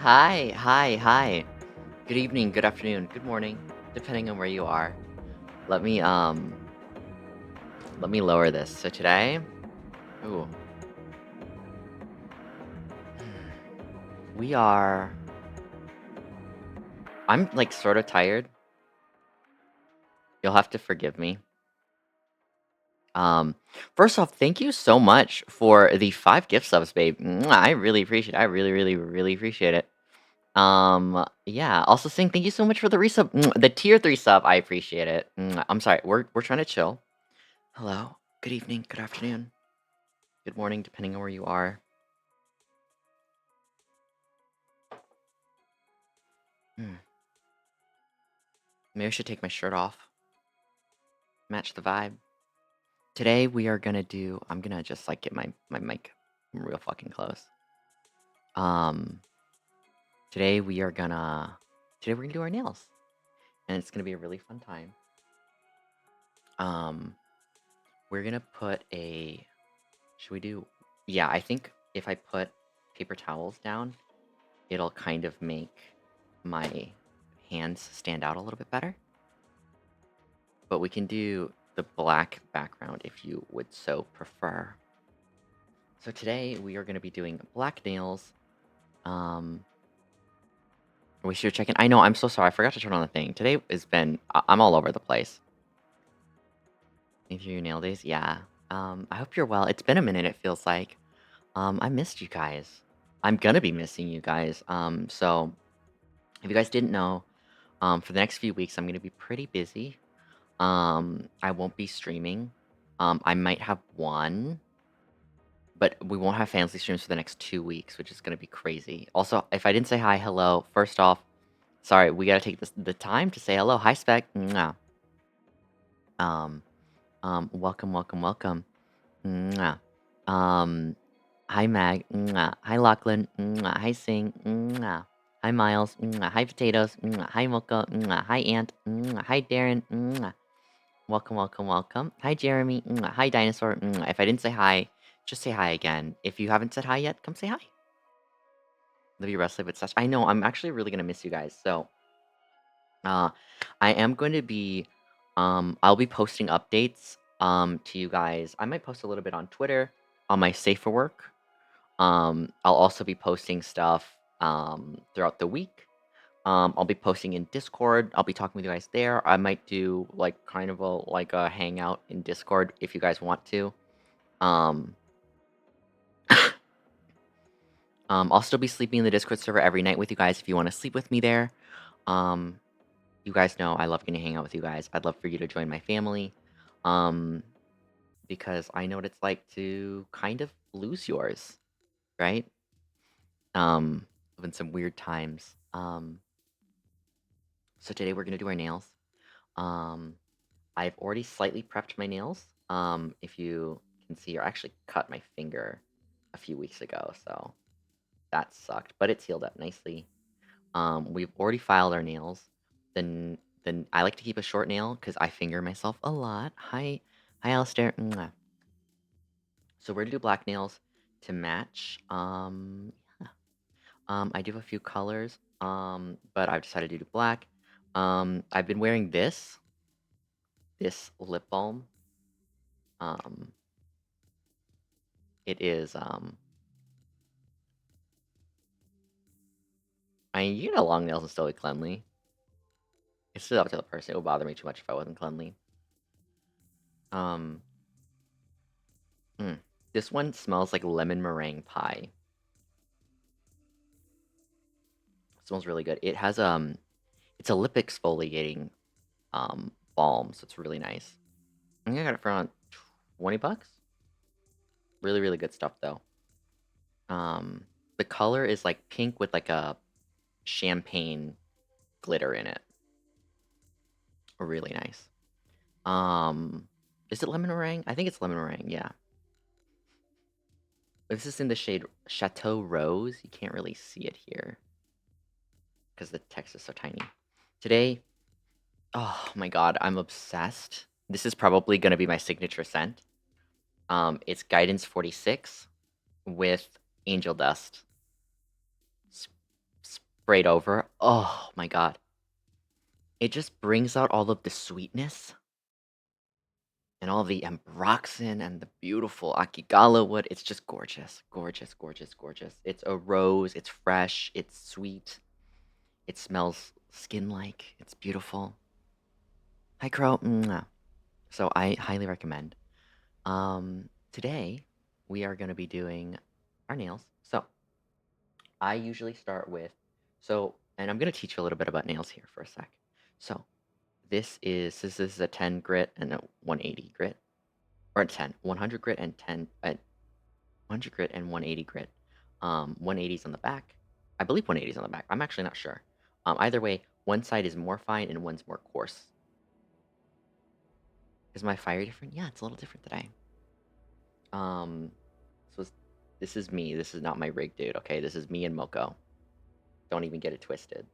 Hi, hi, hi. Good evening, good afternoon, good morning, depending on where you are. Let me let me lower this. So today, ooh, we are I'm like sort of tired. You'll have to forgive me. Um, First off, thank you so much for the 5 gift subs, babe. Mwah, I really appreciate it. I really, really, really appreciate it. Yeah. Also saying thank you so much for the resub, the tier 3 sub. I appreciate it. I'm sorry. We're trying to chill. Hello. Good evening. Good afternoon. Good morning, depending on where you are. Hmm. Maybe I should take my shirt off. Match the vibe. Today we are gonna do. I'm gonna just like get my mic real fucking close. Um. Today we are gonna. Today we're gonna do our nails, and it's gonna be a really fun time. Um. We're gonna put a. Should we do? Yeah, I think if I put paper towels down, it'll kind of make my hands stand out a little bit better. But we can do the black background if you would so prefer. So today we are going to be doing black nails. Um, we should check in. I know, I'm so sorry. I forgot to turn on the thing. Today has been, I'm all over the place. Thank you, nail days. Yeah. I hope you're well. It's been a minute, it feels like. I missed you guys. I'm gonna be missing you guys. So if you guys didn't know, for the next few weeks, I'm gonna be pretty busy. I won't be streaming. I might have one, but we won't have fancy streams for the next 2 weeks, which is gonna be crazy. Also, if I didn't say hi, hello. First off, sorry, we gotta take the time to say hello. Hi, Spec. Mwah. Um, welcome, welcome, welcome. Mwah. Um, Hi, Mag. Mwah. Hi, Lachlan. Mwah. Hi, Sing. Mwah. Hi, Miles. Mwah. Hi, Potatoes. Mwah. Hi, Mocha. Mwah. Hi, Ant. Mwah. Hi, Darren. Mwah. Welcome, welcome, welcome. Hi, Jeremy. Mwah. Hi, Dinosaur. Mwah. If I didn't say hi, just say hi again. If you haven't said hi yet, come say hi. Libby Wrestling with Sash. I know, I'm actually really gonna miss you guys. So, uh, I am going to be, I'll be posting updates, to you guys. I might post a little bit on Twitter, on my Safe for Work. I'll also be posting stuff, throughout the week. I'll be posting in Discord. I'll be talking with you guys there. I might do like kind of a hangout in Discord if you guys want to. Um, I'll still be sleeping in the Discord server every night with you guys if you want to sleep with me there. Um, you guys know I love getting to hang out with you guys. I'd love for you to join my family. Um, because I know what it's like to kind of lose yours, right? In some weird times. So today we're gonna do our nails. Um, I've already slightly prepped my nails. If you can see, I actually cut my finger a few weeks ago, so that sucked, but it's healed up nicely. We've already filed our nails. Then I like to keep a short nail because I finger myself a lot. Hi, Alistair. Mwah. So we're gonna do black nails to match. Yeah. I do have a few colors. But I've decided to do black. I've been wearing this lip balm. Um, it is I mean, you know, long nails are still cleanly. It's still up to the person. It would bother me too much if I wasn't cleanly. Um, mm. This one smells like lemon meringue pie. It smells really good. It has it's a lip exfoliating balm, so it's really nice. I think I got it for around $20. Really, really good stuff though. Um, the color is like pink with like a champagne glitter in it. Really nice. Um, is it lemon meringue? I think it's lemon meringue. Yeah. This is in the shade Chateau Rose. You can't really see it here because the text is so tiny. Today, oh my god, I'm obsessed. This is probably going to be my signature scent. It's Guidance 46 with Angel Dust sprayed over. Oh my god. It just brings out all of the sweetness and all the ambroxan and the beautiful akigala wood. It's just gorgeous. Gorgeous, gorgeous, gorgeous. It's a rose, it's fresh, it's sweet, it smells skin-like, it's beautiful. Hi, Crow. Mwah. So I highly recommend. Today we are going to be doing our nails. So I usually start with, and I'm going to teach you a little bit about nails here for a sec. So this is a 10 grit and a 180 grit, or a 10, 100 grit and 10, 100 grit and 180 grit. 180 is on the back. I believe 180 is on the back. I'm actually not sure. Either way, one side is more fine and one's more coarse. Is my fire different? Yeah, it's a little different today. Um, so this is me. This is not my rig, dude. Okay, this is me and Moko. Don't even get it twisted.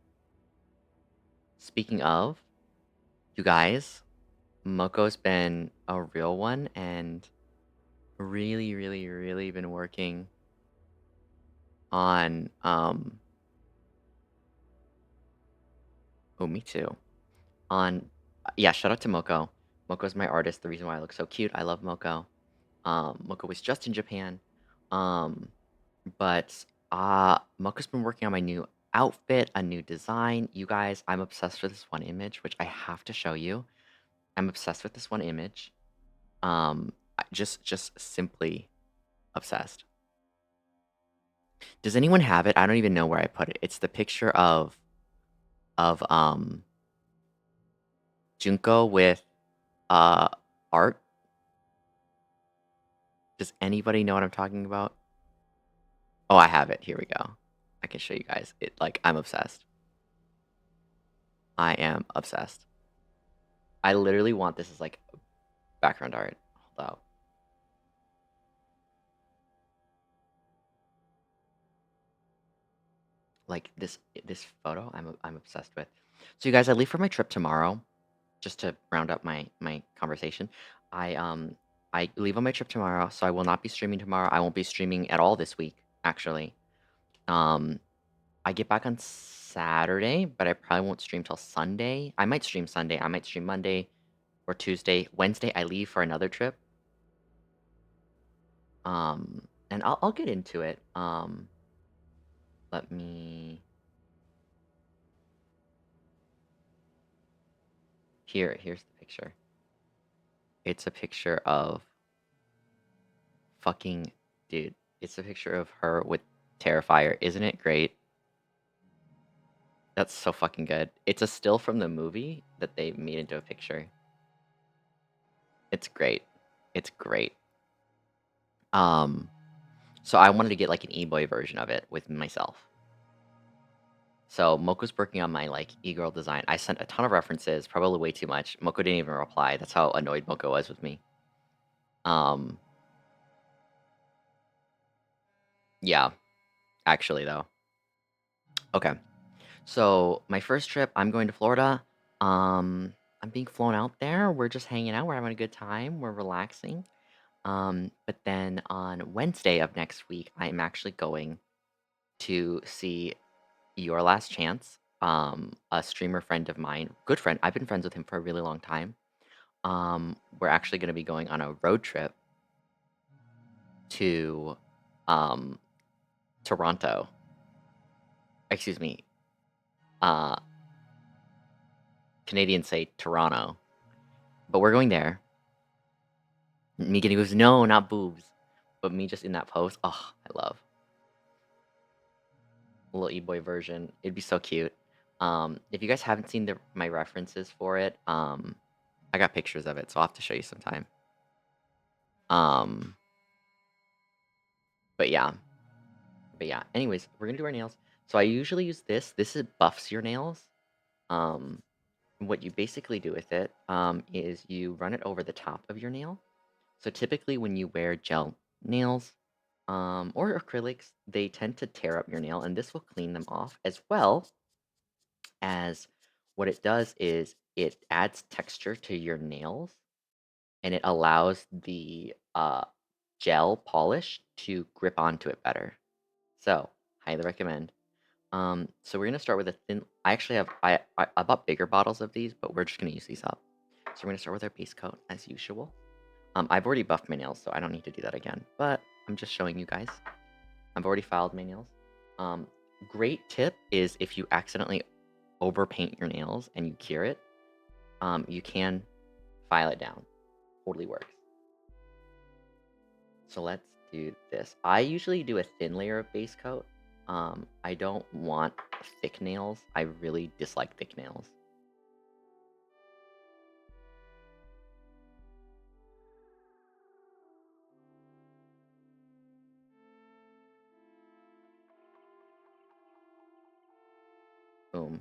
Speaking of, you guys, Moko's been a real one and really, really, really been working on oh, me too. On Yeah, shout out to Moko. Moko's my artist, the reason why I look so cute. I love Moko. Moko was just in Japan. Um, but Moko's been working on my new outfit, a new design. You guys, I'm obsessed with this one image, which I have to show you. I'm obsessed with this one image. Just simply obsessed. Does anyone have it? I don't even know where I put it. It's the picture of Junko with uh art. Does anybody know what I'm talking about? Oh, I have it. Here we go. I can show you guys. I'm obsessed. I am obsessed. I literally want this as like background art. Hold up. Like this photo, I'm obsessed with. So you guys, I leave for my trip tomorrow. Just to round up my conversation, I um I leave on my trip tomorrow, so I will not be streaming tomorrow. I won't be streaming at all this week, actually. Um, I get back on Saturday, but I probably won't stream till Sunday. I might stream Sunday. I might stream Monday or Tuesday. Wednesday, I leave for another trip. And I'll get into it. Let me here's the picture. It's a picture of fucking dude. It's a picture of her with Terrifier. Isn't it great? That's so fucking good. It's a still from the movie that they made into a picture. It's great. It's great. Um, so I wanted to get like an e-boy version of it with myself. So Moko's working on my like e-girl design. I sent a ton of references, probably way too much. Moko didn't even reply. That's how annoyed Moko was with me. Um, yeah, actually though. Okay. So my first trip, I'm going to Florida. I'm being flown out there. We're just hanging out. We're having a good time. We're relaxing. But then on Wednesday of next week, I'm actually going to see Your Last Chance, a streamer friend of mine, good friend. I've been friends with him for a really long time. We're actually going to be going on a road trip to um, Toronto. Excuse me. Uh, Canadians say Toronto, but we're going there. Me getting boobs? No, not boobs, but me just in that pose. Oh, I love a little e-boy version. It'd be so cute. If you guys haven't seen my references for it, I got pictures of it, so I'll have to show you sometime. Um, but yeah, Anyways, we're gonna do our nails. So I usually use this. This is buffs your nails. Um, what you basically do with it, is you run it over the top of your nail. So typically when you wear gel nails, or acrylics, they tend to tear up your nail, and this will clean them off, as well as what it does is it adds texture to your nails, and it allows the gel polish to grip onto it better. So, highly recommend. So we're gonna start with a thin. I actually have I bought bigger bottles of these, but we're just gonna use these up. So we're gonna start with our base coat as usual. I've already buffed my nails, so I don't need to do that again. But I'm just showing you guys. I've already filed my nails. Um, Great tip is if you accidentally overpaint your nails and you cure it, you can file it down. Totally works. So let's do this. I usually do a thin layer of base coat. I don't want thick nails. I really dislike thick nails. Boom.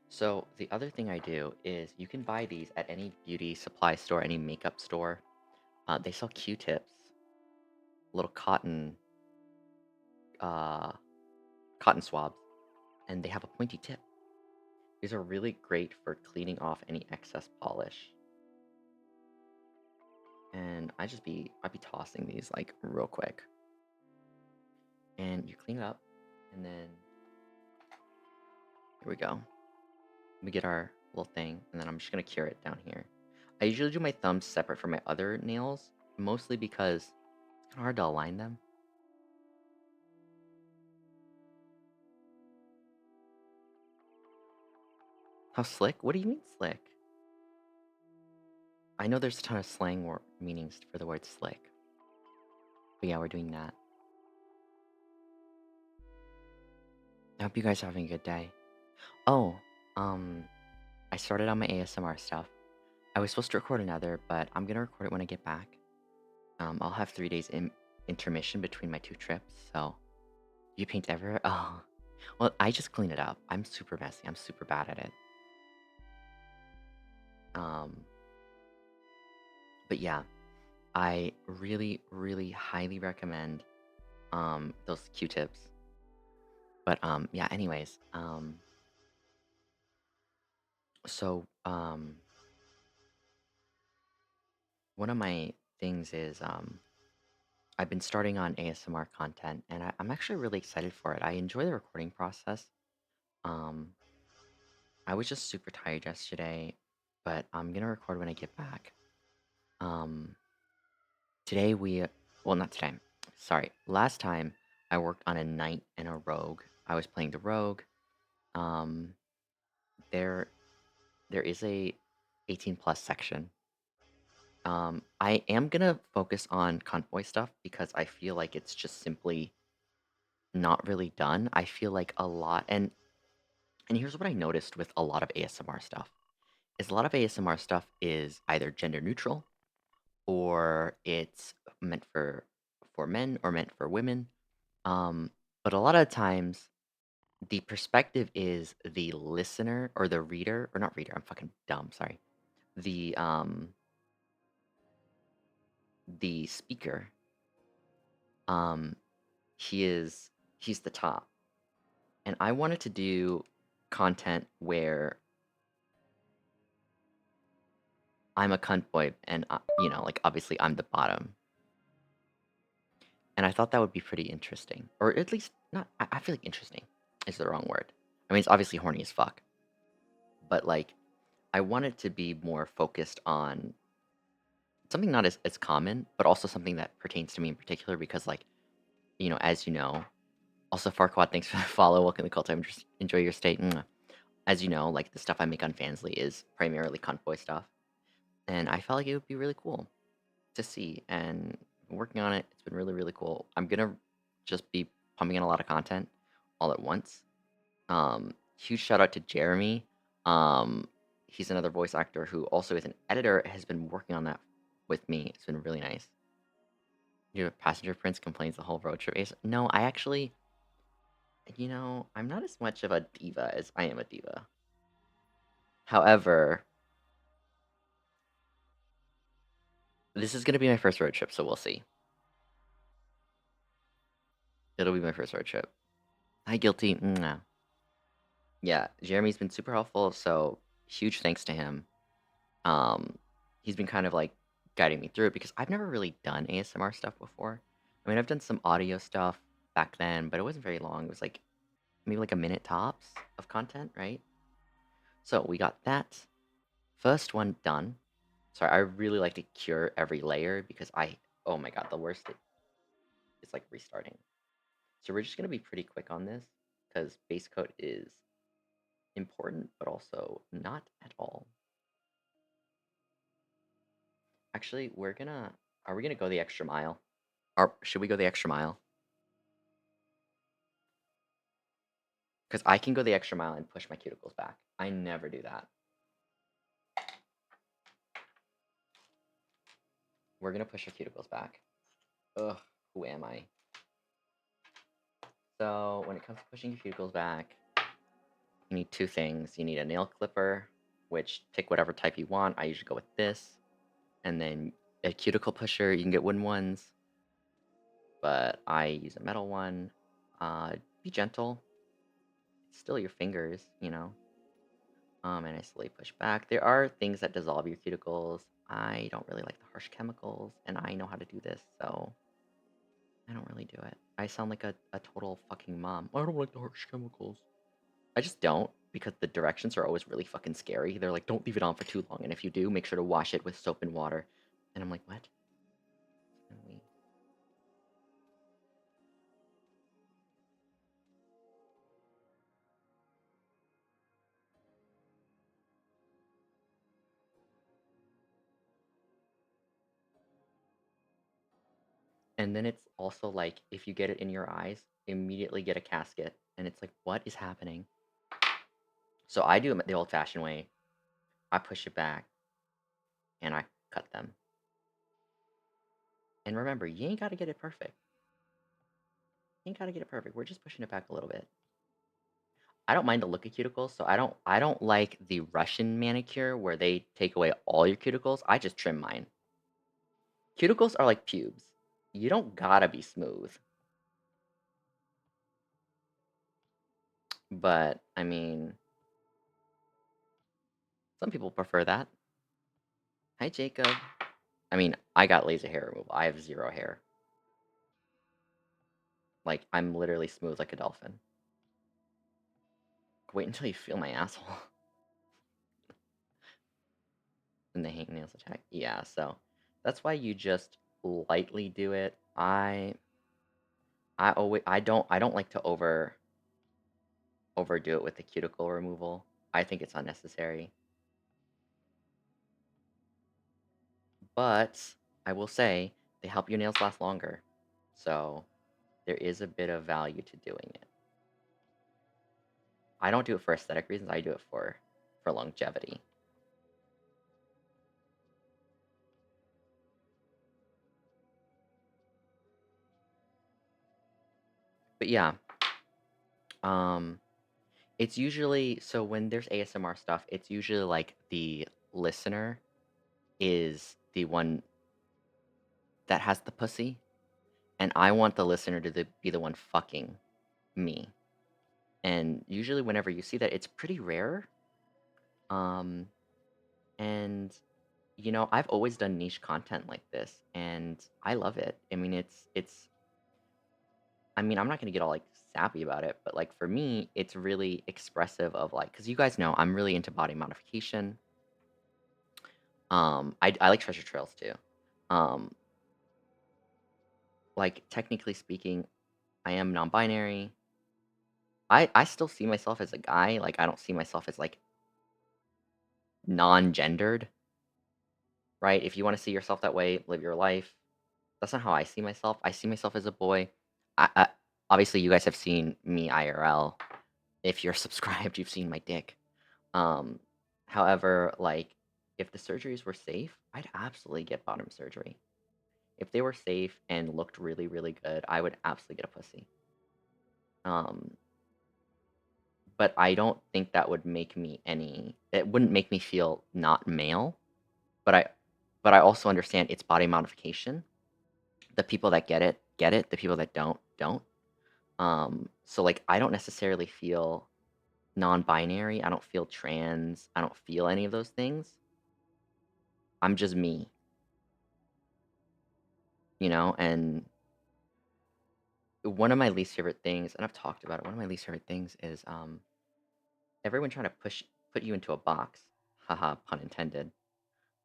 So the other thing I do is you can buy these at any beauty supply store, any makeup store. They sell Q-tips, little uh, cotton swabs, and they have a pointy tip. These are really great for cleaning off any excess polish. And I'd be tossing these like real quick. And you clean it up, and then here we go. We get our little thing, and then I'm just gonna cure it down here. I usually do my thumbs separate from my other nails, mostly because it's kind of hard to align them. How slick? What do you mean slick? I know there's a ton of slang meanings for the word slick. But yeah, we're doing that. I hope you guys are having a good day. Oh, um, I started on my ASMR stuff. I was supposed to record another, but I'm gonna record it when I get back. I'll have 3 days intermission between my two trips, so you paint everywhere? Oh, well, I just clean it up. I'm super messy. I'm super bad at it. Um, but yeah, I really, really highly recommend those Q-tips. But yeah, anyways, so one of my things is I've been starting on ASMR content, and I'm actually really excited for it. I enjoy the recording process. Um, I was just super tired yesterday, but I'm gonna record when I get back. Um, Today well, not today. Sorry, last time I worked on a knight and a rogue. I was playing the rogue. Um, there there is a 18 plus section. I am gonna focus on convoy stuff because I feel like it's just simply not really done. I feel like a lot, and here's what I noticed with a lot of ASMR stuff is a lot of ASMR stuff is either gender neutral or it's meant for men or meant for women. Um, but a lot of times the perspective is the listener or the reader, or not reader, I'm fucking dumb, sorry. The the speaker, um, he is he's the top. And I wanted to do content where I'm a cunt boy and like obviously I'm the bottom. And I thought that would be pretty interesting. Or at least not I feel like interesting is the wrong word. I mean it's obviously horny as fuck. But like I wanted to be more focused on something not as common, but also something that pertains to me in particular because, like, as you know, also Farquad, thanks for the follow. Welcome to the cult. I'm just enjoy your stay. Mwah. As you know, like the stuff I make on Fansly is primarily Cuntboy stuff, and I felt like it would be really cool to see. And working on it, it's been really really cool. I'm gonna just be pumping in a lot of content all at once. Huge shout out to Jeremy. Um, he's another voice actor who also is an editor, has been working on that with me. It's been really nice. Your passenger prince complains the whole road trip is no, I actually, I'm not as much of a diva as I am a diva. However, this is gonna be my first road trip, so we'll see. It'll be my first road trip. Hi, guilty. No. Yeah, Jeremy's been super helpful, so huge thanks to him. Um, he's been kind of like guiding me through it because I've never really done ASMR stuff before. I mean, I've done some audio stuff back then, but it wasn't very long. It was like maybe like a minute tops of content, right? So we got that first one done. Sorry, I really like to cure every layer because oh my god, the worst is like restarting. So we're just gonna be pretty quick on this because base coat is important, but also not at all. Actually, are we gonna go the extra mile? Or should we go the extra mile? Because I can go the extra mile and push my cuticles back. I never do that. We're gonna push our cuticles back. Ugh, who am I? So when it comes to pushing your cuticles back, you need two things. You need a nail clipper, which pick whatever type you want. I usually go with this. And then a cuticle pusher, you can get wooden ones, but I use a metal one. Be gentle. It's still your fingers, you know. And I slowly push back. There are things that dissolve your cuticles. I don't really like the harsh chemicals, and I know how to do this, so I don't really do it. I sound like a total fucking mom. I don't like the harsh chemicals. I just don't, because the directions are always really fucking scary. They're like, don't leave it on for too long, and if you do, make sure to wash it with soap and water. And I'm like, what? And then it's also like, if you get it in your eyes, immediately get a casket. And it's like, what is happening? So I do it the old-fashioned way. I push it back, and I cut them. And remember, you ain't gotta get it perfect. You ain't gotta get it perfect. We're just pushing it back a little bit. I don't mind the look of cuticles, so I don't like the Russian manicure where they take away all your cuticles. I just trim mine. Cuticles are like pubes. You don't gotta be smooth. But I mean, some people prefer that. Hi, Jacob. I mean, I got laser hair removal. I have zero hair. Like, I'm literally smooth like a dolphin. Wait until you feel my asshole. And the hangnails attack. Yeah, so that's why you just lightly do it. I don't like to overdo it with the cuticle removal. I think it's unnecessary. But I will say they help your nails last longer. So there is a bit of value to doing it. I don't do it for aesthetic reasons. I do it for longevity. But yeah, um, it's usually so when there's ASMR stuff, it's usually like the listener is the one that has the pussy, and I want the listener to be the one fucking me. And usually, whenever you see that, it's pretty rare. Um, and I've always done niche content like this, and I love it. I mean, it's. I mean, I'm not gonna get all like sappy about it, but like for me, it's really expressive of like, because you guys know I'm really into body modification. I like treasure trails too. Um, like technically speaking, I am non-binary. I still see myself as a guy. Like I don't see myself as like non-gendered, right? If you want to see yourself that way, live your life. That's not how I see myself. I see myself as a boy. I obviously you guys have seen me IRL. If you're subscribed, you've seen my dick. Um, however, like if the surgeries were safe, I'd absolutely get bottom surgery. If they were safe and looked really, really good, I would absolutely get a pussy. Um, but I don't think that would make me any. It wouldn't make me feel not male. But I also understand it's body modification. The people that get it get it. The people that don't. So like I don't necessarily feel non-binary. I don't feel trans. I don't feel any of those things. I'm just me, and one of my least favorite things, and I've talked about it, one of my least favorite things is everyone trying to put you into a box. Haha, pun intended.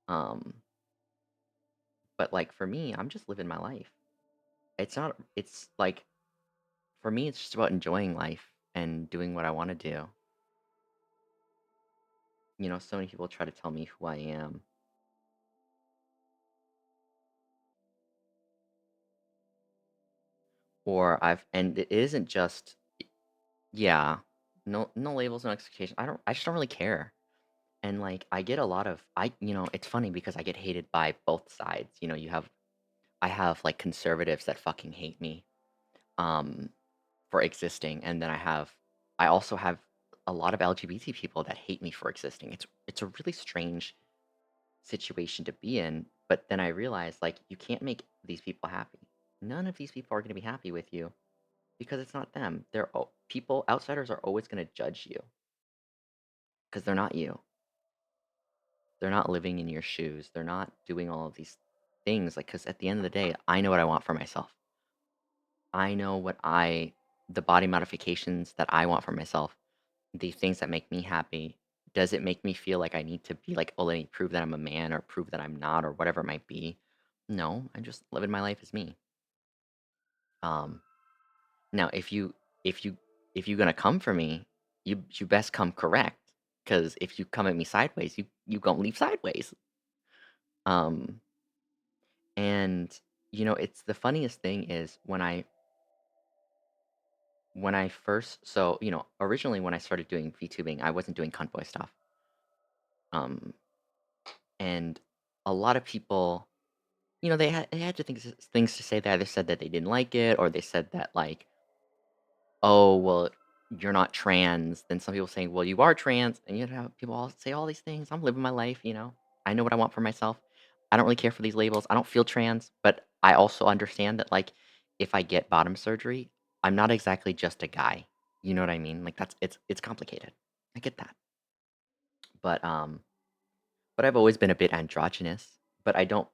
Um, but like for me, I'm just living my life. It's not it's like for me it's just about enjoying life and doing what I want to do. So many people try to tell me who I am. And it isn't just, yeah, no labels, no expectations. I just don't really care. And like I get a lot of it's funny because I get hated by both sides. I have like conservatives that fucking hate me um for existing, and then I also have a lot of LGBT people that hate me for existing. It's a really strange situation to be in, but then I realized like you can't make these people happy. None of these people are going to be happy with you because it's not them. People outsiders are always going to judge you because they're not you. They're not living in your shoes. They're not doing all of these things like cuz at the end of the day, I know what I want for myself. I know the body modifications that I want for myself, the things that make me happy. Does it make me feel like I need to be like, oh, let me prove that I'm a man or prove that I'm not or whatever it might be? No, I'm just living my life as me. Um, Now, if you if you're gonna come for me, you best come correct. Because if you come at me sideways, you gonna leave sideways. Um, and it's the funniest thing is when I first originally when I started doing VTubing, I wasn't doing cunt boy stuff. Um, and a lot of people, they had to things to say. They either said that they didn't like it, or they said that like, "Oh, well, you're not trans." Then some people saying, "Well, you are trans," and people all say all these things. I'm living my life. I know what I want for myself. I don't really care for these labels. I don't feel trans, but I also understand that like if I get bottom surgery, I'm not exactly just a guy. You know what I mean? Like it's complicated. I get that. But I've always been a bit androgynous, but I don't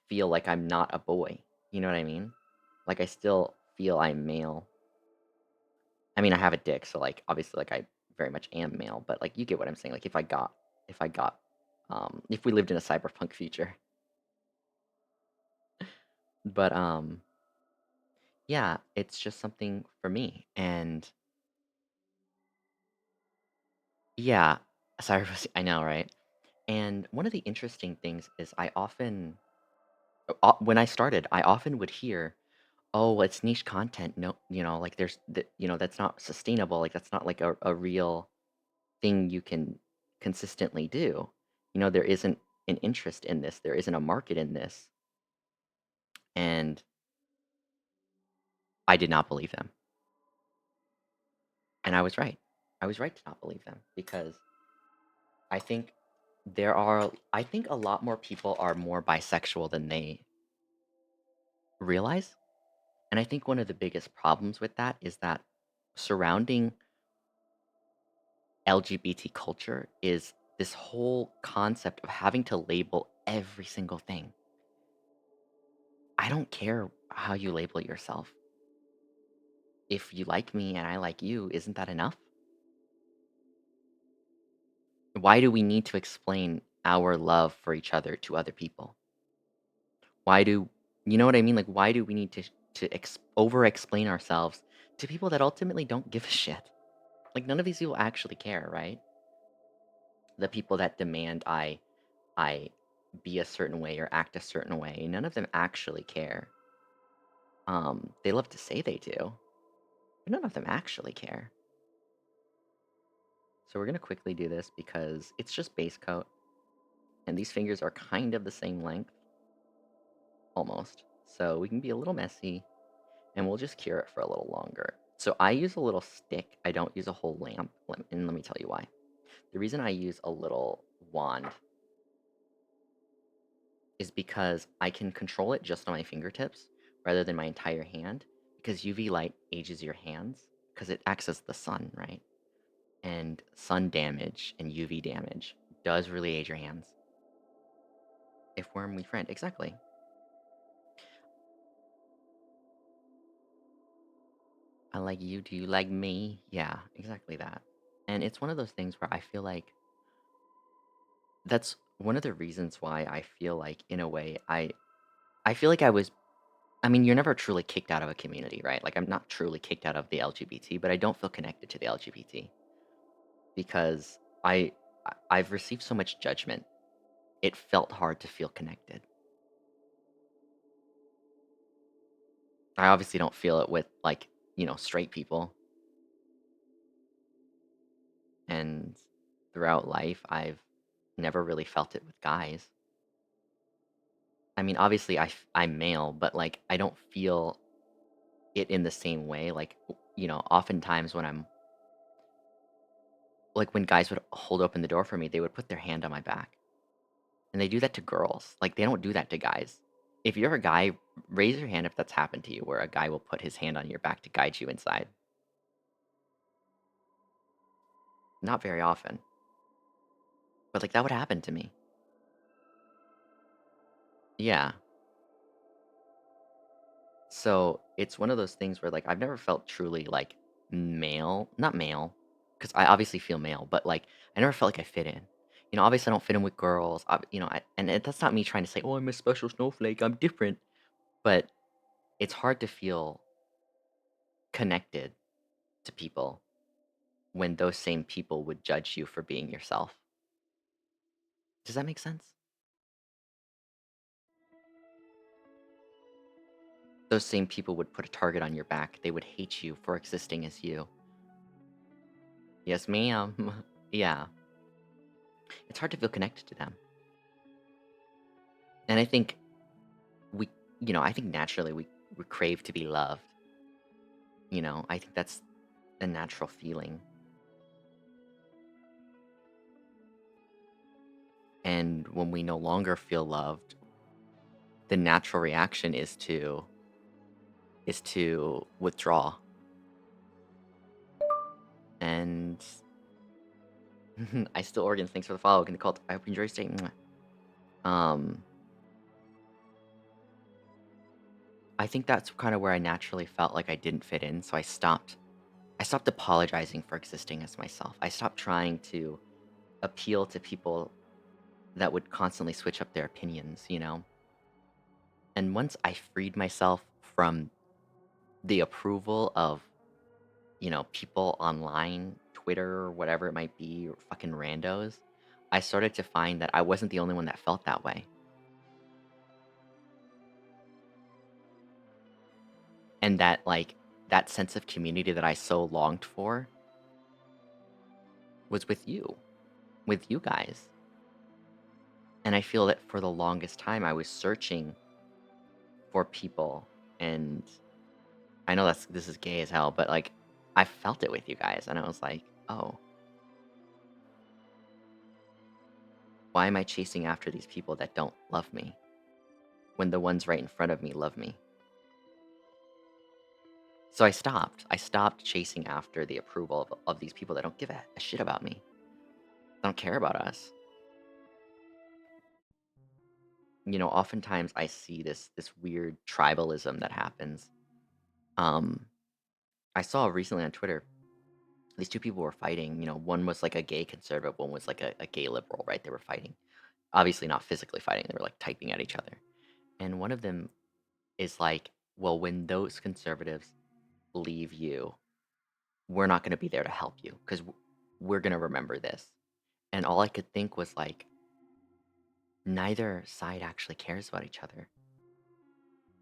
feel like I'm not a boy. You know what I mean? Like I still feel I'm male. I mean, I have a dick, so like obviously like I very much am male, but like you get what I'm saying. Like if I got if we lived in a cyberpunk future. But yeah, it's just something for me. And yeah, I know, right? And one of the interesting things is when I started, I often would hear, "Oh, well, it's niche content." No, like that's not sustainable. Like that's not like a real thing you can consistently do. There isn't an interest in this. There isn't a market in this. And I did not believe them. And I was right. I was right to not believe them because I think I think a lot more people are more bisexual than they realize. And I think one of the biggest problems with that is that surrounding LGBT culture is this whole concept of having to label every single thing. I don't care how you label yourself. If you like me and I like you, isn't that enough? Why do we need to explain our love for each other to other people? Why do you know what I mean? Like, why do we need to over explain ourselves to people that ultimately don't give a shit? Like, none of these people actually care, right? The people that demand I be a certain way or act a certain way, none of them actually care. They love to say they do, but none of them actually care. So we're gonna quickly do this because it's just base coat, and these fingers are kind of the same length, almost. So we can be a little messy, and we'll just cure it for a little longer. So I use a little stick. I don't use a whole lamp, and let me tell you why. The reason I use a little wand is because I can control it just on my fingertips rather than my entire hand, because UV light ages your hands because it acts as the sun, right? And sun damage and UV damage does really age your hands. If worm we friend, exactly. I like you, do you like me? Yeah, exactly that. And it's one of those things where I feel like that's one of the reasons why I feel like in a way I feel like I mean, you're never truly kicked out of a community, right? Like I'm not truly kicked out of the LGBT, but I don't feel connected to the LGBT because I've received so much judgment. It felt hard to feel connected. I obviously don't feel it with like, straight people. And throughout life, I've never really felt it with guys. I mean, obviously I'm male, but like I don't feel it in the same way. Like, oftentimes when I'm like when guys would hold open the door for me, they would put their hand on my back. And they do that to girls. Like they don't do that to guys. If you're a guy, raise your hand if that's happened to you, where a guy will put his hand on your back to guide you inside. Not very often, but like that would happen to me. Yeah. So it's one of those things where like I've never felt truly like male, not male, because I obviously feel male, but like I never felt like I fit in. Obviously I don't fit in with girls. That's not me trying to say, oh, I'm a special snowflake, I'm different. But it's hard to feel connected to people when those same people would judge you for being yourself. Does that make sense? Those same people would put a target on your back. They would hate you for existing as you. Yes, ma'am. Yeah. It's hard to feel connected to them. And I think we, I think naturally we crave to be loved. I think that's a natural feeling. And when we no longer feel loved, the natural reaction is to withdraw. And I still organs. Thanks for the follow. Can the cult? I hope you enjoy your stay. Mwah. I think that's kind of where I naturally felt like I didn't fit in, so I stopped apologizing for existing as myself. I stopped trying to appeal to people that would constantly switch up their opinions. And once I freed myself from the approval of, people online, Twitter, or whatever it might be, or fucking randos, I started to find that I wasn't the only one that felt that way. And that, like, that sense of community that I so longed for was with you guys. And I feel that for the longest time, I was searching for people, and I know this is gay as hell, but like I felt it with you guys, and I was like, oh, why am I chasing after these people that don't love me when the ones right in front of me love me? So I stopped. I stopped chasing after the approval of these people that don't give a shit about me. They don't care about us. Oftentimes I see this weird tribalism that happens. Um, I saw recently on Twitter these two people were fighting. One was like a gay conservative, one was like a gay liberal, right? They were fighting. Obviously not physically fighting, they were like typing at each other. And one of them is like, well, when those conservatives leave you, we're not going to be there to help you because we're going to remember this. And all I could think was like, neither side actually cares about each other.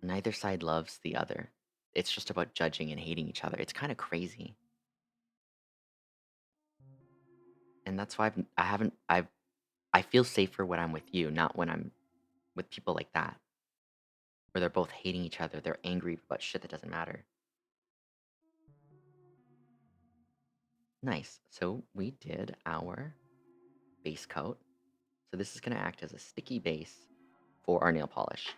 Neither side loves the other. It's just about judging and hating each other. It's kind of crazy. And that's why I haven't, I feel safer when I'm with you, not when I'm with people like that, where they're both hating each other. They're angry about shit that doesn't matter. Nice. So we did our base coat. So this is going to act as a sticky base for our nail polish.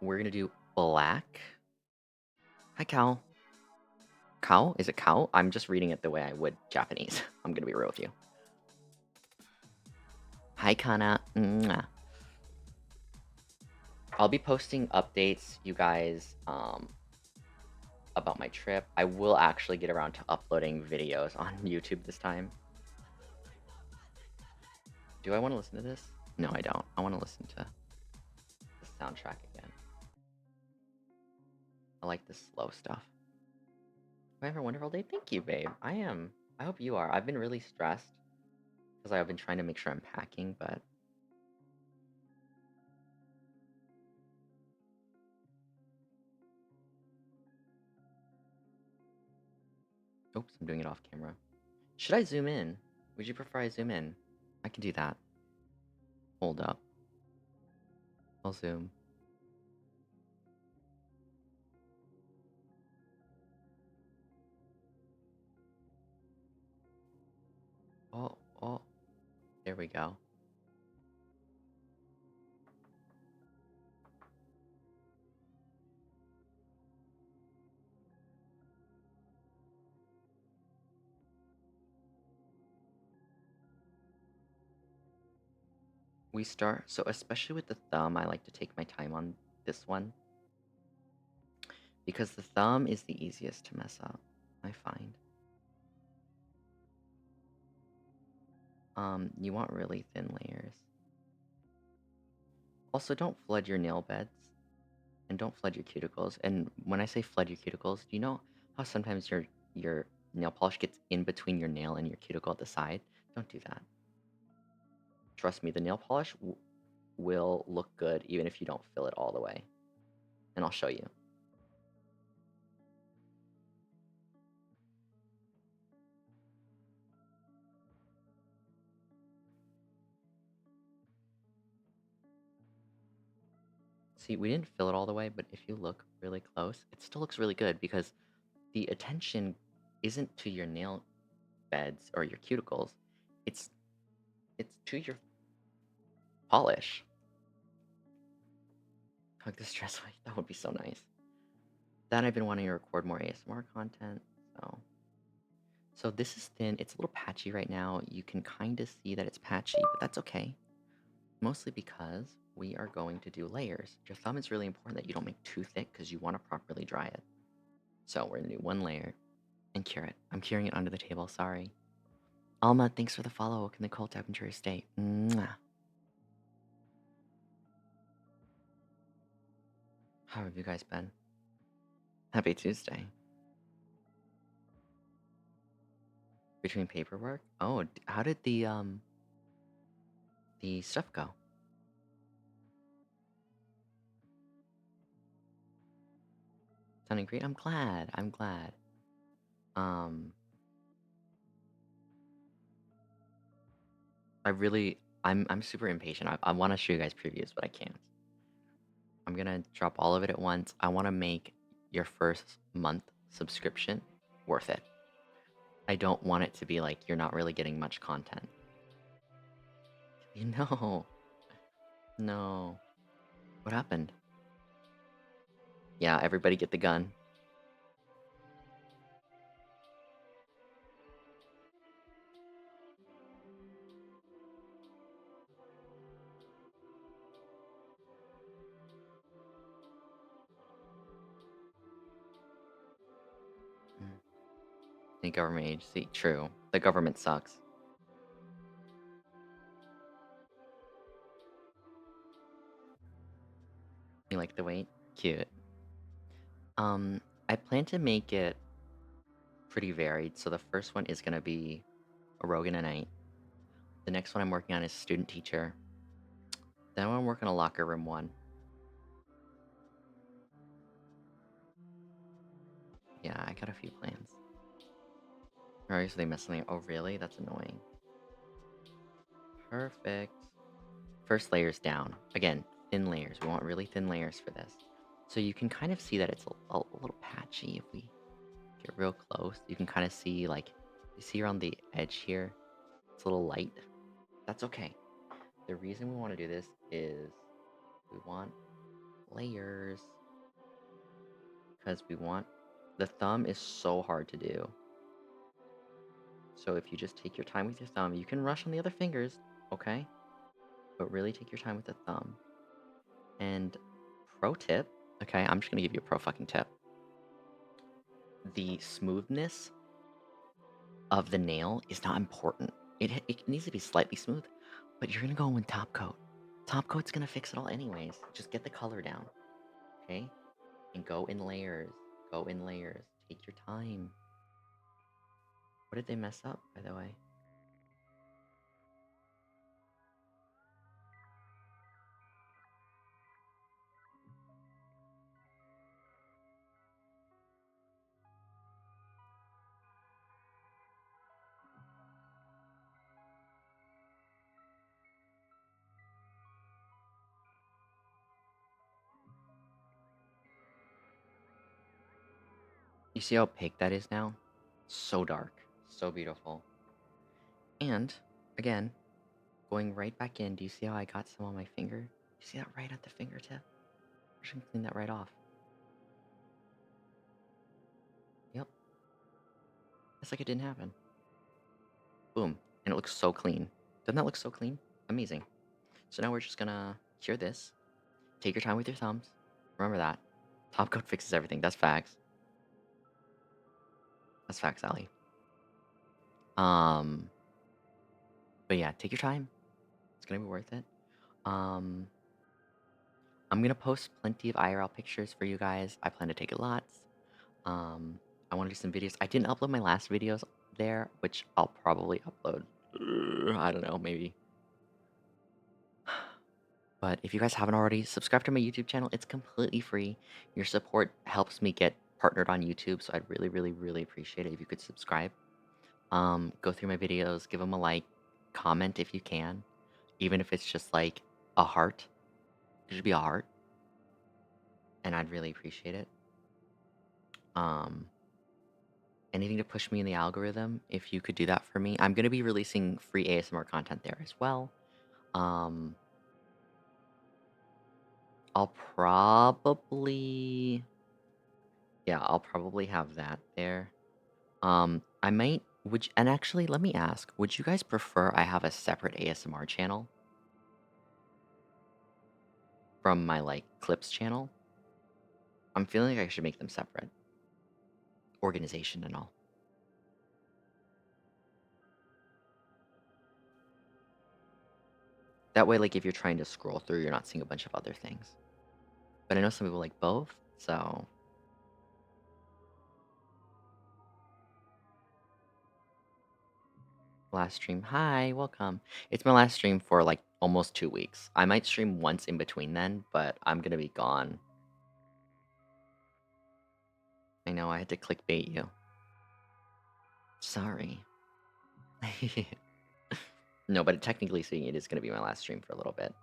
We're going to do black. Hi, Cal. Cow? Is it cow? I'm just reading it the way I would Japanese. I'm going to be real with you. Hi, Kana. Mwah. I'll be posting updates, you guys, about my trip. I will actually get around to uploading videos on YouTube this time. Do I want to listen to this? No, I don't. I want to listen to the soundtrack again. I like the slow stuff. I have a wonderful day. Thank you, babe. I am. I hope you are. I've been really stressed because I've been trying to make sure I'm packing, but oops, I'm doing it off camera. Should I zoom in? Would you prefer I zoom in? I can do that. Hold up. I'll zoom. Oh, oh, there we go. We start, so especially with the thumb, I like to take my time on this one because the thumb is the easiest to mess up, I find. You want really thin layers. Also, don't flood your nail beds and don't flood your cuticles. And when I say flood your cuticles, do you know how sometimes your nail polish gets in between your nail and your cuticle at the side? Don't do that. Trust me, the nail polish will look good even if you don't fill it all the way. And I'll show you. See, we didn't fill it all the way, but if you look really close, it still looks really good because the attention isn't to your nail beds or your cuticles. It's it's to your polish. Hug the stress away. That would be so nice. Then I've been wanting to record more ASMR content, so this is thin. It's a little patchy right now. You can kind of see that it's patchy, but that's okay. Mostly because we are going to do layers. Your thumb is really important that you don't make too thick because you want to properly dry it. So we're gonna do one layer and cure it. I'm curing it under the table, sorry. Alma, thanks for the follow. Welcome to the Cold Tap into your state. Mwah. How have you guys been? Happy Tuesday. Between paperwork? Oh, how did the stuff go? Sounding great? I'm glad. I'm glad. Um, I'm super impatient. I want to show you guys previews, but I can't. I'm gonna drop all of it at once. I want to make your first month subscription worth it. I don't want it to be like you're not really getting much content. You know, no. What happened? Yeah, everybody get the gun. Mm. The government agency. True. The government sucks. You like the wait? Cute. I plan to make it pretty varied. So the first one is gonna be a Rogan and Knight. The next one I'm working on is student teacher. Then I'm working on locker room one. Yeah, I got a few plans. Alright, so they messed something up. Oh, really? That's annoying. Perfect. First layer's down. Again, thin layers. We want really thin layers for this. So you can kind of see that it's a little patchy if we get real close. You can kind of see, like, you see around the edge here, it's a little light. That's okay. The reason we want to do this is we want layers because we want the thumb is so hard to do. So if you just take your time with your thumb, you can rush on the other fingers, okay? But really take your time with the thumb. And pro tip, okay, I'm just gonna give you a pro fucking tip. the smoothness of the nail is not important. It needs to be slightly smooth, but you're gonna go in with top coat. Top coat's gonna fix it all anyways. Just get the color down, okay? And go in layers. Go in layers. Take your time. What did they mess up, by the way? You see how opaque that is now? So dark. So beautiful. And, again, going right back in, do you see how I got some on my finger? You see that right at the fingertip? I'm just gonna clean that right off. Yep. It's like it didn't happen. Boom. And it looks so clean. Doesn't that look so clean? Amazing. So now we're just gonna cure this. Take your time with your thumbs. Remember that. Top coat fixes everything. That's facts. That's facts, Allie. Um, but yeah, take your time. It's gonna be worth it. Um, I'm gonna post plenty of IRL pictures for you guys. I plan to take lots. I want to do some videos. I didn't upload my last videos there, which I'll probably upload. I don't know, maybe. But if you guys haven't already, subscribe to my YouTube channel. It's completely free. Your support helps me get partnered on YouTube, so I'd really, really, really appreciate it if you could subscribe. Go through my videos, give them a like, comment if you can, even if it's just like a heart. It should be a heart, and I'd really appreciate it. Um, Anything to push me in the algorithm, if you could do that for me. I'm gonna be releasing free ASMR content there as well. Um, I'll probably, yeah, I'll probably have that there. I might, and actually, let me ask, would you guys prefer I have a separate ASMR channel from my, like, clips channel? I'm feeling like I should make them separate. Organization and all. That way, like, if you're trying to scroll through, you're not seeing a bunch of other things. But I know some people like both, so... Last stream. Hi, welcome. It's my last stream for, like, almost 2 weeks. I might stream once in between then, but I'm gonna be gone. I know, I had to clickbait you. Sorry. No, but technically speaking, it is gonna be my last stream for a little bit.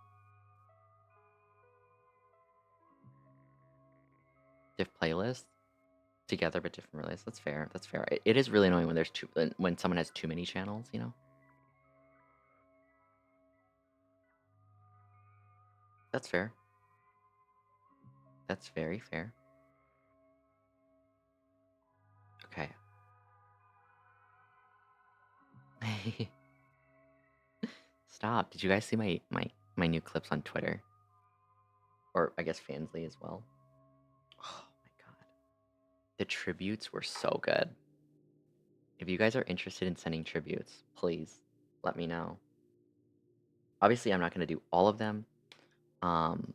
Diff playlists? Together but different playlists. That's fair, that's fair. It is really annoying when there's when someone has too many channels, you know? That's fair. That's very fair. Okay. Stop. Did you guys see my new clips on Twitter? Or I guess Fansly as well. Oh my god. The tributes were so good. If you guys are interested in sending tributes, please let me know. Obviously, I'm not going to do all of them. Um,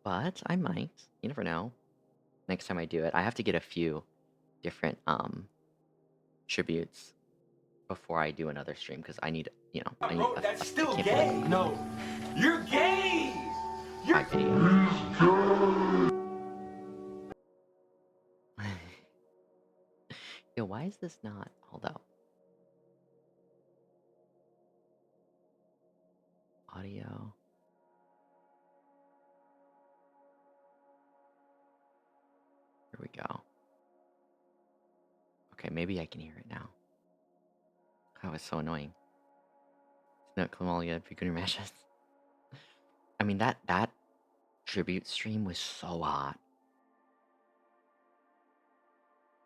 but I might. You never know. Next time I do it, I have to get a few different tributes before I do another stream because I need, you know, I need Bro, that's I still can't put gay. like No, you're gay. You're 5 videos. Yo, why is this not? Hold up. Audio. Here we go. Okay, maybe I can hear it now. That was so annoying. No, Kamalia, Piguni Matches. I mean, that tribute stream was so hot.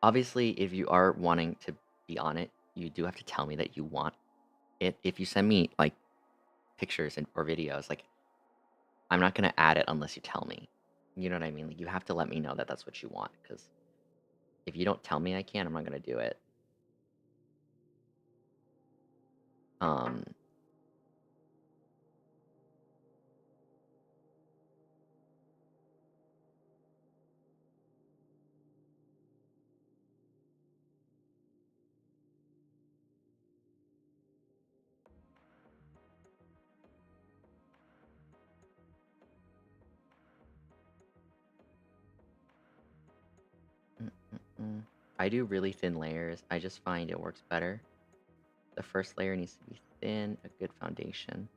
Obviously, if you are wanting to be on it, you do have to tell me that you want it. If you send me, like, pictures or videos, like, I'm not gonna add it unless you tell me. You know what I mean? Like, you have to let me know that that's what you want, because If you don't tell me I can, I'm not gonna do it. Um, mm, mm, mm. I do really thin layers. I just find it works better. The first layer needs to be thin, a good foundation.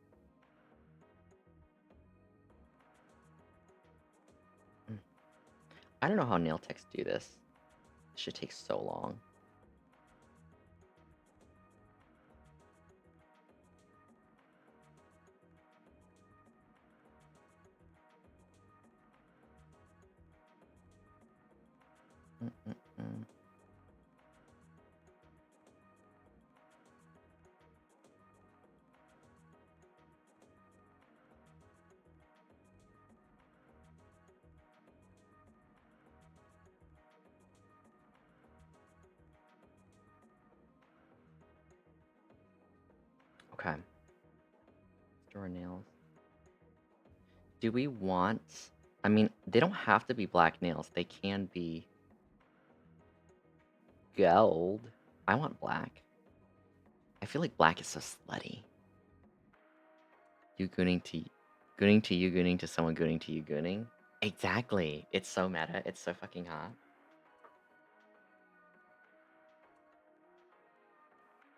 Mm. I don't know how nail techs do this. This should take so long. Mm, mm, mm. Okay. Store nails. Do we want... I mean, they don't have to be black nails. They can be gold. I want black. I feel like black is so slutty. You gooning to you, gooning to someone, gooning to you, gooning. Exactly. It's so meta. It's so fucking hot.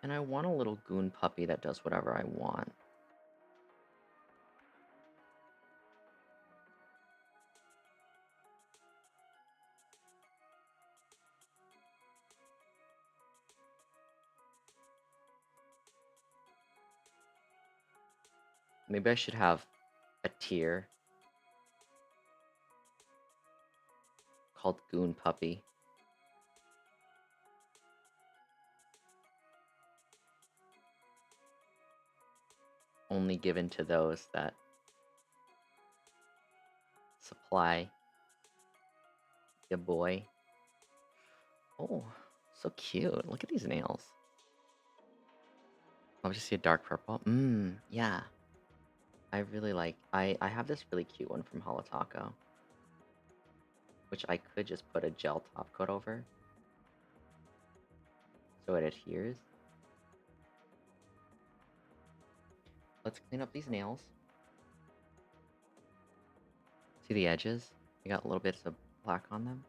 And I want a little goon puppy that does whatever I want. Maybe I should have a tier called Goon Puppy. Only given to those that supply your boy. Oh, so cute. Look at these nails. I'll just see a dark purple. Yeah. I really like... I have this really cute one from Holotaco, which I could just put a gel top coat over so it adheres. Let's clean up these nails. See the edges? They got little bits of black on them.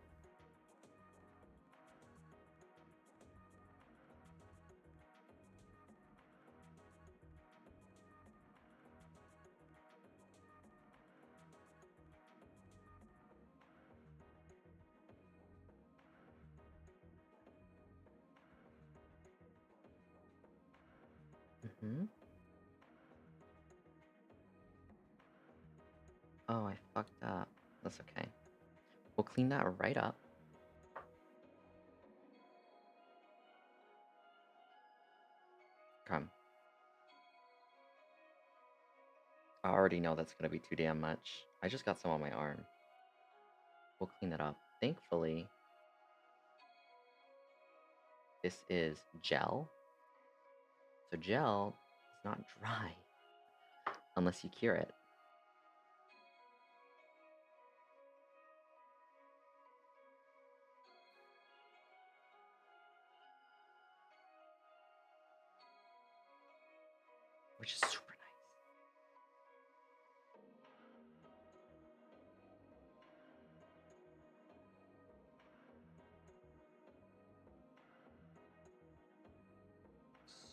Mm-hmm. Oh, I fucked up. That's okay. We'll clean that right up. Come. I already know that's gonna be too damn much. I just got some on my arm. We'll clean that up. Thankfully, this is gel. So gel is not dry unless you cure it. Which is super nice.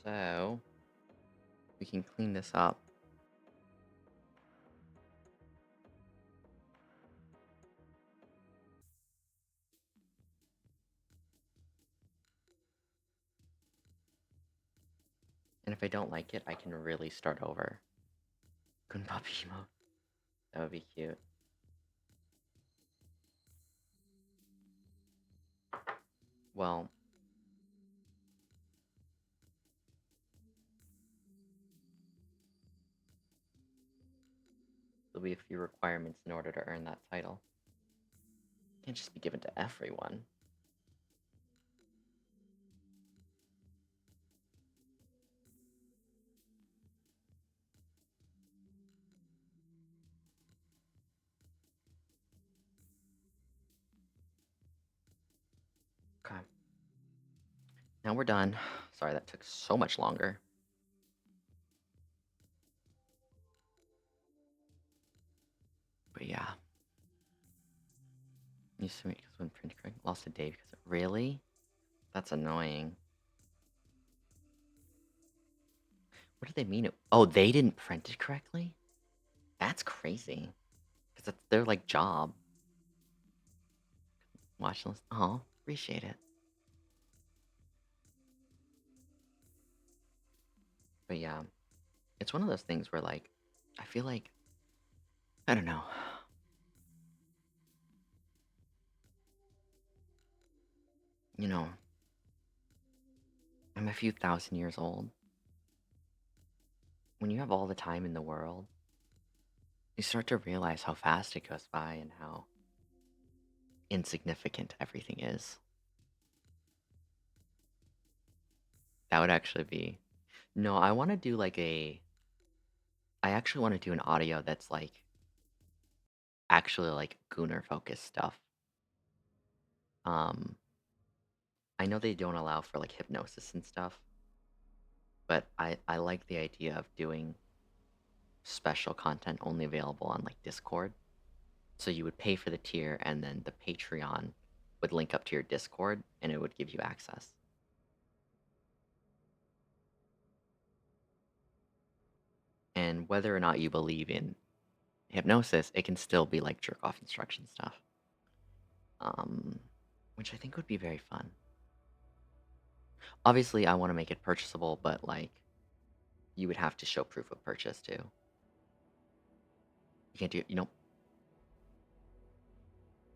So, we can clean this up. And if I don't like it, I can really start over. Good puppy mode. That would be cute. Well, there'll be a few requirements in order to earn that title. Can't just be given to everyone. Now we're done. Sorry that took so much longer. But yeah. You see me because when print correct lost a day because really? That's annoying. What do they mean? Oh, they didn't print it correctly? That's crazy. Because that's their like job. Watch list. Oh, appreciate it. But yeah, it's one of those things where like I feel like I don't know. You know, I'm a few thousand years old. When you have all the time in the world, you start to realize how fast it goes by and how insignificant everything is. That would actually be. No, I want to do like a. I actually want to do an audio that's like actually like Gunner focused stuff. Um, I know they don't allow for like hypnosis and stuff, but I like the idea of doing special content only available on like Discord. So you would pay for the tier, and then the Patreon would link up to your Discord, and it would give you access. And whether or not you believe in hypnosis, it can still be like jerk off instruction stuff. Um, which I think would be very fun. Obviously, I want to make it purchasable, but like you would have to show proof of purchase too. You can't do,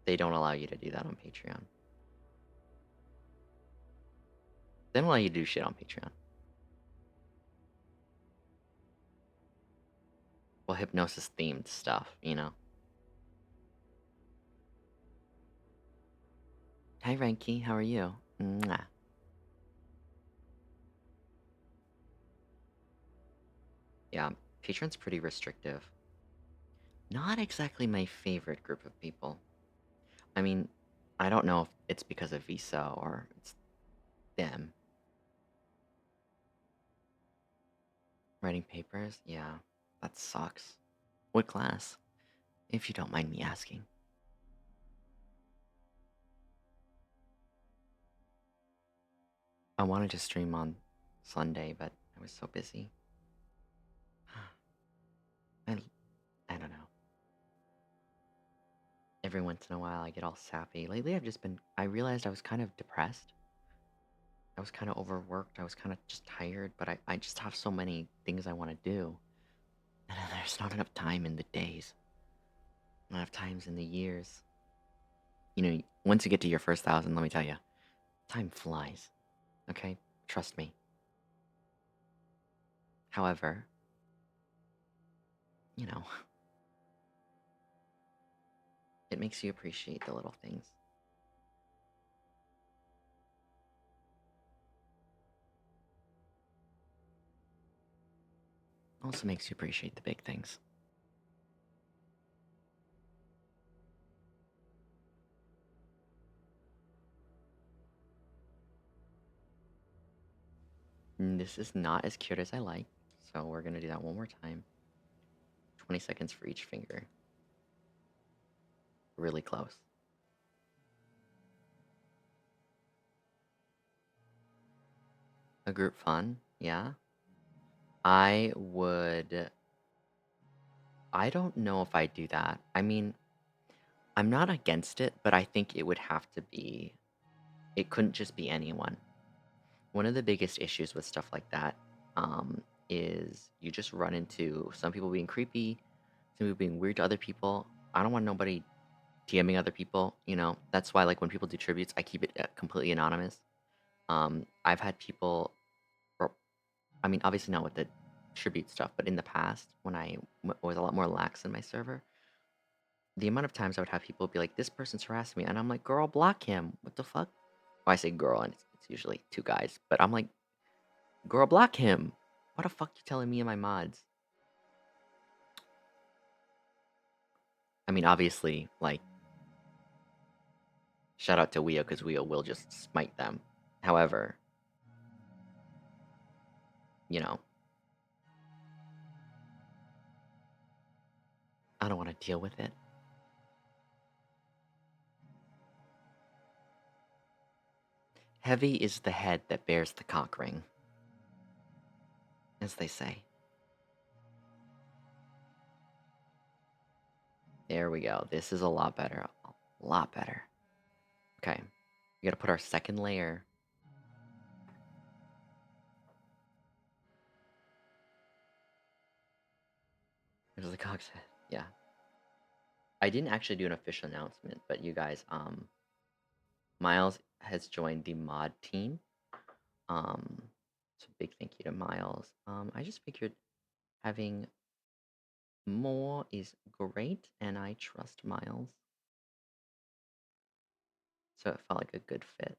they don't allow you to do that on Patreon. They don't allow you to do shit on Patreon. Well, hypnosis themed stuff, you know? Hi, Ranky, how are you? Mwah. Yeah, Patreon's pretty restrictive. Not exactly my favorite group of people. I mean, I don't know if it's because of Visa or it's them. Writing papers? Yeah, that sucks. What class? If you don't mind me asking. I wanted to stream on Sunday, but I was so busy. I, I don't know. Every once in a while, I get all sappy. Lately, I realized I was kind of depressed. I was kind of overworked. I was kind of just tired, but I just have so many things I want to do. And there's not enough time in the days, not enough times in the years. Once you get to your first 1,000, let me tell you, time flies. Okay? Trust me. However, you know, it makes you appreciate the little things. Also makes you appreciate the big things. This is not as cute as I like, so we're gonna do that one more time. 20 seconds for each finger. Really close. A group fun, yeah. I would. I don't know if I'd do that. I mean, I'm not against it, but I think it would have to be. It couldn't just be anyone. One of the biggest issues with stuff like that is you just run into some people being creepy, some people being weird to other people. I don't want nobody DMing other people, That's why, like, when people do tributes, I keep it completely anonymous. I've had people, or I mean, obviously not with the tribute stuff, but in the past, when I was a lot more lax in my server, the amount of times I would have people be like, "This person's harassing me," and I'm like, "Girl, block him. What the fuck?" Well, I say girl, and it's usually two guys, but I'm like, "Girl, block him. What the fuck you telling me and my mods?" I mean, obviously, like, shout out to Weo because Weo will just smite them. However, you know, I don't want to deal with it. Heavy is the head that bears the cock ring, as they say. There we go. This is a lot better. A lot better. Okay. We gotta put our second layer. There's the cock's head. Yeah. I didn't actually do an official announcement, but you guys, Miles has joined the mod team. So big thank you to Miles. I just figured having more is great, and I trust Miles. So it felt like a good fit.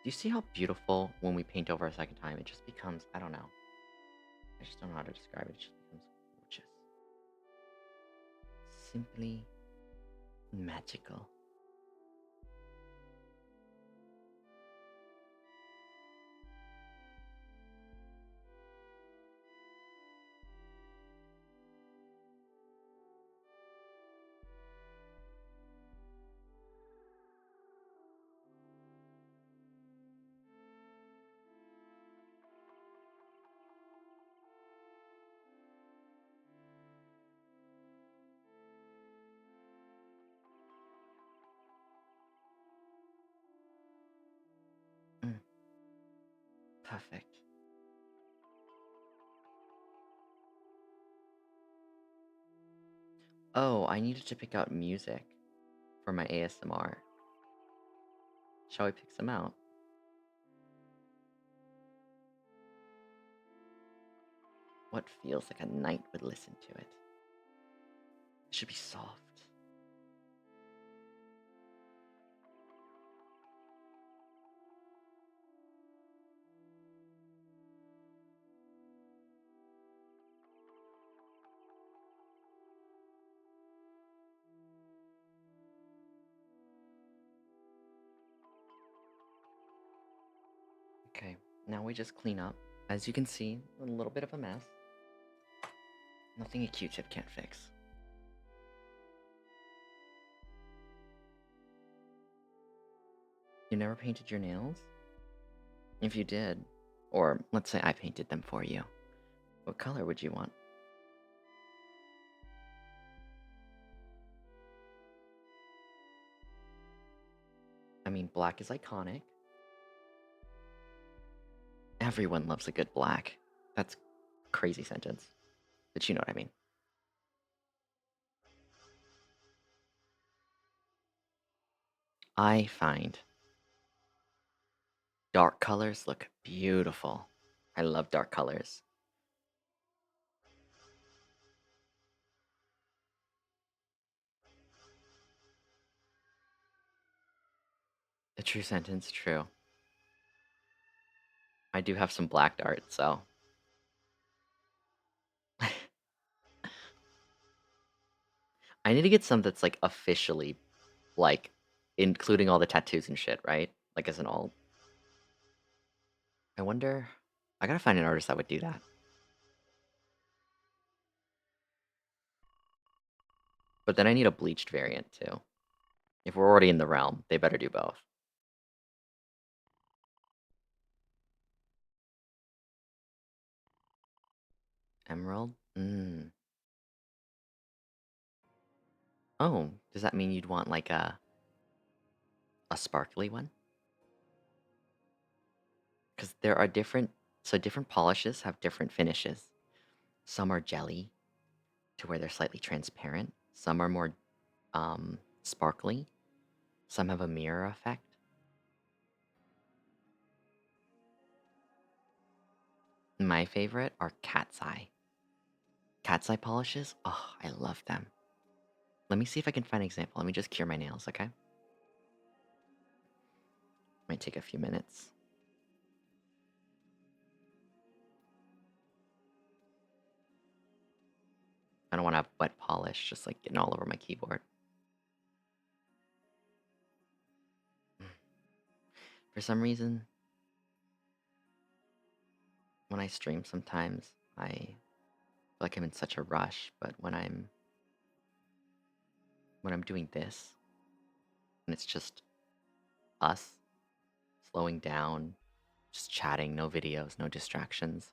Do you see how beautiful when we paint over a second time, it just becomes, I don't know. I just don't know how to describe it. It just becomes gorgeous. Simply magical. Mm, perfect. Oh, I needed to pick out music for my ASMR. Shall we pick some out? What feels like a knight would listen to it? It should be soft. Okay, now we just clean up. As you can see, a little bit of a mess. Nothing a Q-tip can't fix. You never painted your nails? If you did, or let's say I painted them for you, what color would you want? I mean, black is iconic. Everyone loves a good black. That's a crazy sentence, but you know what I mean. I find dark colors look beautiful. I love dark colors. A true sentence, true. I do have some black art, so. I need to get some that's like officially, like, including all the tattoos and shit, right? Like as an alt. I wonder. I gotta find an artist that would do that. But then I need a bleached variant too. If we're already in the realm, they better do both. Emerald? Oh, does that mean you'd want like a sparkly one? Because there are different polishes have different finishes. Some are jelly to where they're slightly transparent. Some are more sparkly. Some have a mirror effect. My favorite are cat's eye. Cat's eye polishes? Oh, I love them. Let me see if I can find an example. Let me just cure my nails, okay? Might take a few minutes. I don't want to have wet polish just like getting all over my keyboard. For some reason, when I stream sometimes, I feel like I'm in such a rush, but when I'm doing this and it's just us slowing down, just chatting, no videos, no distractions,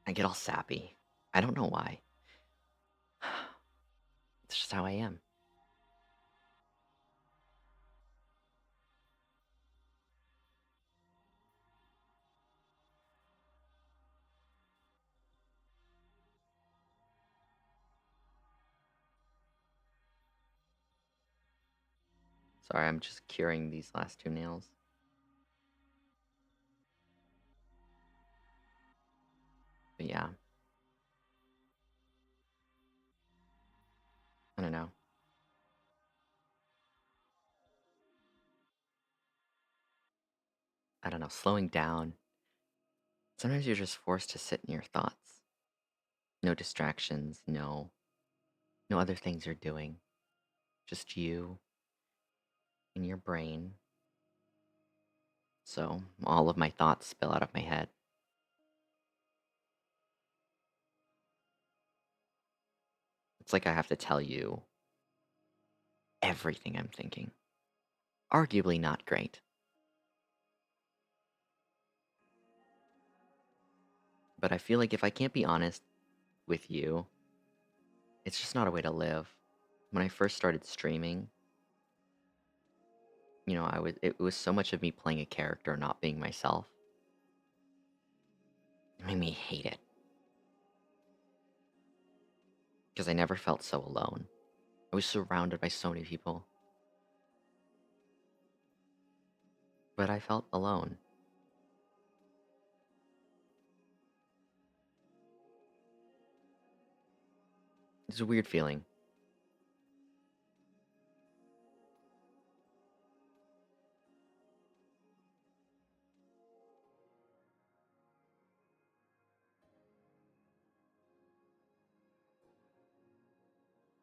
I get all sappy. I don't know why. It's just how I am. Sorry, I'm just curing these last two nails. But yeah, I don't know. I don't know. Slowing down. Sometimes you're just forced to sit in your thoughts. No distractions, no other things you're doing. Just you and your brain. So all of my thoughts spill out of my head. It's like I have to tell you everything I'm thinking. Arguably not great. But I feel like if I can't be honest with you, it's just not a way to live. When I first started streaming, it was so much of me playing a character, not being myself. It made me hate it because I never felt so alone. I was surrounded by so many people, but I felt alone. It's a weird feeling.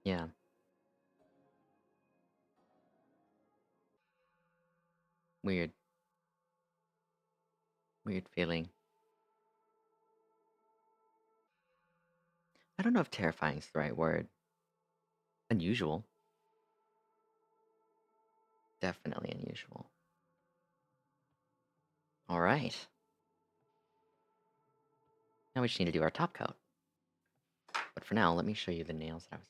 Yeah, weird, weird feeling. I don't know if terrifying is the right word. Unusual. Definitely unusual. All right. Now we just need to do our top coat. But for now, let me show you the nails that I was talking.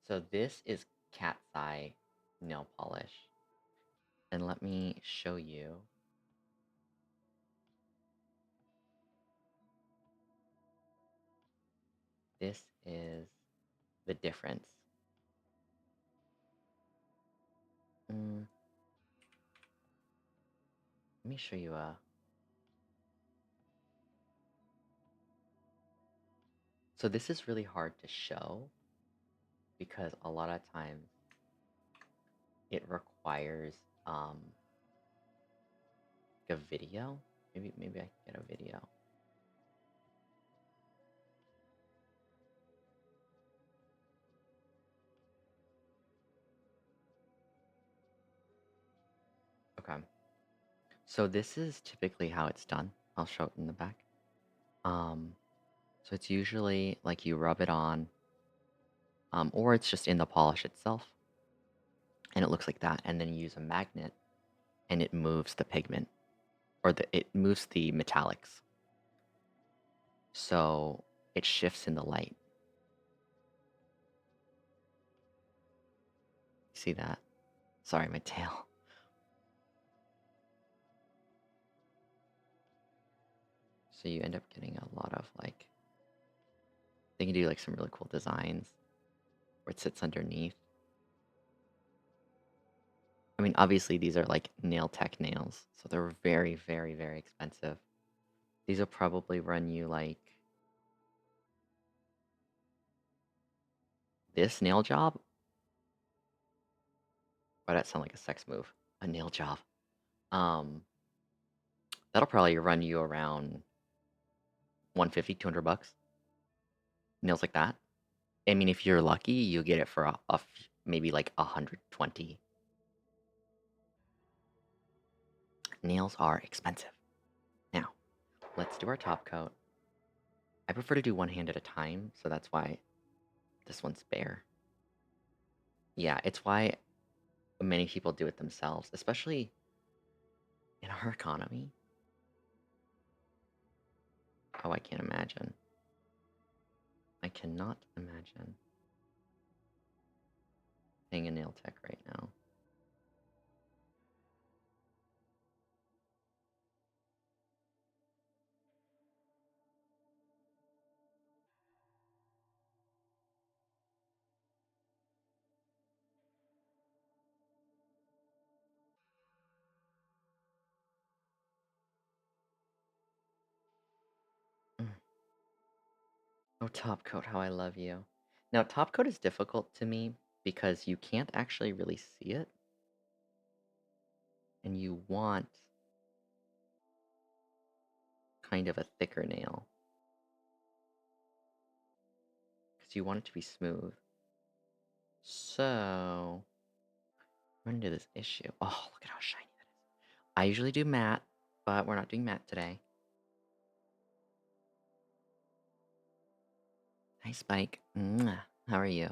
So this is cat's eye nail polish. And let me show you. This is the difference. Mm, let me show you a. So this is really hard to show because a lot of times it requires a video. Maybe I can get a video. Okay. So this is typically how it's done. I'll show it in the back. Um, so it's usually like you rub it on, or it's just in the polish itself, and it looks like that. And then you use a magnet, and it moves the pigment, or it moves the metallics. So it shifts in the light. See that? Sorry, my tail. So you end up getting a lot of like, they can do like some really cool designs where it sits underneath. I mean, obviously these are like nail tech nails, so they're very, very, very expensive. These will probably run you like This nail job? Why that sound like a sex move? A nail job. Um, that'll probably run you around 150, 200 bucks. Nails like that. I mean, if you're lucky, you'll get it for maybe like 120. Nails are expensive. Now, let's do our top coat. I prefer to do one hand at a time, so that's why this one's bare. Yeah, it's why many people do it themselves, especially in our economy. Oh, I can't imagine. I cannot imagine paying a nail tech right now. Mm. Oh, top coat, how I love you. Now, top coat is difficult to me because you can't actually really see it, and you want kind of a thicker nail because you want it to be smooth. So, run into this issue. Oh, look at how shiny that is. I usually do matte, but we're not doing matte today. Hi, Spike. Mwah. How are you?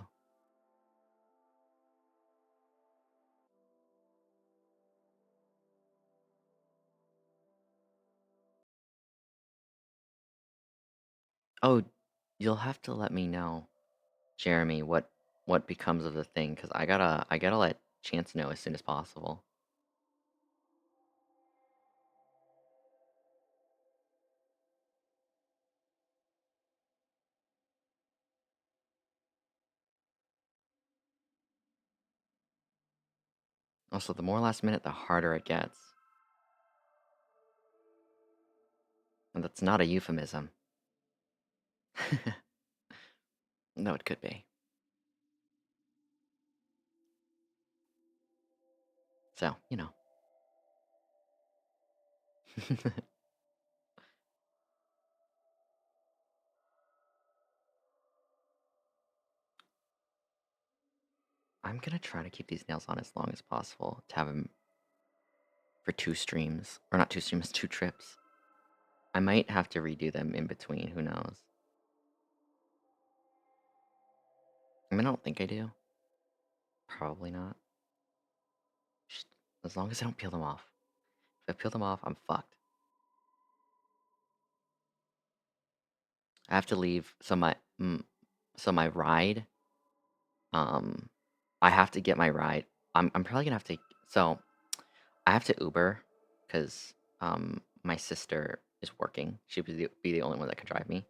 Oh, you'll have to let me know, Jeremy, what becomes of the thing, because I gotta let Chance know as soon as possible. Also, the more last minute, the harder it gets. And that's not a euphemism. No, it could be. So, you know. I'm gonna try to keep these nails on as long as possible to have them for 2 streams. Or not 2 streams, 2 trips. I might have to redo them in between, who knows? I mean, I don't think I do. Probably not. Just as long as I don't peel them off. If I peel them off, I'm fucked. I have to leave. So my ride. Um, I have to get my ride. I'm probably gonna have to. So I have to Uber because my sister is working. She would be the only one that can drive me.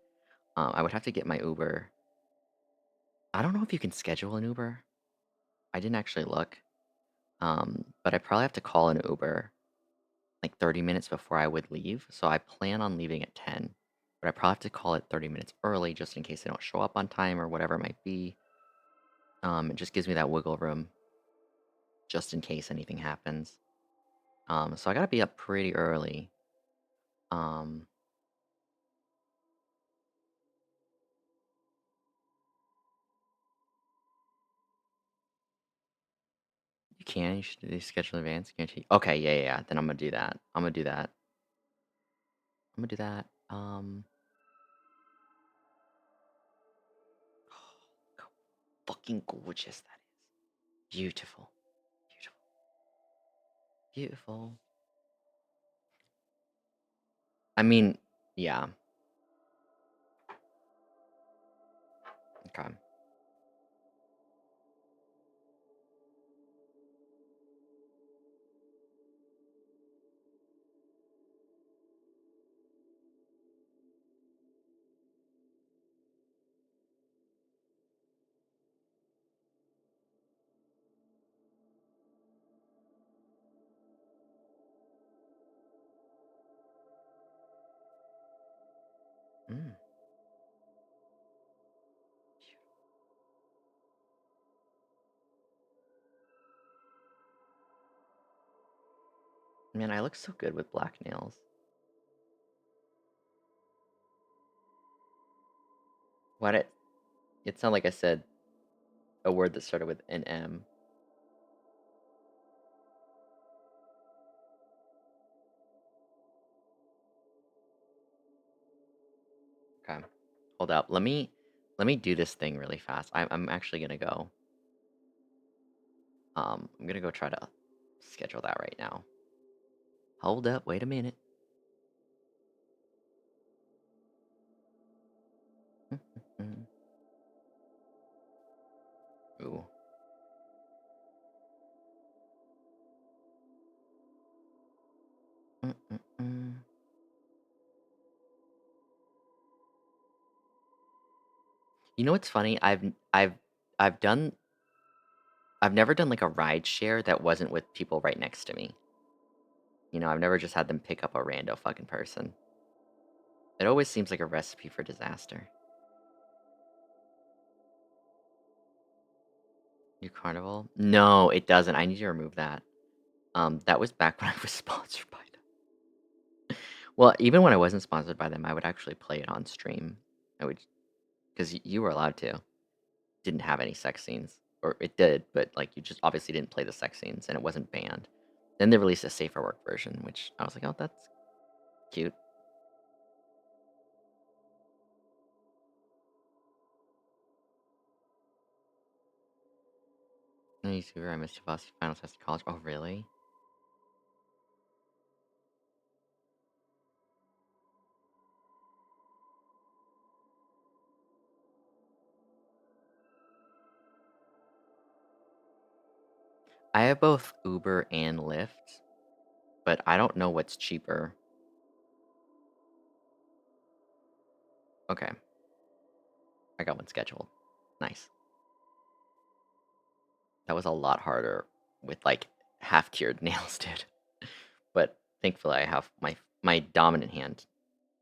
I would have to get my Uber. I don't know if you can schedule an Uber. I didn't actually look. But I probably have to call an Uber like 30 minutes before I would leave. So I plan on leaving at 10. But I probably have to call it 30 minutes early just in case they don't show up on time or whatever it might be. It just gives me that wiggle room just in case anything happens. So I gotta be up pretty early. Um, you can. You should do schedule in advance. Guarantee. Okay, yeah, yeah, yeah. Then I'm gonna do that. I'm gonna do that. I'm gonna do that. How fucking gorgeous that is. Beautiful, beautiful, beautiful. I mean, yeah. Okay. Mm. Man, I look so good with black nails. Why did it sound like I said a word that started with an M? Okay. Hold up. Let me do this thing really fast. I'm actually gonna go. I'm gonna go try to schedule that right now. Hold up, wait a minute. Ooh. Mm-mm-mm. You know what's funny? I've done I've never done like a ride share that wasn't with people right next to me. You know, I've never just had them pick up a rando fucking person. It always seems like a recipe for disaster. New Carnival? No, it doesn't. I need to remove that. That was back when I was sponsored by them. Well, even when I wasn't sponsored by them, I would actually play it on stream. I would, because you were allowed to. Didn't have any sex scenes, or it did, but like you just obviously didn't play the sex scenes, and it wasn't banned. Then they released a safer work version, which I was like, oh, that's cute. And YouTuber, I missed your boss final test of college. Oh, really? I have both Uber and Lyft, but I don't know what's cheaper. Okay, I got one scheduled. Nice. That was a lot harder with like half cured nails, dude. But thankfully, I have my dominant hand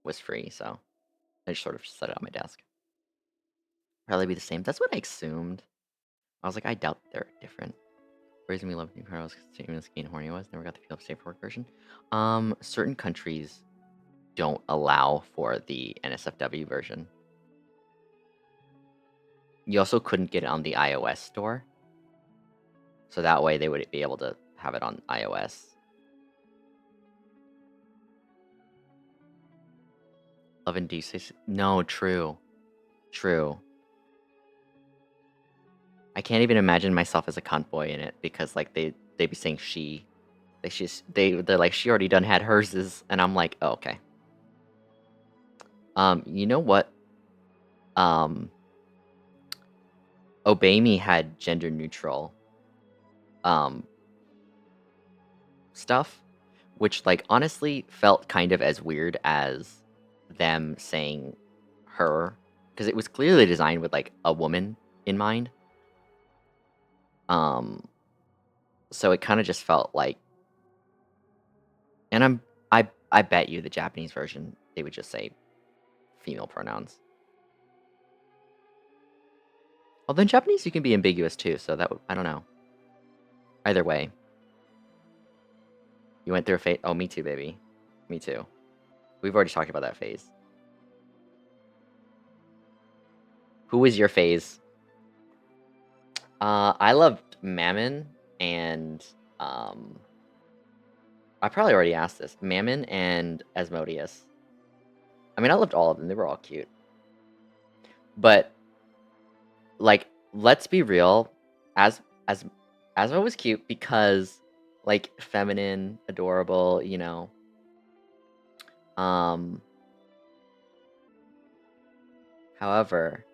was free, so I just sort of set it on my desk. Probably be the same. That's what I assumed. I was like, I doubt they're different. Raising me love new Carlos same as Keen Horny was. Never got the feel of safe work version. Certain countries don't allow for the NSFW version. You also couldn't get it on the iOS store. So that way they would be able to have it on iOS. Love and Decency. No, true. True. I can't even imagine myself as a cunt boy in it because like they be saying she. They're like she already done had herses, and I'm like, oh, okay. You know what? Um Obey Me had gender neutral um stuff, which like honestly felt kind of as weird as them saying her because it was clearly designed with like a woman in mind. Um so it kind of just felt like and I bet you the Japanese version they would just say female pronouns. Although in Japanese you can be ambiguous too, so that would I don't know. Either way, you went through a phase. Oh, me too, baby. Me too. We've already talked about that phase. Who was your phase? I loved Mammon and um I probably already asked this. Mammon and Asmodeus. I mean, I loved all of them. They were all cute. But like, let's be real. As as Asmo was cute because like feminine, adorable, you know. Um However,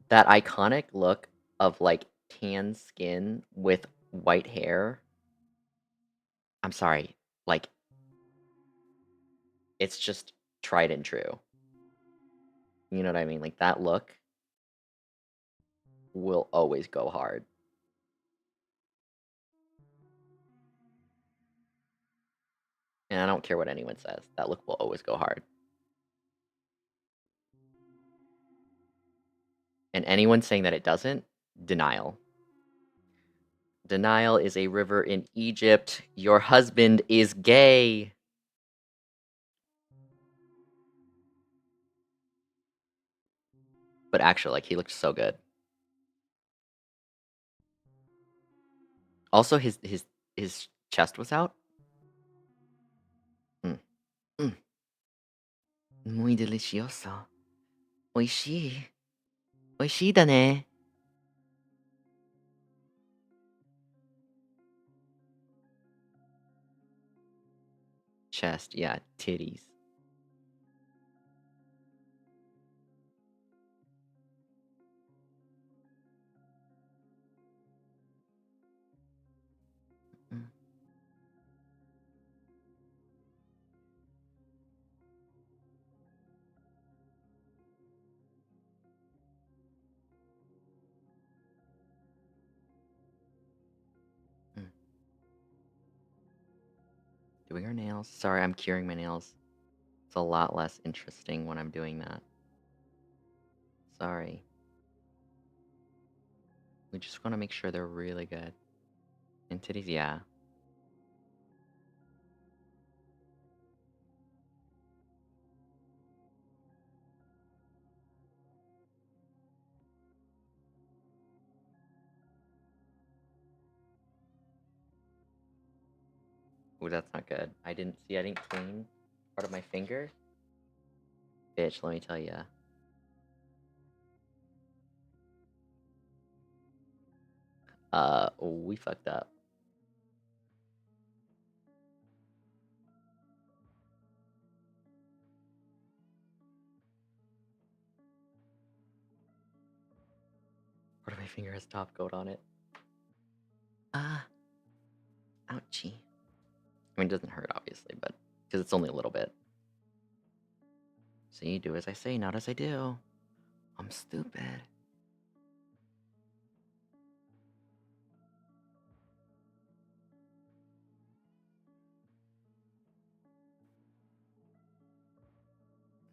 that iconic look of like tan skin with white hair. I'm sorry. Like it's just tried and true. You know what I mean? Like that look will always go hard. And I don't care what anyone says. That look will always go hard. And anyone saying that it doesn't, denial. Denial is a river in Egypt. Your husband is gay. But actually, like, he looked so good. Also, his chest was out. Mm. Mm. Muy delicioso. Oishii. Oishii da ne. Chest, yeah, titties. Mm. Mm. Doing our nails. Sorry, I'm curing my nails. It's a lot less interesting when I'm doing that. Sorry. We just want to make sure they're really good. And titties, yeah. Ooh, that's not good. I didn't clean part of my finger. Bitch, let me tell ya. We fucked up. Part of my finger has top coat on it. Ah. Ouchie. I mean, it doesn't hurt, obviously, but because it's only a little bit. See, do as I say, not as I do. I'm stupid.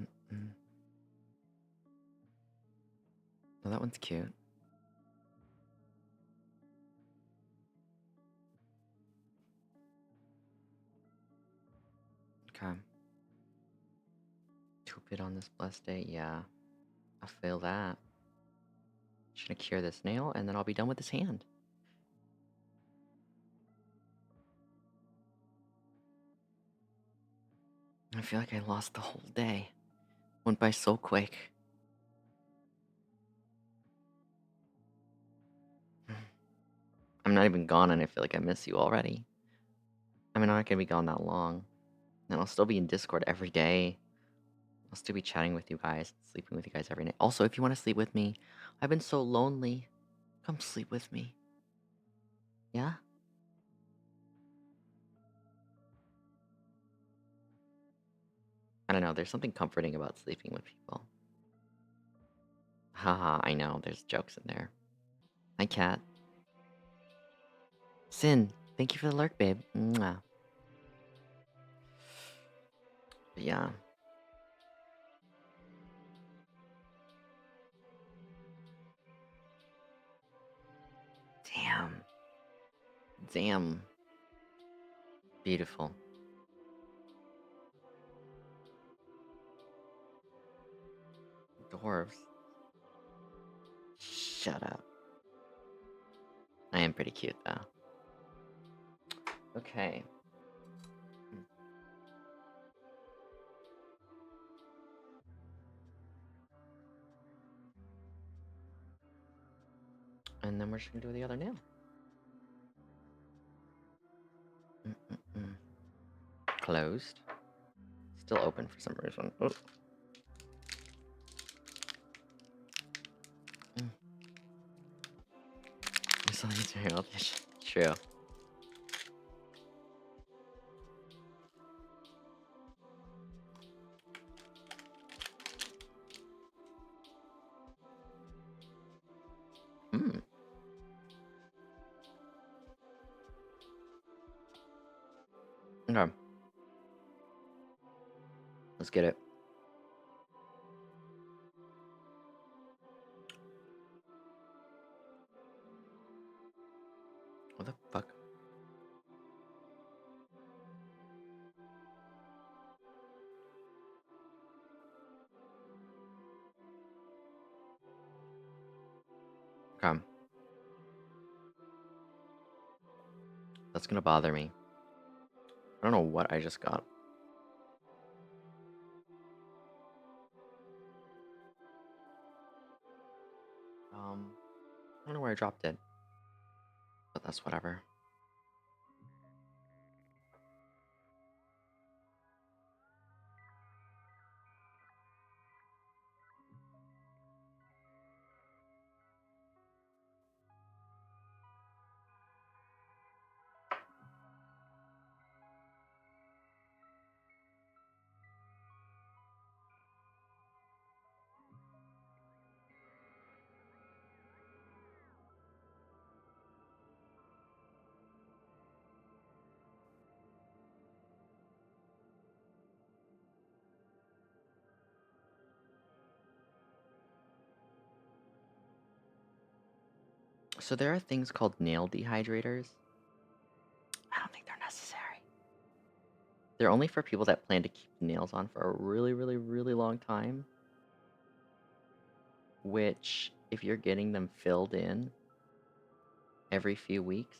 Mm-mm. Oh, that one's cute. Okay. 2-bit on this blessed day, yeah. I feel that. Just gonna cure this nail, and then I'll be done with this hand. I feel like I lost the whole day. Went by so quick. I'm not even gone, and I feel like I miss you already. I mean, I'm not gonna be gone that long. And I'll still be in Discord every day. I'll still be chatting with you guys, sleeping with you guys every night. Also, if you want to sleep with me, I've been so lonely. Come sleep with me. Yeah? I don't know, there's something comforting about sleeping with people. Haha, I know, there's jokes in there. Hi, cat. Sin, thank you for the lurk, babe. Mwah. But yeah. Damn. Damn. Beautiful. Dwarves. Shut up. I am pretty cute, though. Okay. And then we're just gonna do the other nail. Mm-mm-mm. Closed. Still open for some reason. Oh. Something's very healthy. True. Hmm. Okay. Let's get it. What the Okay. That's gonna bother me. I don't know what I just got. I don't know where I dropped it, but that's whatever. So there are things called nail dehydrators. I don't think they're necessary. They're only for people that plan to keep the nails on for a really, really, really long time. Which, if you're getting them filled in every few weeks,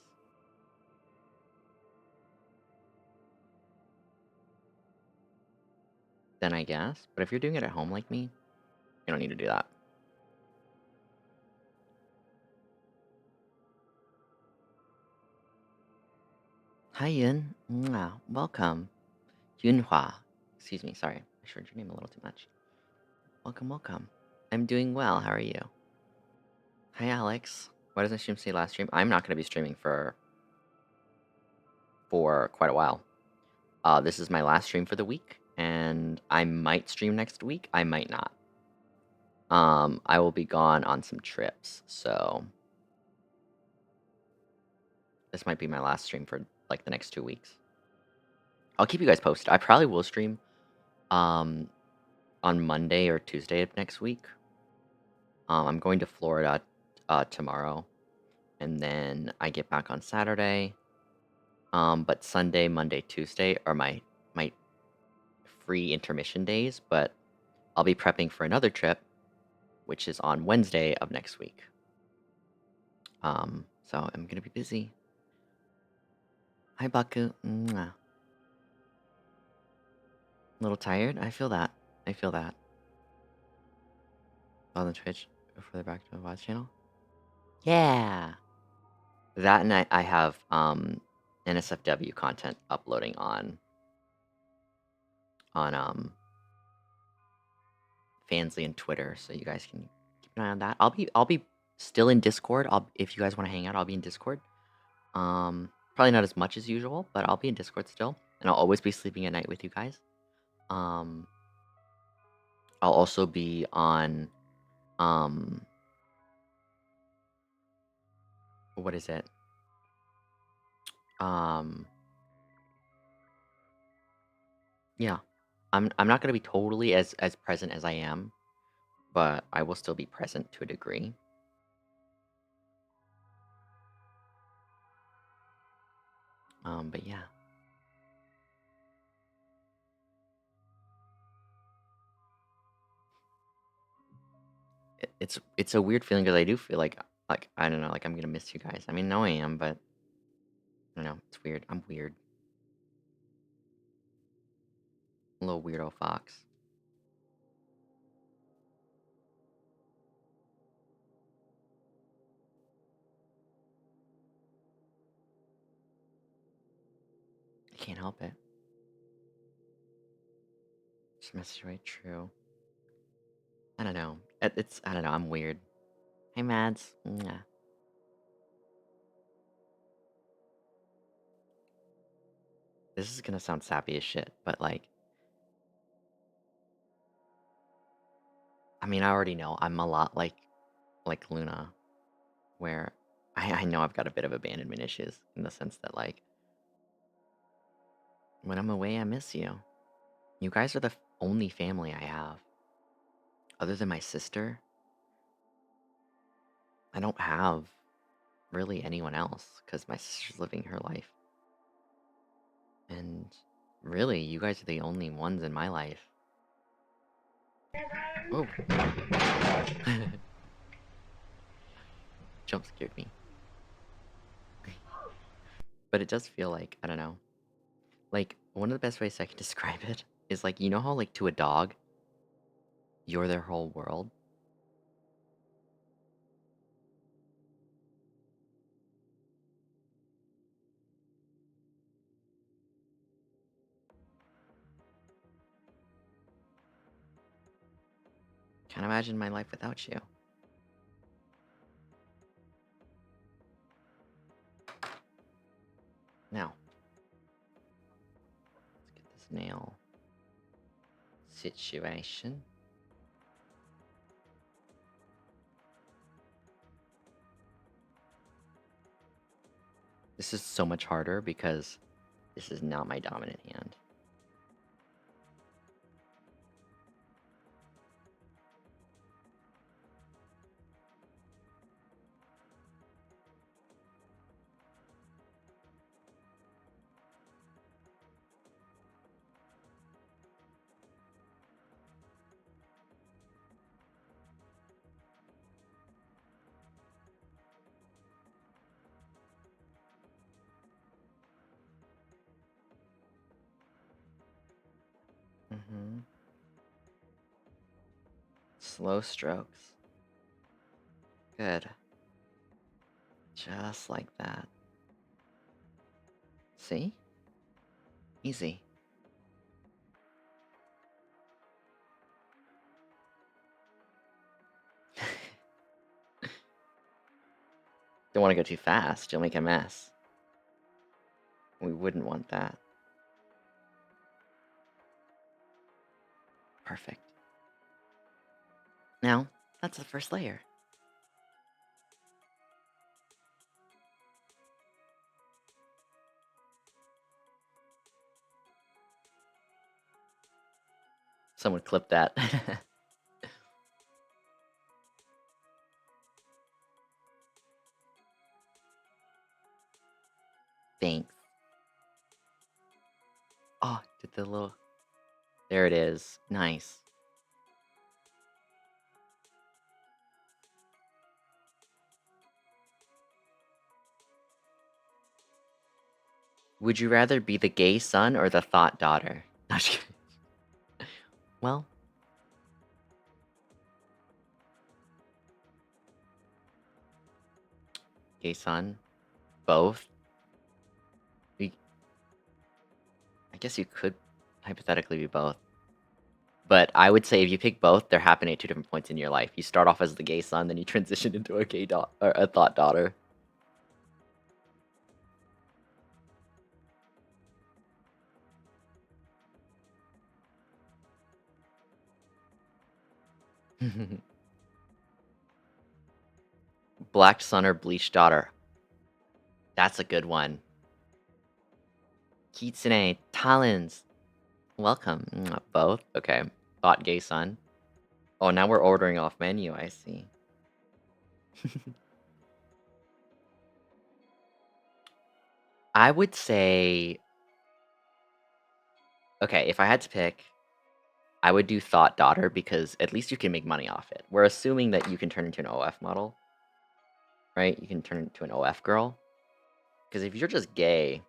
then I guess. But if you're doing it at home like me, you don't need to do that. Hi, Yun. Mwah. Welcome. Yunhua. Excuse me, sorry. I shortened your name a little too much. Welcome, welcome. I'm doing well. How are you? Hi, Alex. What does the stream say last stream? I'm not going to be streaming for quite a while. This is my last stream for the week, and I might stream next week. I might not. I will be gone on some trips, so this might be my last stream for like the next 2 weeks. I'll keep you guys posted. I probably will stream on Monday or Tuesday of next week. I'm going to Florida tomorrow, and then I get back on Saturday. But Sunday, Monday, Tuesday are my free intermission days, but I'll be prepping for another trip, which is on Wednesday of next week. So I'm gonna be busy. Hi, Baku. Mwah. A little tired? I feel that. I feel that. On the Twitch, go further back to my watch channel. Yeah. That and I have NSFW content uploading on Fansly and Twitter, so you guys can keep an eye on that. I'll be still in Discord. If you guys want to hang out, I'll be in Discord. Probably not as much as usual, but I'll be in Discord still, and I'll always be sleeping at night with you guys. I'll also be on what is it? Yeah. I'm not gonna be totally as present as I am, but I will still be present to a degree. But yeah. It's a weird feeling because I do feel like I don't know, like I'm gonna miss you guys. I mean, no, I am, but I don't know. It's weird. I'm weird. A little weirdo fox. I can't help it. This message right true. I don't know. It's I don't know. I'm weird. Hey, Mads. Mwah. This is gonna sound sappy as shit, but like, I mean, I already know I'm a lot like Luna, where I know I've got a bit of abandonment issues in the sense that like when I'm away, I miss you. You guys are the only family I have, other than my sister. I don't have really anyone else because my sister's living her life, and really, you guys are the only ones in my life. Oh. jump scared me. But it does feel like, I don't know. Like, one of the best ways I can describe it is like, you know how, like, to a dog, you're their whole world? Can't imagine my life without you. Now, let's get this nail situation. This is so much harder because this is not my dominant hand. Mm-hmm. Slow strokes. Good. Just like that. See? Easy. Don't want to go too fast. You'll make a mess. We wouldn't want that. Perfect. Now, that's the first layer. Someone clip that. Thanks. Oh, did the little... There it is. Nice. Would you rather be the gay son or the thought daughter? No, I'm just kidding. Well, gay son, both. I guess you could hypothetically be both. But I would say if you pick both, they're happening at two different points in your life. You start off as the gay son, then you transition into a gay or a thought daughter. Black son or bleached daughter. That's a good one. Kitsune, Talons. Welcome. Both? Okay. Thought gay son. Oh, now we're ordering off menu, I see. I would say... Okay, if I had to pick, I would do thought daughter because at least you can make money off it. We're assuming that you can turn into an OF model, right? You can turn into an OF girl. Because if you're just gay,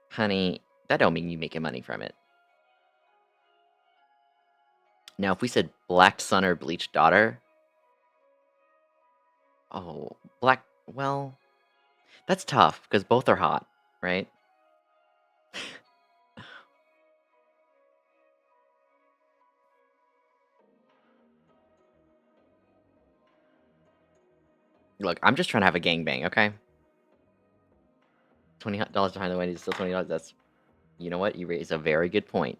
honey, that don't mean you making money from it. Now, if we said black son or bleached daughter... Oh, black... Well, that's tough because both are hot, right? Look, I'm just trying to have a gangbang, okay? $20 behind the window is still $20. That's... You know what? You raise a very good point.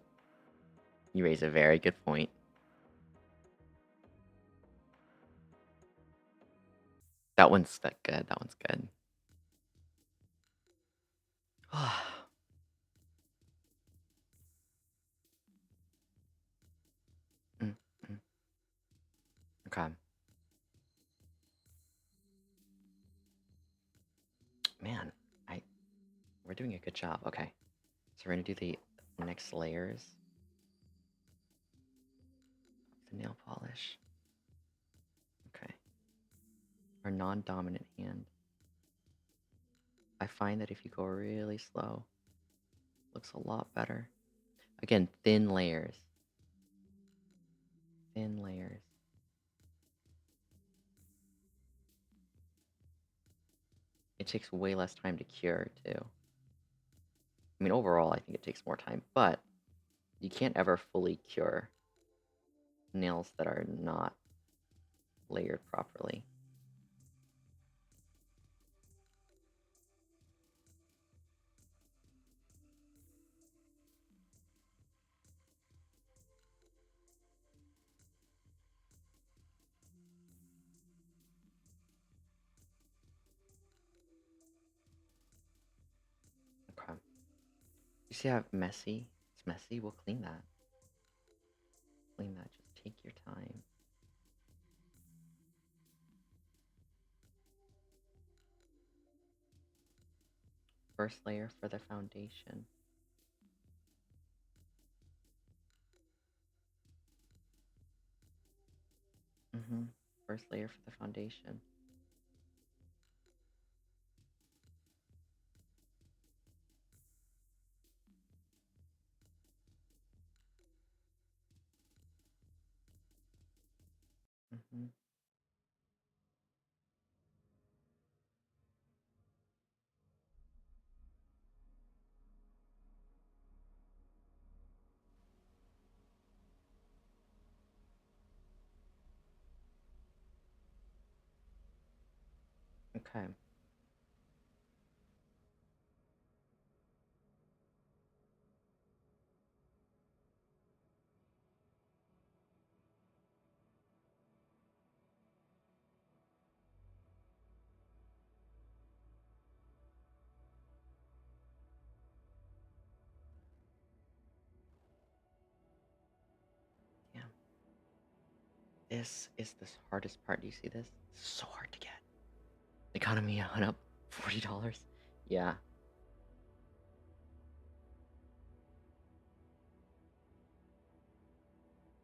You raise a very good point. That one's that good. That one's good. Mm, mm. Okay. Man, we're doing a good job. Okay. So we're gonna do the next layers. The nail polish. Okay. Our non-dominant hand. I find that if you go really slow, it looks a lot better. Again, thin layers. Thin layers. It takes way less time to cure, too. I mean, overall, I think it takes more time, but you can't ever fully cure nails that are not layered properly. Okay. You see how messy? It's messy. We'll clean that. Clean that. Just take your time. First layer for the foundation. First layer for the foundation. Mm-hmm. Okay. Yeah. This is the hardest part. Do you see this? It's so hard to get. Economy went up $40. Yeah.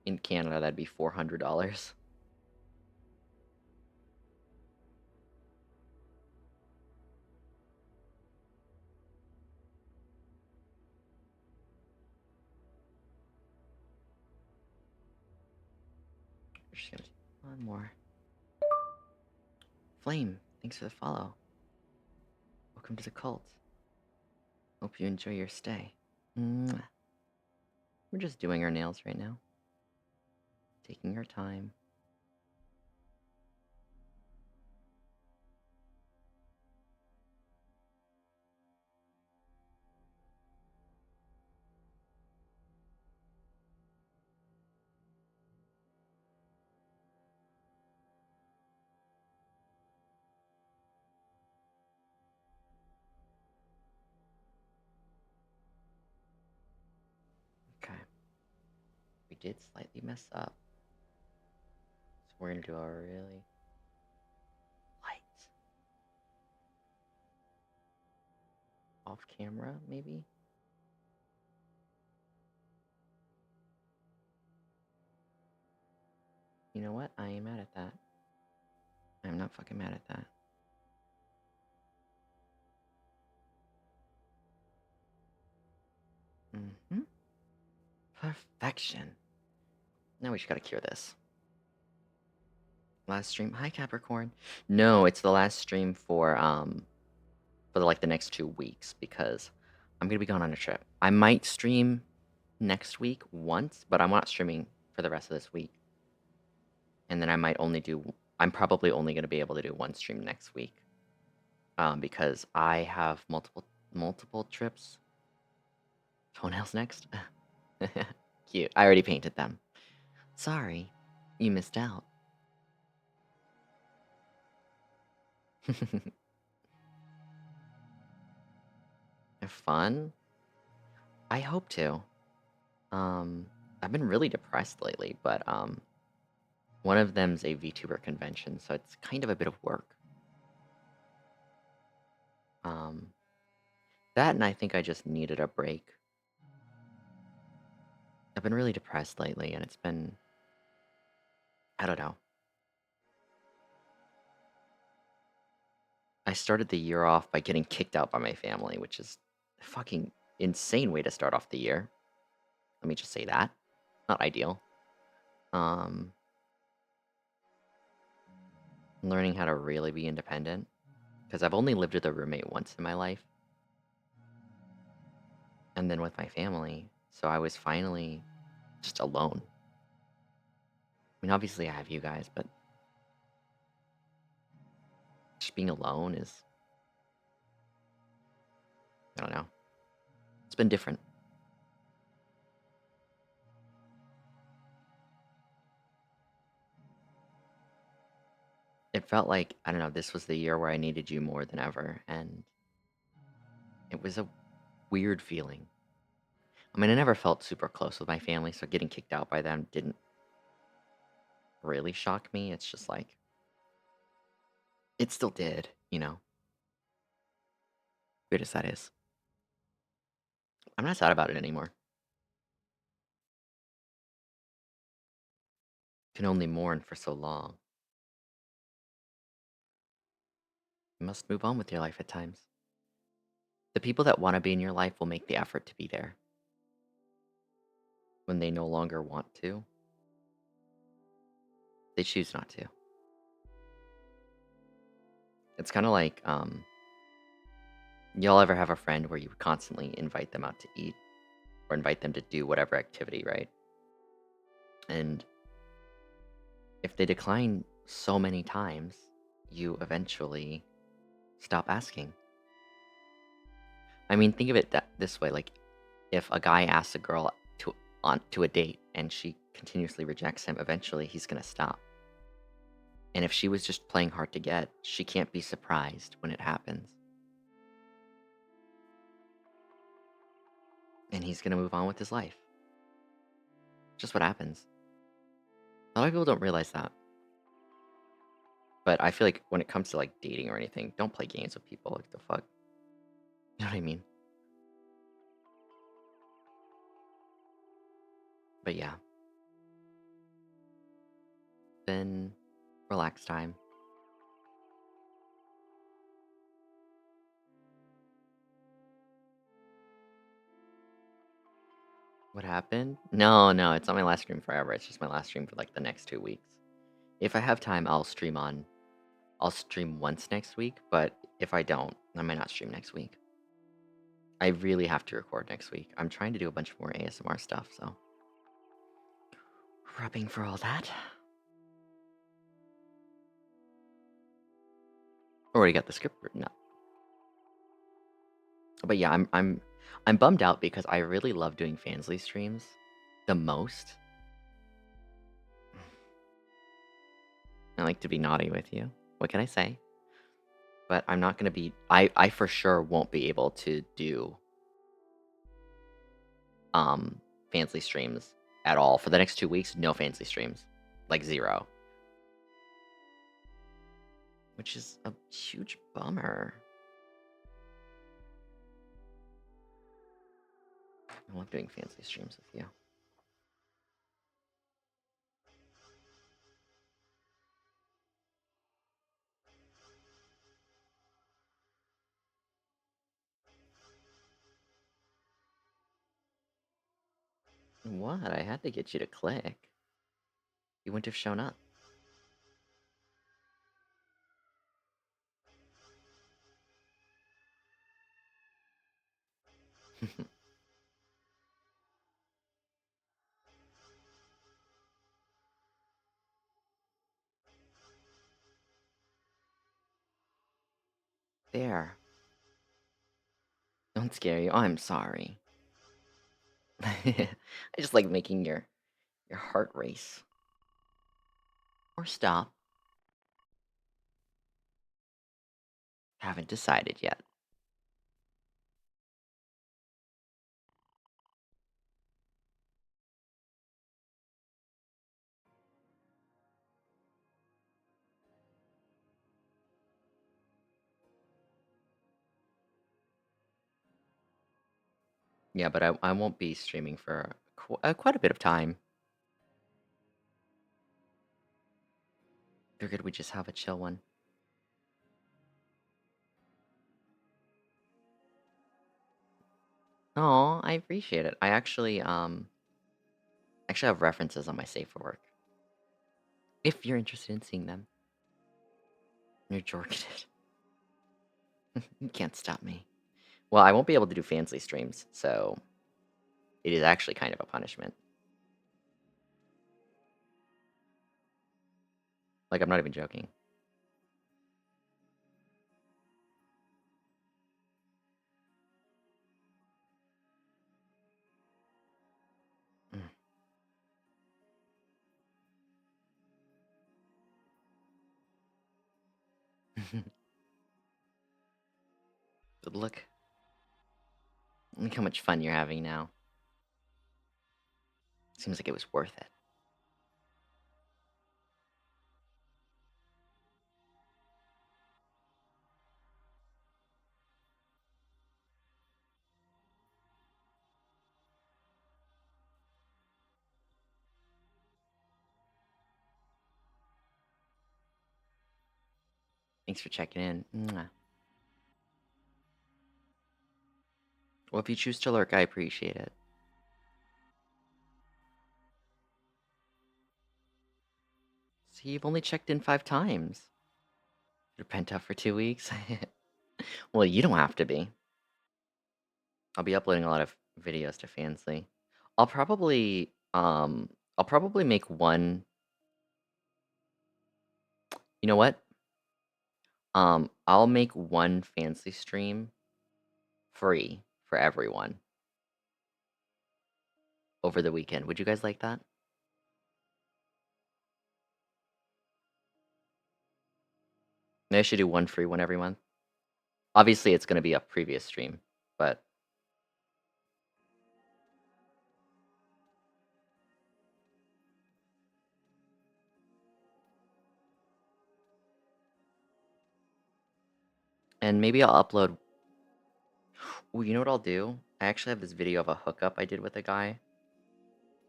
In Canada, that'd be $400. We're just gonna do one more. Flame, thanks for the follow. Welcome to the cult. Hope you enjoy your stay. Mwah. We're just doing our nails right now. Taking our time. Okay. We did slightly mess up. So we're gonna do a really light off camera, maybe? You know what? I ain't mad at that. I'm not fucking mad at that. Perfection. Now we just gotta cure this. Last stream. Hi, Capricorn. No, it's the last stream for like the next 2 weeks because I'm gonna be going on a trip. I might stream next week once, but I'm not streaming for the rest of this week. And then I'm probably only gonna be able to do one stream next week. Because I have multiple trips. Toenails next. Cute. I already painted them. Sorry, you missed out. Have fun? I hope to. I've been really depressed lately, but one of them's a VTuber convention, so it's kind of a bit of work. Um, that and I think I just needed a break. I've been really depressed lately, and it's been, I don't know. I started the year off by getting kicked out by my family, which is a fucking insane way to start off the year. Let me just say that. Not ideal. Um, Learning how to really be independent because I've only lived with a roommate once in my life, and then with my family, so I was finally just alone. I mean, obviously I have you guys, but just being alone is, I don't know. It's been different. It felt like, I don't know, this was the year where I needed you more than ever, and it was a weird feeling. I mean, I never felt super close with my family, so getting kicked out by them didn't really shock me. It's just like, it still did, you know? Weird as that is. I'm not sad about it anymore. Can only mourn for so long. You must move on with your life at times. The people that want to be in your life will make the effort to be there. When they no longer want to, they choose not to. It's kind of like, y'all ever have a friend where you constantly invite them out to eat or invite them to do whatever activity, right? And if they decline so many times, you eventually stop asking. I mean, think of it this way: like, if a guy asks a girl to a date and she continuously rejects him, eventually he's gonna stop. And if she was just playing hard to get, she can't be surprised when it happens. And he's gonna move on with his life. Just what happens. A lot of people don't realize that. But I feel like when it comes to like dating or anything, don't play games with people. Like the fuck. You know what I mean? But yeah. Then relax time. What happened? No, no, it's not my last stream forever. It's just my last stream for like the next 2 weeks. If I have time, I'll stream once next week, but if I don't, I might not stream next week. I really have to record next week. I'm trying to do a bunch more ASMR stuff, so prepping for all that. Already got the script written up. But yeah, I'm bummed out because I really love doing Fansly streams the most. I like to be naughty with you. What can I say? But I'm not gonna be. I for sure won't be able to do um Fansly streams at all for the next 2 weeks. No Fansly streams, like zero, which is a huge bummer. I love doing Fansly streams with you. What? I had to get you to click. You wouldn't have shown up. There. Don't scare you. I'm sorry. I just like making your heart race. Or stop. Haven't decided yet. Yeah, but I won't be streaming for quite a bit of time. Figured we just have a chill one. Oh, I appreciate it. I actually have references on my save for work. If you're interested in seeing them, you're jorking it. You can't stop me. Well, I won't be able to do fancy streams, so it is actually kind of a punishment. Like, I'm not even joking. But look how much fun you're having now. Seems like it was worth it. Thanks for checking in. Mwah. Well, if you choose to lurk, I appreciate it. See, you've only checked in 5 times. You're pent up for 2 weeks? Well, you don't have to be. I'll be uploading a lot of videos to Fansly. I'll probably, um, I'll probably make one. You know what? I'll make one Fansly stream free for everyone over the weekend. Would you guys like that? Maybe I should do one free one every month. Obviously, it's gonna be a previous stream, but and maybe I'll upload. Ooh, you know what I'll do? I actually have this video of a hookup I did with a guy.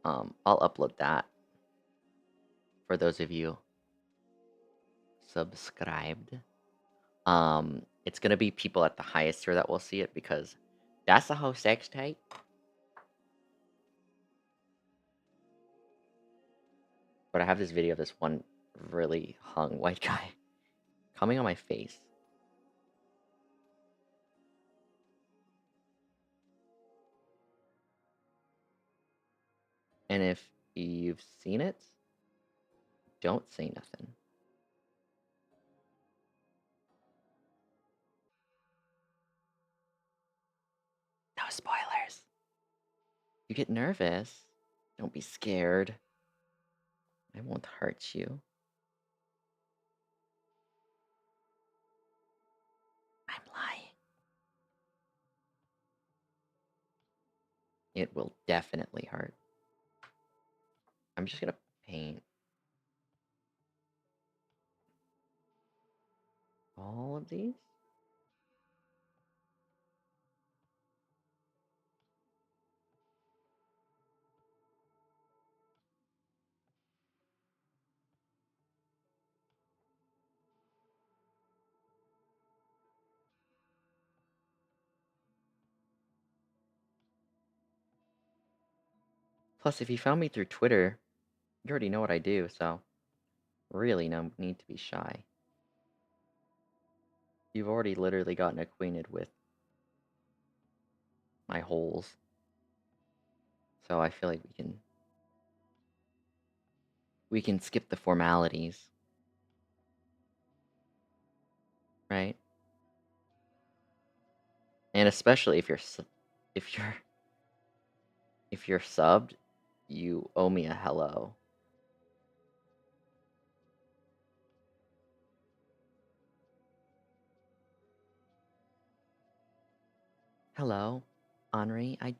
I'll upload that for those of you subscribed. It's gonna be people at the highest tier that will see it because that's the whole sex tape. But I have this video of this one really hung white guy coming on my face. And if you've seen it, don't say nothing. No spoilers. You get nervous. Don't be scared. I won't hurt you. I'm lying. It will definitely hurt. I'm just gonna paint all of these. Plus, if you found me through Twitter, you already know what I do, so really no need to be shy. You've already literally gotten acquainted with my holes. So I feel like we can skip the formalities, right? And especially if you're if you're subbed, you owe me a hello. Hello, Henri. I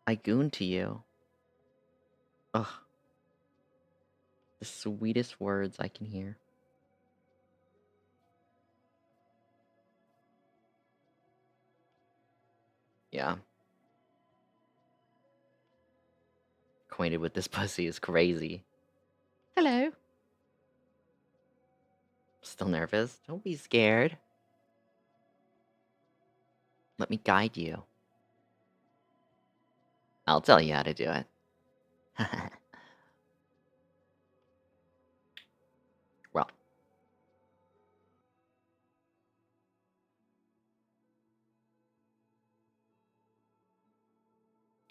I goon to you. Ugh, the sweetest words I can hear. Yeah, acquainted with this pussy is crazy. Hello. Still nervous? Don't be scared. Let me guide you. I'll tell you how to do it. Well,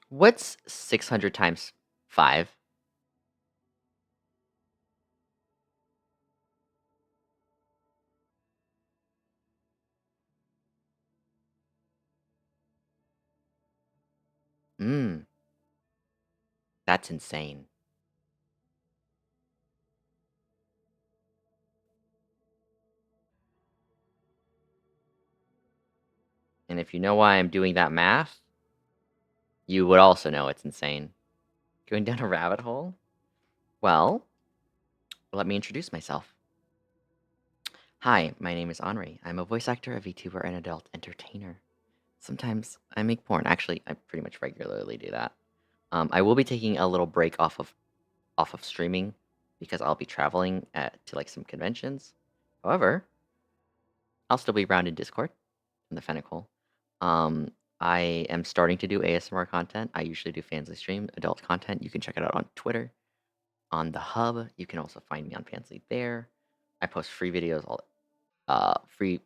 what's 600 times 5? Mmm, that's insane. And if you know why I'm doing that math, you would also know it's insane. Going down a rabbit hole? Well, let me introduce myself. Hi, my name is AnwiAnwi. I'm a voice actor, a VTuber, and adult entertainer. Sometimes I make porn. Actually, I pretty much regularly do that. I will be taking a little break off of streaming because I'll be traveling to like some conventions. However, I'll still be around in Discord in the Fennicle. Um, I am starting to do ASMR content. I usually do Fansly Stream adult content. You can check it out on Twitter, on the Hub. You can also find me on Fansly there. I post free videos, free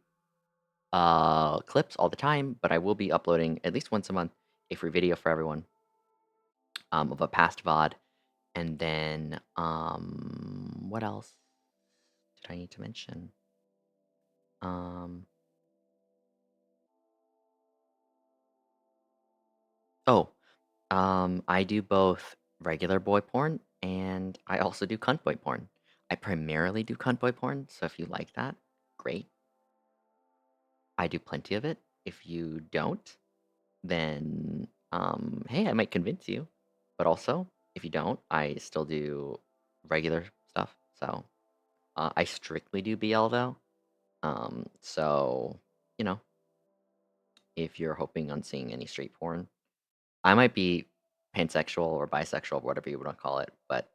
clips all the time, but I will be uploading at least once a month a free video for everyone of a past VOD. And then, what else did I need to mention? Um, oh, I do both regular boy porn and I also do cunt boy porn. I primarily do cunt boy porn, so if you like that, great. I do plenty of it. If you don't, then hey, I might convince you. But also, if you don't, I still do regular stuff. So I strictly do BL though. So you know, if you're hoping on seeing any straight porn, I might be pansexual or bisexual, whatever you want to call it, but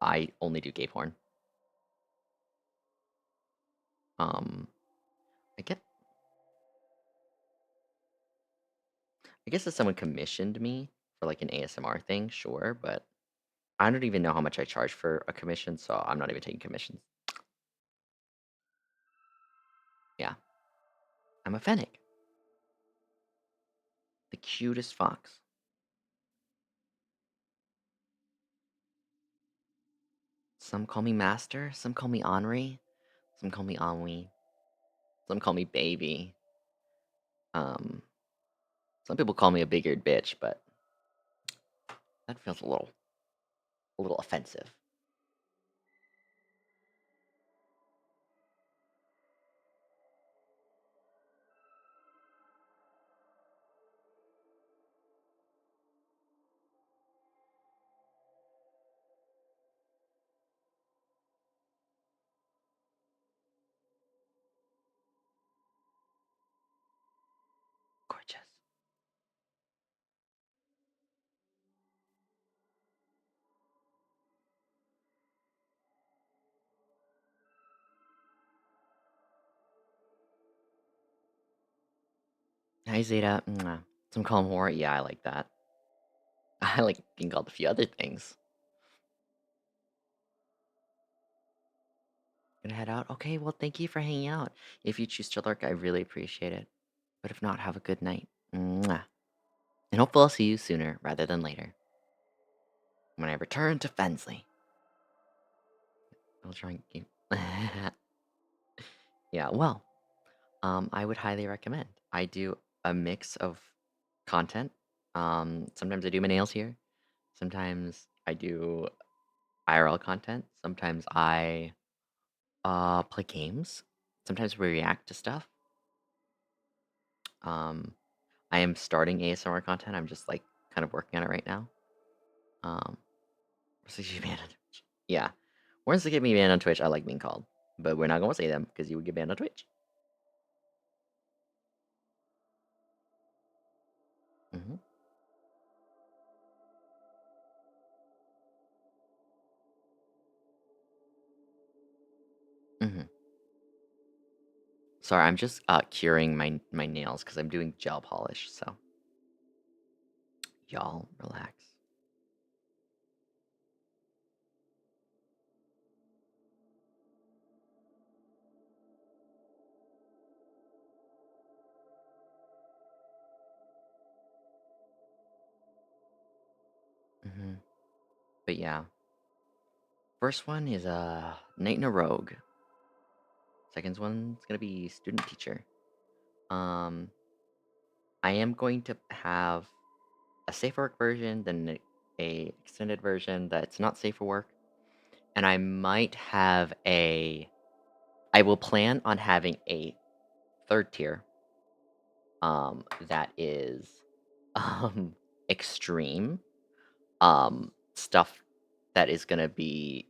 I only do gay porn. Um, I get, I guess if someone commissioned me for like an ASMR thing, sure, but I don't even know how much I charge for a commission, so I'm not even taking commissions. Yeah, I'm a fennec, the cutest fox. Some call me master, some call me Henri, some call me Anwi, some call me baby. Um, some people call me a big-eared bitch, but that feels a little offensive. Gorgeous. Hi, Zeta. Mwah. Some call him War. Yeah, I like that. I like being called a few other things. Gonna head out? Okay, well, thank you for hanging out. If you choose to lurk, I really appreciate it. But if not, have a good night. Mwah. And hopefully I'll see you sooner rather than later. When I return to Fensley. I'll try and keep... Yeah, well, I would highly recommend. I do a mix of content. Sometimes I do my nails here. Sometimes I do IRL content. Sometimes I play games. Sometimes we react to stuff. Um, I am starting ASMR content. I'm just like kind of working on it right now. Um, what's the get banned on Twitch? Yeah, once they get me banned on Twitch, I like being called, but we're not gonna say them because you would get banned on Twitch. hmm hmm Sorry, I'm just curing my nails because I'm doing gel polish. So y'all relax. hmm But yeah, first one is Knight and a Rogue. Second one's gonna be student teacher. Um, I am going to have a safe for work version, then a extended version that's not safe for work, and I might have a. I will plan on having a third tier. That is, um, extreme. Stuff that is gonna be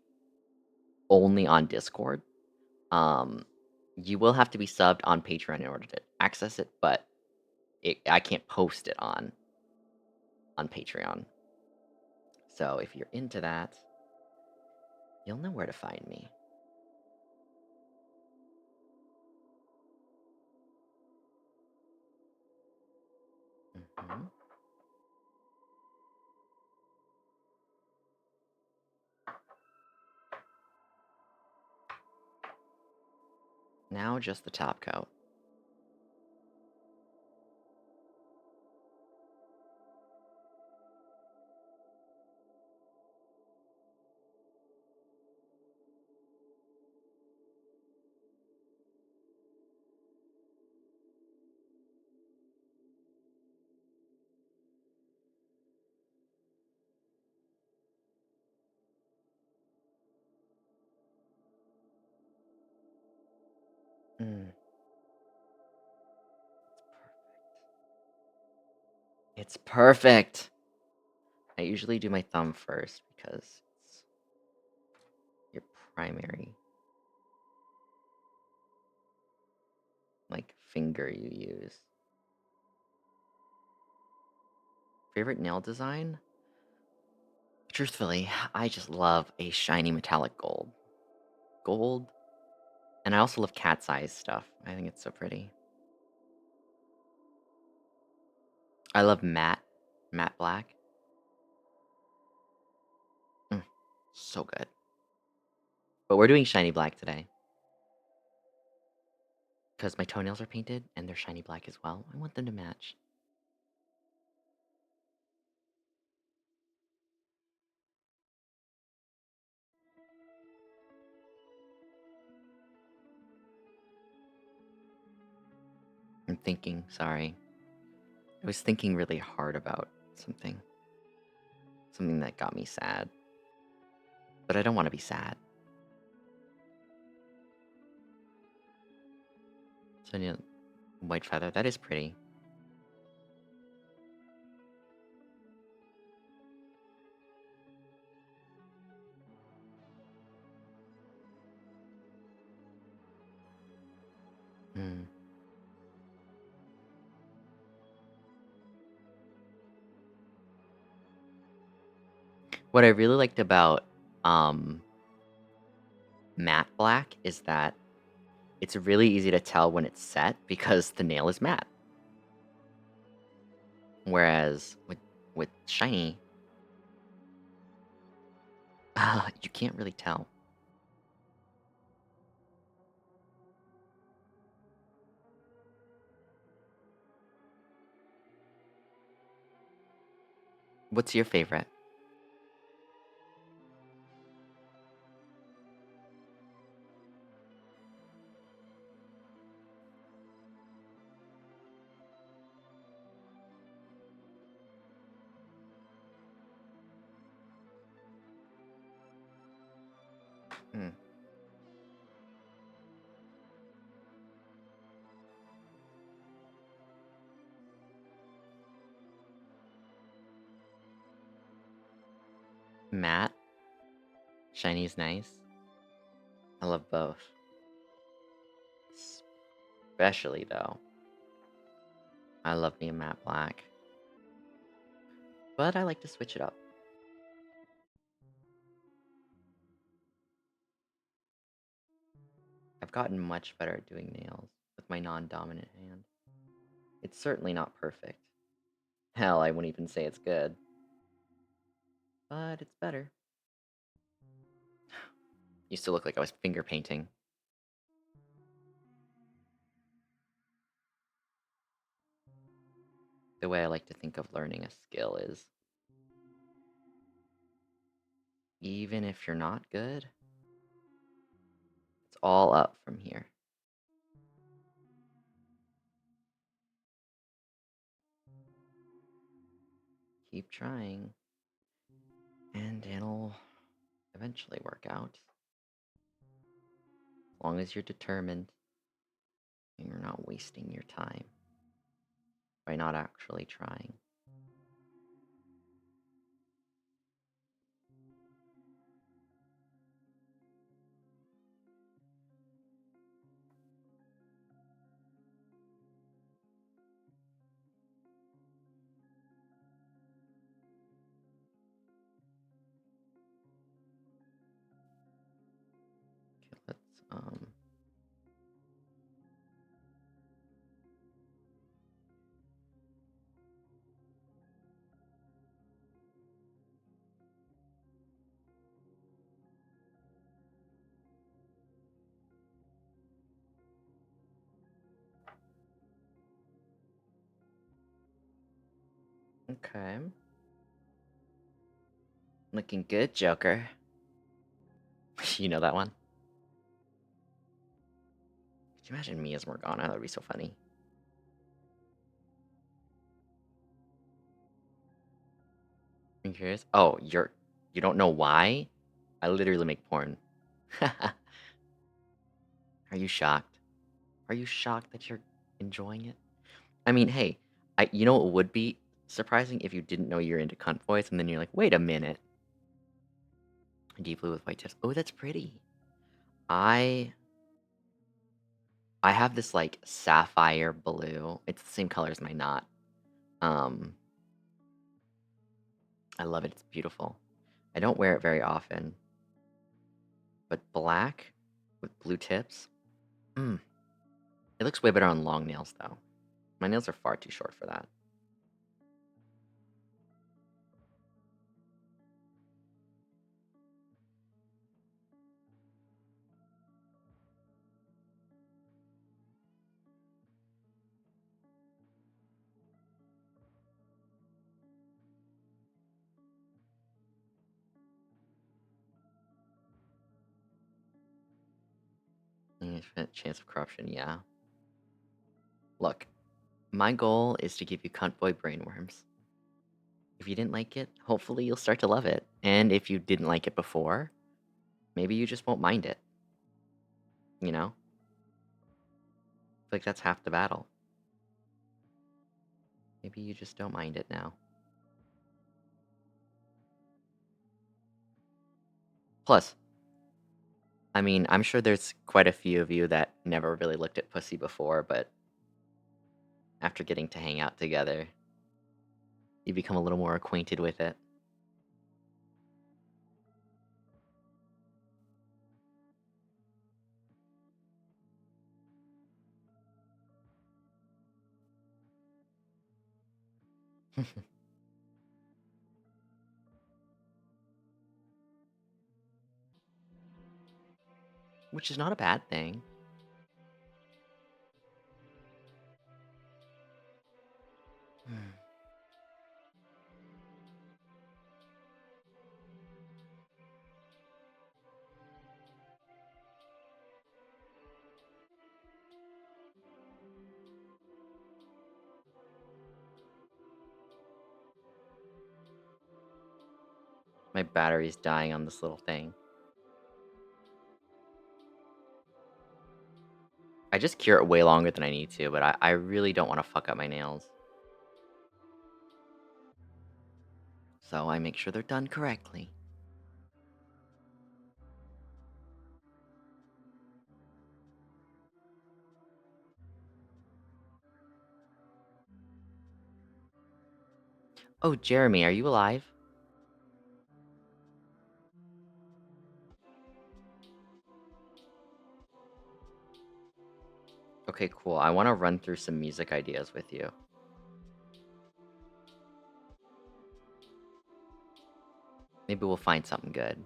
only on Discord. Um, you will have to be subbed on Patreon in order to access it, but I can't post it on Patreon. So if you're into that, you'll know where to find me. Mhm. Now just the top coat. Mm, it's perfect. I usually do my thumb first because it's your primary like finger you use. Favorite nail design? Truthfully, I just love a shiny metallic gold. Gold, and I also love cat's eyes stuff. I think it's so pretty. I love matte black. Mm, so good. But we're doing shiny black today because my toenails are painted and they're shiny black as well. I want them to match. I'm thinking, sorry. I was thinking really hard about something. Something that got me sad. But I don't want to be sad. So, yeah, white feather, that is pretty. Hmm. What I really liked about um, matte black is that it's really easy to tell when it's set because the nail is matte. Whereas with shiny, you can't really tell. What's your favorite? Hmm. Matte? Shiny is nice. I love both. Especially though, I love me a matte black. But I like to switch it up. I've gotten much better at doing nails. with my non-dominant hand. It's certainly not perfect. Hell, I wouldn't even say it's good. But it's better. Used to look like I was finger painting. The way I like to think of learning a skill is, even if you're not good, it's all up from here. Keep trying, and it'll eventually work out. As long as you're determined and you're not wasting your time by not actually trying. Okay, let's. Okay. Looking good, Joker. You know that one? Could you imagine me as Morgana? That would be so funny. Are you curious? Oh, you don't know why? I literally make porn. Are you shocked? Are you shocked that you're enjoying it? I mean, hey, you know what would be surprising if you didn't know you're into cunt voice, and then you're like, wait a minute. Deep blue with white tips. Oh, that's pretty. I I have this like sapphire blue. It's the same color as my knot. Um, I love it. It's beautiful. I don't wear it very often, but black with blue tips. Mm, it looks way better on long nails though. My nails are far too short for that. Chance of corruption, yeah. Look, my goal is to give you cunt boy brainworms. If you didn't like it, hopefully you'll start to love it. And if you didn't like it before, maybe you just won't mind it. You know? Like that's half the battle. Maybe you just don't mind it now. Plus, I mean, I'm sure there's quite a few of you that never really looked at pussy before, but after getting to hang out together, you become a little more acquainted with it. Which is not a bad thing. My battery's dying on this little thing. I just cure it way longer than I need to, but I really don't want to fuck up my nails. So I make sure they're done correctly. Oh, Jeremy, are you alive? Okay. Okay, cool. I want to run through some music ideas with you. Maybe we'll find something good.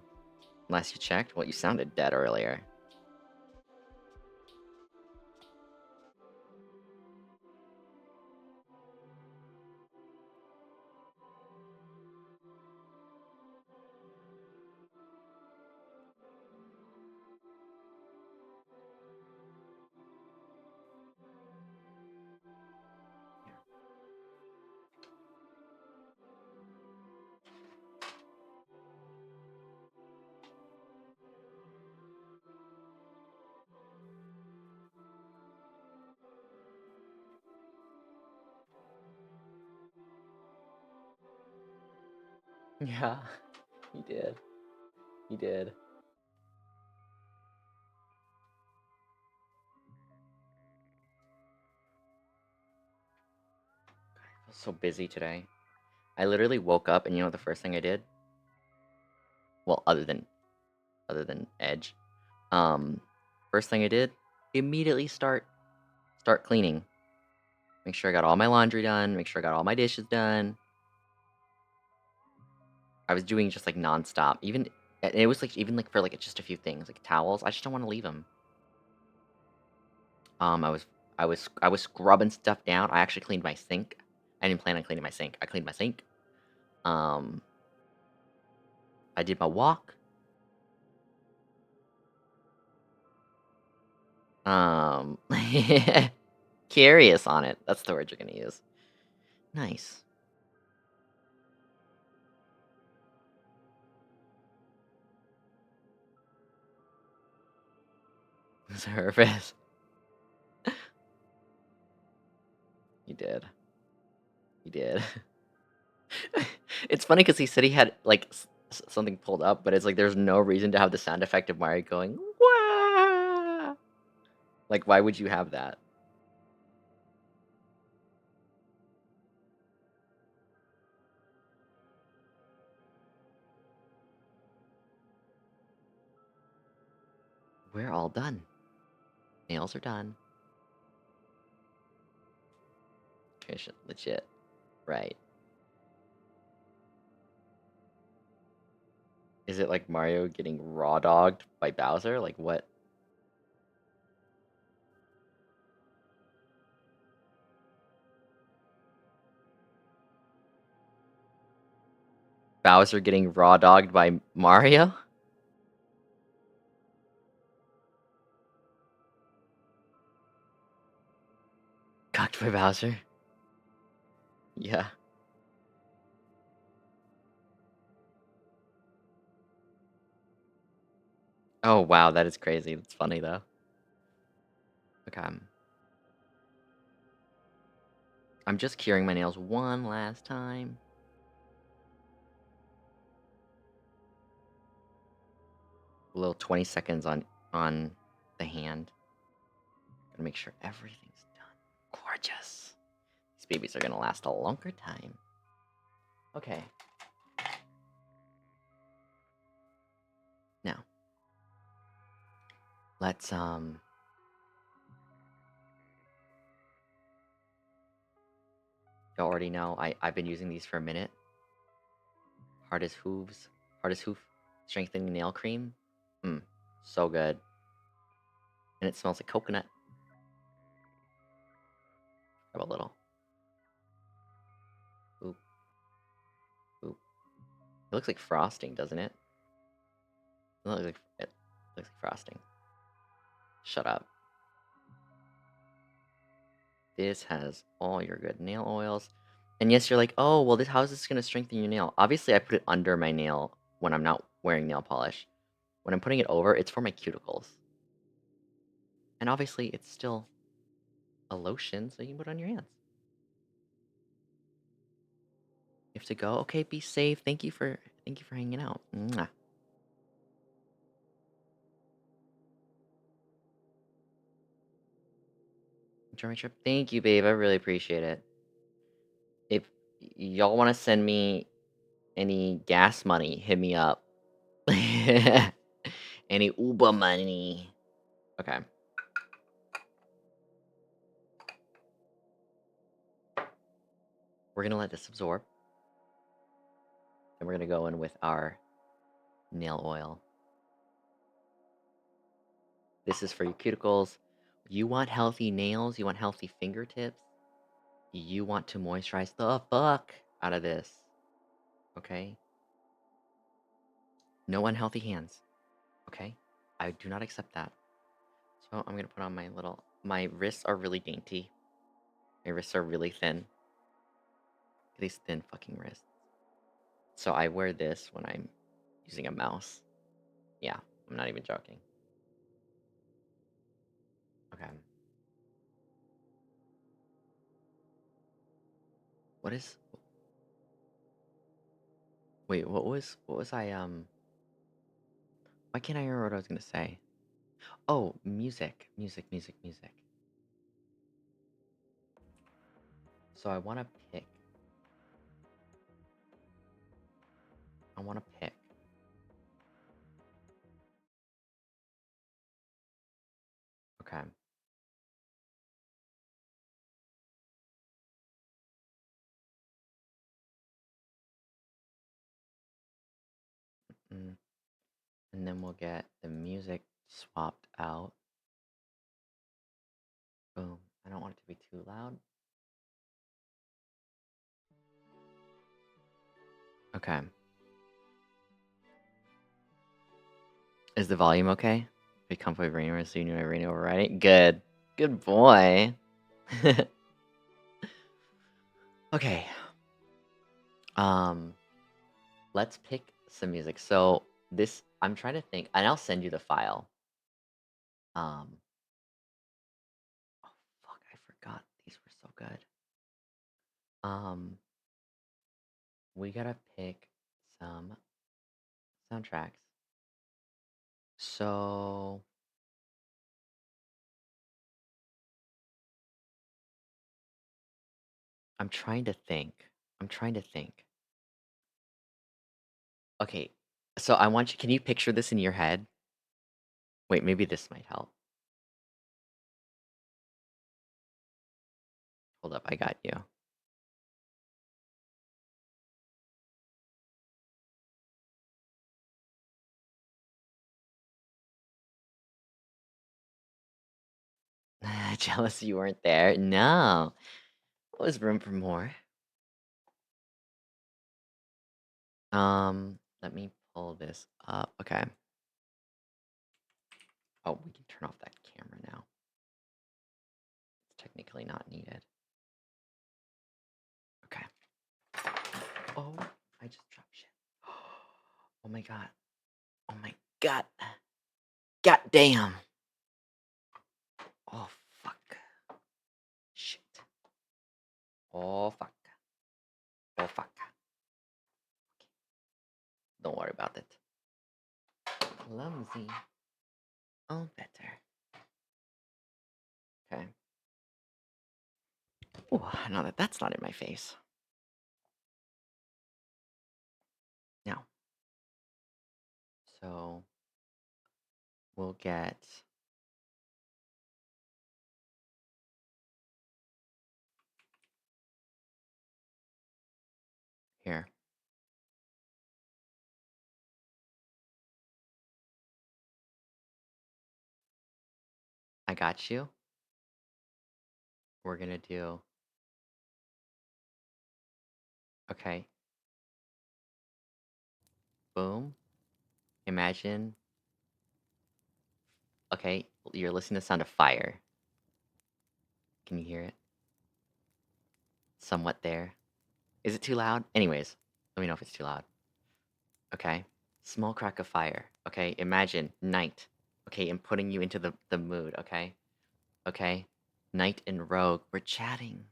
Unless you checked? Well, you sounded dead earlier. Yeah, you did. You did. I feel so busy today. I literally woke up and you know what the first thing I did? Well, other than Edge. Um, First thing I did, immediately start cleaning. Make sure I got all my laundry done, make sure I got all my dishes done. I was doing just like nonstop. Even and it was like even like for like just a few things, like towels, I just don't want to leave them. Um, I was I was scrubbing stuff down. I actually cleaned my sink. I didn't plan on cleaning my sink. I cleaned my sink. Um, I did my walk. Um, curious on it. That's the word you're gonna use. Nice. Service. You did. You did. It's funny because he said he had like something pulled up, but it's like there's no reason to have the sound effect of Mario going. Wah! Like, why would you have that? We're all done. Nails are done. Legit. Right. Is it like Mario getting raw dogged by Bowser? Like what? Bowser getting raw dogged by Mario? Cocked by Bowser? Yeah. Oh wow, that is crazy. That's funny though. Okay. I'm just curing my nails one last time. A little 20 seconds on the hand. Gotta make sure everything's done. Gorgeous. These babies are gonna last a longer time. Okay. Now, let's you already know I've been using these for a minute. Hardest hooves. Hardest hoof strengthening nail cream. Mmm. So good. And it smells like coconut. Grab a little. Oop. Oop. It looks like frosting, doesn't it? It looks like frosting. Shut up. This has all your good nail oils. And yes, you're like, oh, well, how is this going to strengthen your nail? Obviously, I put it under my nail when I'm not wearing nail polish. When I'm putting it over, it's for my cuticles. And obviously, it's still a lotion, so you can put it on your hands. You have to go. Okay, be safe. Thank you for hanging out. Mwah. Enjoy my trip. Thank you, babe. I really appreciate it. If y'all want to send me any gas money, hit me up. Any Uber money. Okay. We're gonna let this absorb. Then we're gonna go in with our nail oil. This is for your cuticles. You want healthy nails, you want healthy fingertips, you want to moisturize the fuck out of this. Okay? No unhealthy hands. Okay? I do not accept that. So I'm gonna put on my wrists are really dainty. My wrists are really thin. Look at these thin fucking wrists. So I wear this when I'm using a mouse. Yeah, I'm not even joking. Okay. What is Wait, what was why can't I remember what I was gonna say? Oh, music. Music, music, music. So I wanna pick. Okay. Mm, and then we'll get the music swapped out. Boom. I don't want it to be too loud. Okay. Is the volume okay? Be comfortable with rain so you know rain overriding? Good. Good boy. Okay. Um, let's pick some music. So this I'm trying to think, and I'll send you the file. Um, oh fuck, I forgot these were so good. Um, we gotta pick some soundtracks. So I'm trying to think. I'm trying to think. Okay, so I want you. Can you picture this in your head? Wait, maybe this might help. Hold up, I got you. Jealous you weren't there? No. Was room for more. Let me pull this up. Okay. Oh, we can turn off that camera now. It's technically not needed. Okay. Oh, I just dropped shit. Oh my god. Oh my god. God damn. Oh fuck. Shit. Oh fuck. Oh fuck. Don't worry about it. Clumsy. Oh, better. Okay. Oh, now that's not in my face. Now, so we'll get here. I got you. We're gonna do. Okay. Boom. Imagine. Okay, you're listening to the sound of fire. Can you hear it? Somewhat there. Is it too loud? Anyways, let me know if it's too loud. Okay. Small crack of fire. Okay. Imagine night. Okay. And putting you into the mood. Okay. Okay. Night and Rogue. We're chatting.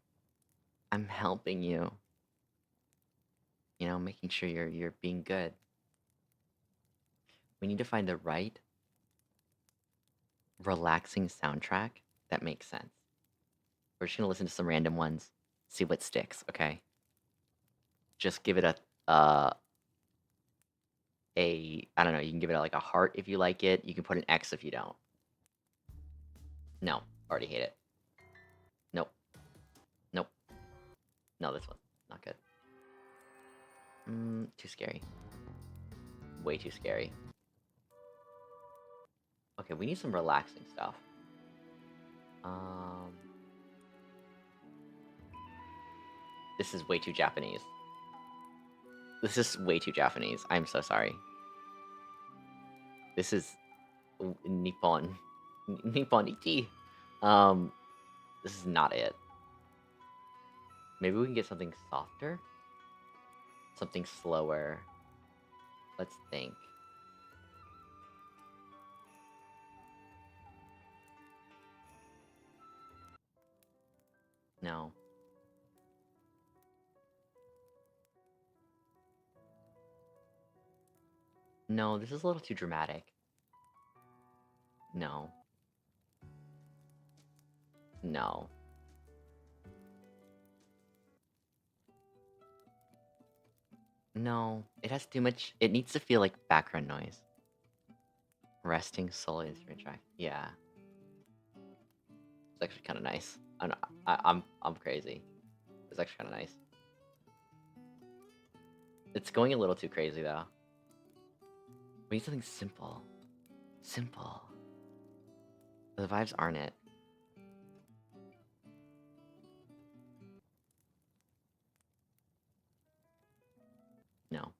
I'm helping you. You know, making sure you're being good. We need to find the right relaxing soundtrack that makes sense. We're just gonna listen to some random ones, see what sticks, okay? Just give it a I don't know, you can give it like a heart if you like it. You can put an X if you don't. No, already hate it. Nope. Nope. No, this one. Not good. Too scary. Way too scary. Okay, we need some relaxing stuff. This is way too Japanese. This is way too Japanese. I'm so sorry. This is Nippon. Nippon Ichi. This is not it. Maybe we can get something softer? Something slower. Let's think. No. No, this is a little too dramatic. No. No. No. It has too much... It needs to feel like background noise. Resting soul instrument track. Yeah. It's actually kind of nice. I'm crazy. It's actually kind of nice. It's going a little too crazy though. We need something simple. Simple. The vibes aren't it. No.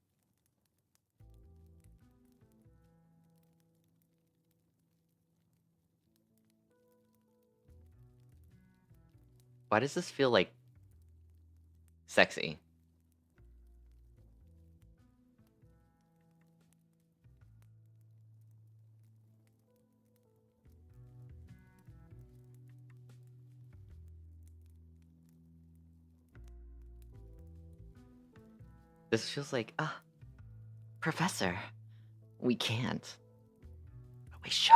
Why does this feel like sexy? This feels like, Professor, we can't. But we should.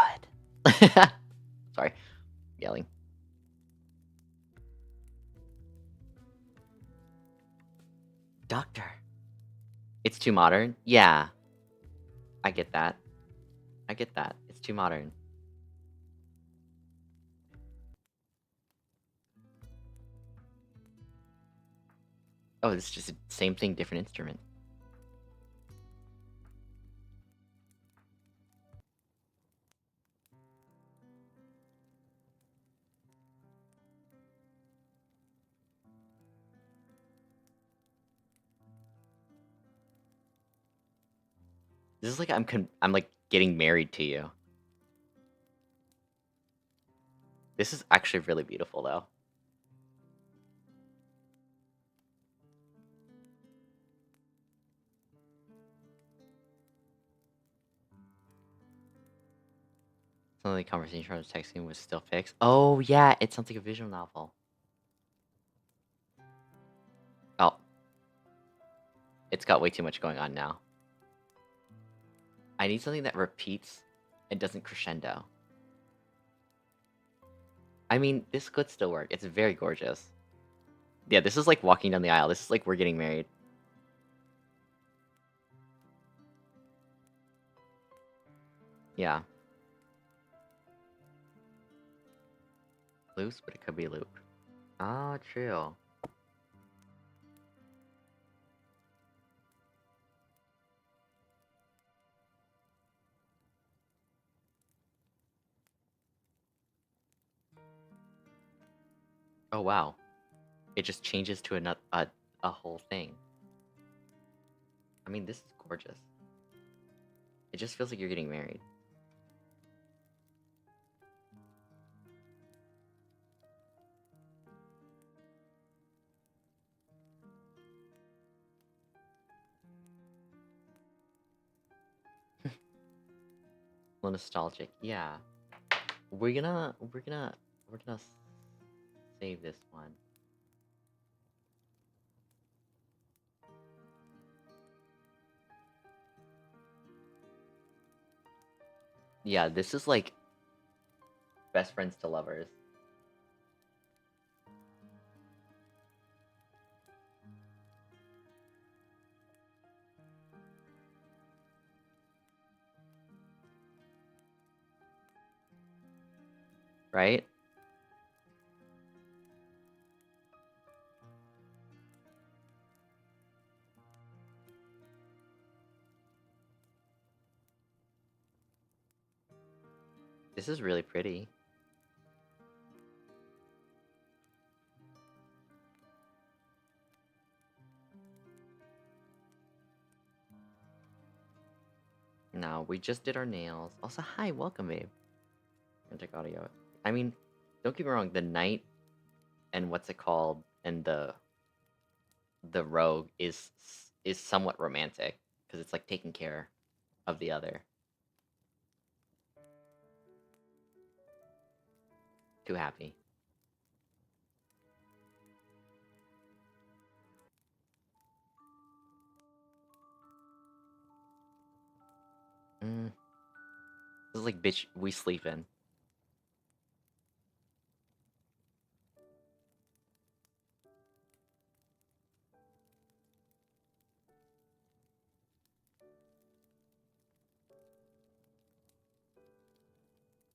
Sorry, yelling. Doctor. It's too modern? Yeah. I get that. I get that. It's too modern. Oh, it's just the same thing, different instrument. This is like I'm like getting married to you. This is actually really beautiful though. Some of the conversation I was texting was still fixed. Oh yeah, it sounds like a visual novel. Oh. It's got way too much going on now. I need something that repeats and doesn't crescendo. I mean, this could still work. It's very gorgeous. Yeah, this is like walking down the aisle. This is like we're getting married. Yeah. Loose, but it could be a loop. Oh, true. Oh, wow. It just changes to a whole thing. I mean, this is gorgeous. It just feels like you're getting married. A little nostalgic. Yeah. We're gonna save this one. Yeah, this is like best friends to lovers. Right? This is really pretty. No, we just did our nails. Also, hi, welcome, babe. Check audio. I mean, don't get me wrong. The knight and what's it called, and the rogue is somewhat romantic because it's like taking care of the other. Too happy. Mm, this is like bitch. We sleeping.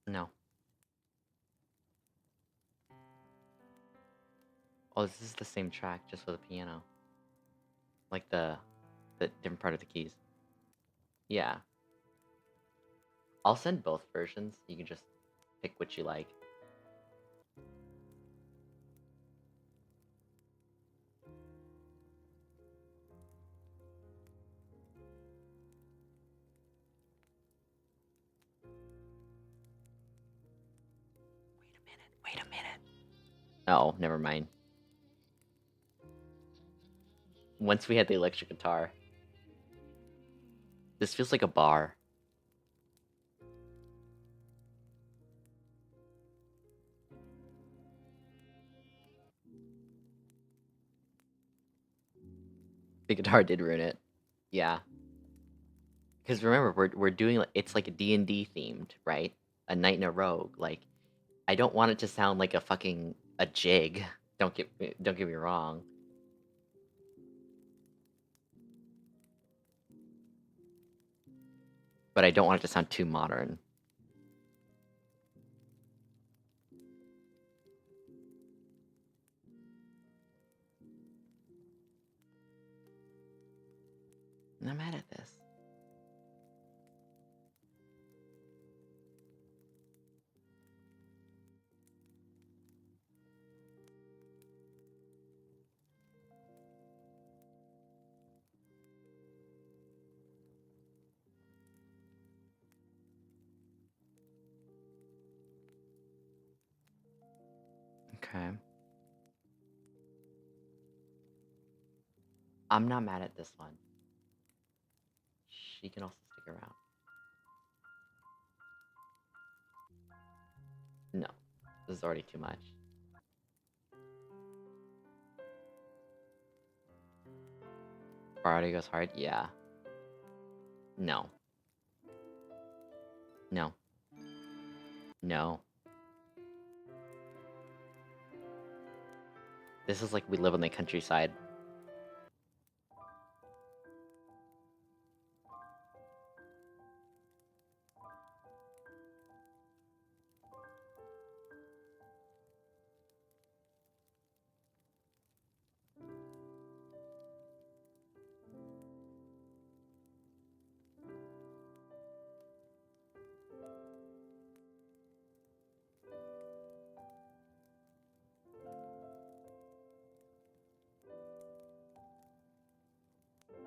No. Oh, this is the same track, just with a piano. Like the different part of the keys. Yeah. I'll send both versions. You can just pick what you like. Wait a minute. Wait a minute. Oh, never mind. Once we had the electric guitar, this feels like a bar. The guitar did ruin it. Yeah. Because remember, we're doing it's like a D&D themed, right? A knight and a rogue. Like, I don't want it to sound like a fucking a jig. Don't get me wrong. But I don't want it to sound too modern. And I'm mad at this. Okay. I'm not mad at this one. She can also stick around. No. This is already too much. Already goes hard? Yeah. No. No. No. This is like we live on the countryside.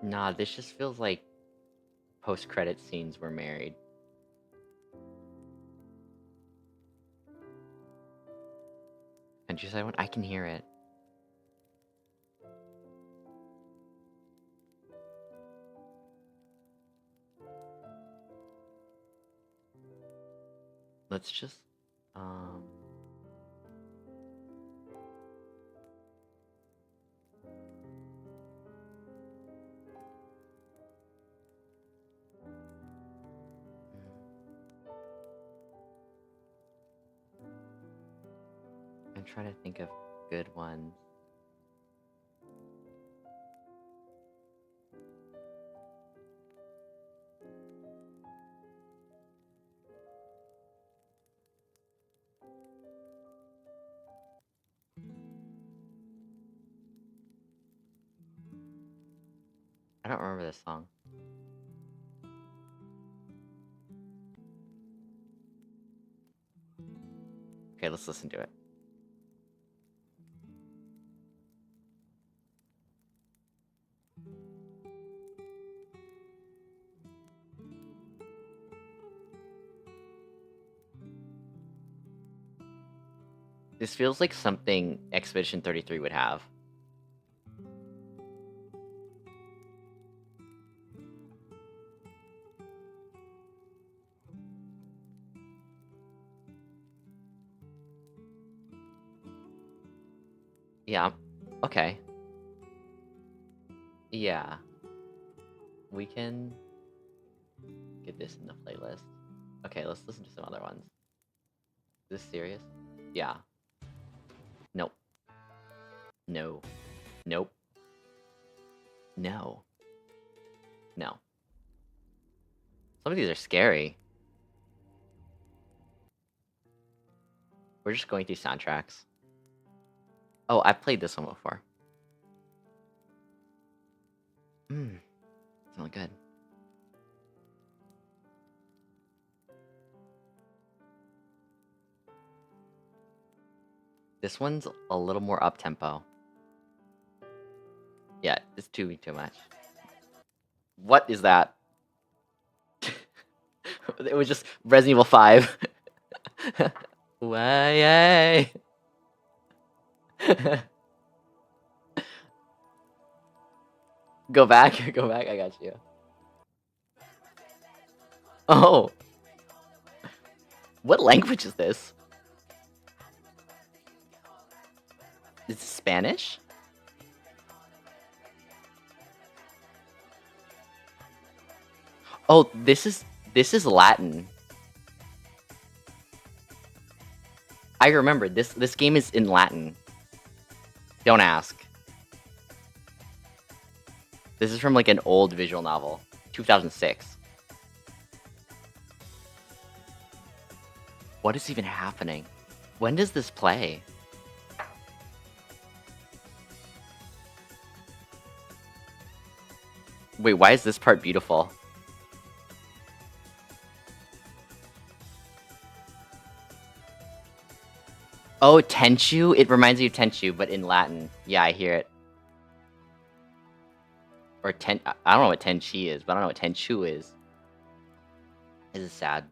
Nah, this just feels like post-credit scenes were married. Countryside one? I can hear it. Let's just, um... I'm trying to think of good ones. I don't remember this song. Okay, let's listen to it. This feels like something Expedition 33 would have. Yeah. Okay. Yeah. We can get this in the playlist. Okay, let's listen to some other ones. Is this serious? Yeah. Nope. No. Nope. No. No. Some of these are scary. We're just going through soundtracks. Oh, I've played this one before. It's really good. This one's a little more up-tempo. Yeah, it's too much. What is that? It was just Resident Evil 5. Why? Go back, go back, I got you. Oh! What language is this? Is it Spanish? Oh, this is Latin. I remember this game is in Latin. Don't ask. This is from like an old visual novel, 2006. What is even happening? When does this play? Wait, why is this part beautiful? Oh, Tenchu? It reminds me of Tenchu, but in Latin. Yeah, I hear it. Or I don't know what Tenchi is, but I don't know what Tenchu is. This is sad.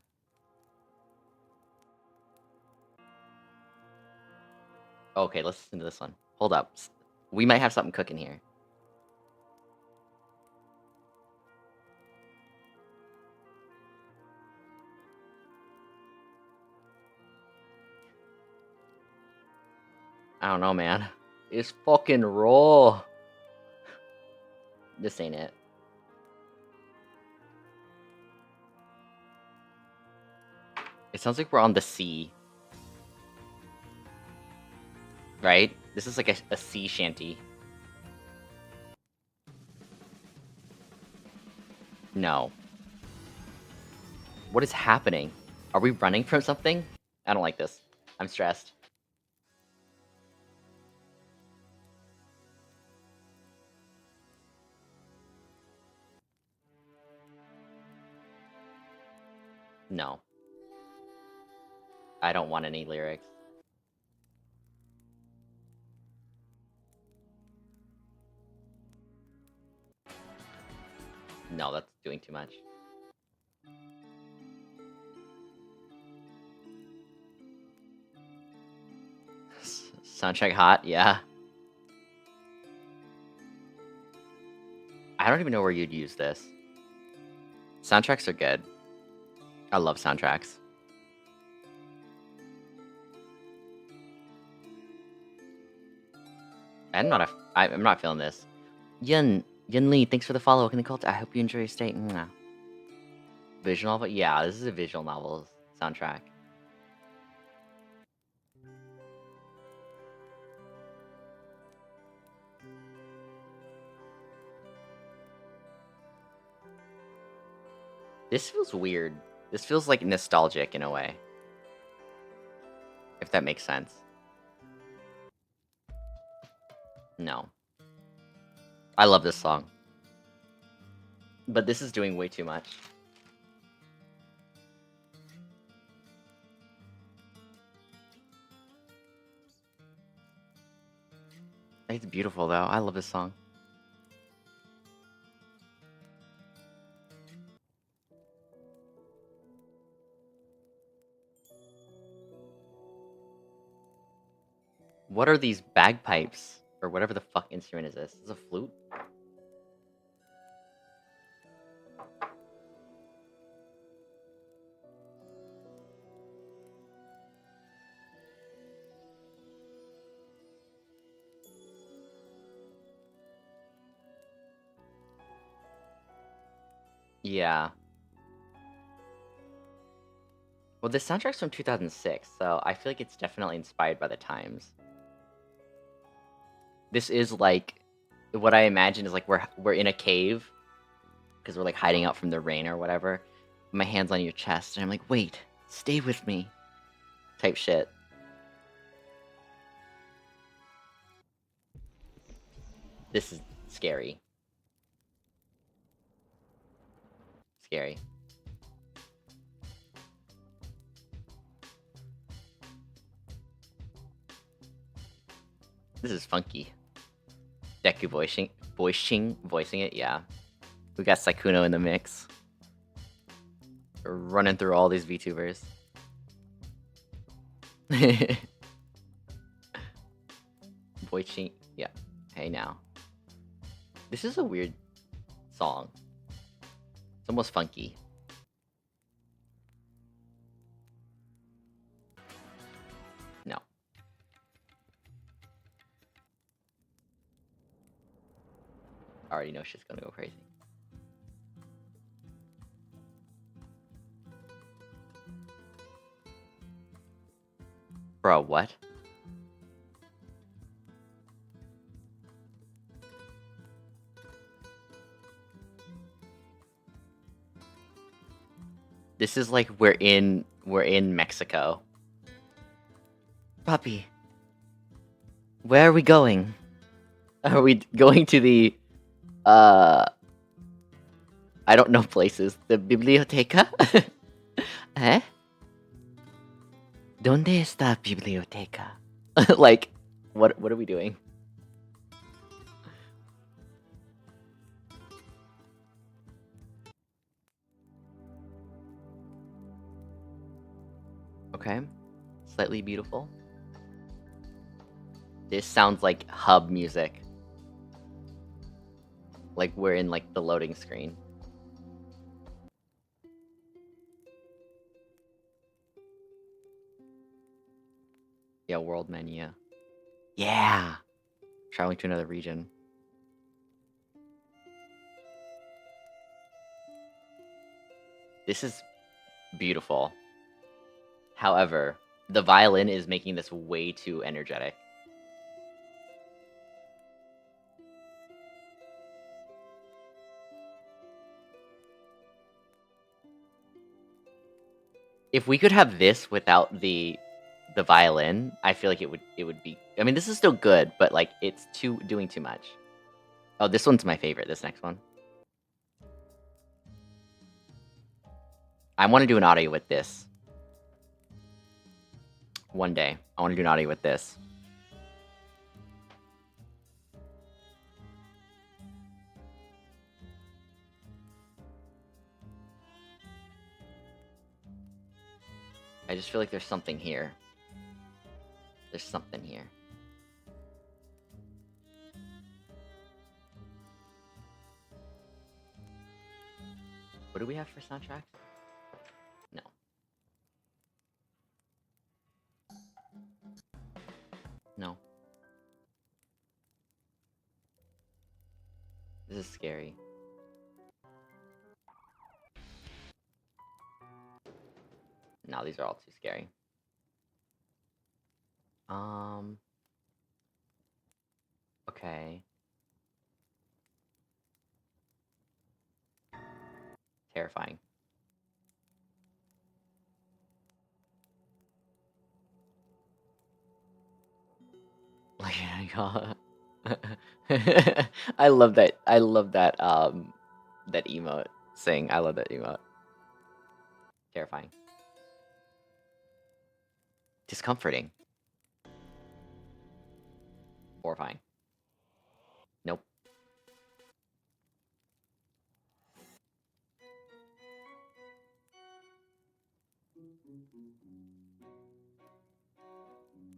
Okay, let's listen to this one. Hold up. We might have something cooking here. I don't know, man. It's fucking raw. This ain't it. It sounds like we're on the sea. Right? This is like a sea shanty. No. What is happening? Are we running from something? I don't like this. I'm stressed. No. I don't want any lyrics. No, that's doing too much. Soundtrack hot? Yeah. I don't even know where you'd use this. Soundtracks are good. I love soundtracks. I'm not feeling this. Yun Lee, thanks for the follow. Welcome to the cult. I hope you enjoy your stay. Mwah. Visual novel? Yeah, this is a visual novel soundtrack. This feels weird. This feels like nostalgic in a way. If that makes sense. No. I love this song. But this is doing way too much. . . 。 . 。 . . . . . . . . . . . . . . . . . . . . . . . . . . . . . . . . . . . . . . . . . . . . . . . . . . . . . . It's beautiful though. I love this song. What are these bagpipes? Or whatever the fuck instrument is this? Is this a flute? Yeah. Well, this soundtrack's from 2006, so I feel like it's definitely inspired by the times. This is like what I imagine is like we're in a cave because we're like hiding out from the rain or whatever. My hand's on your chest, and I'm like, wait, stay with me, type shit. This is scary. Scary. This is funky. Deku voicing it, yeah. We got Saikuno in the mix. We're running through all these VTubers. Voicing, yeah. Hey now. This is a weird song. It's almost funky. No. I already know shit's gonna go crazy. Bro, what? This is like we're in Mexico. Puppy. Where are we going? Are we going to the I don't know places. The biblioteca? Eh? ¿Dónde está biblioteca? Like, what are we doing? Okay. Slightly beautiful. This sounds like hub music. Like we're in like the loading screen. Yeah, world menu. Yeah. Traveling to another region. This is beautiful. However, the violin is making this way too energetic. If we could have this without the violin, I feel like it would be. I mean, this is still good, but like it's doing too much. Oh, this one's my favorite. This next one. I want to do an audio with this. One day, I want to do an audio with this. I just feel like there's something here. There's something here. What do we have for soundtrack? No. No. This is scary. No, these are all too scary. Okay. Terrifying. Like, I love that. I love that. That emote. Sing. I love that emote. Terrifying. Discomforting. Horrifying.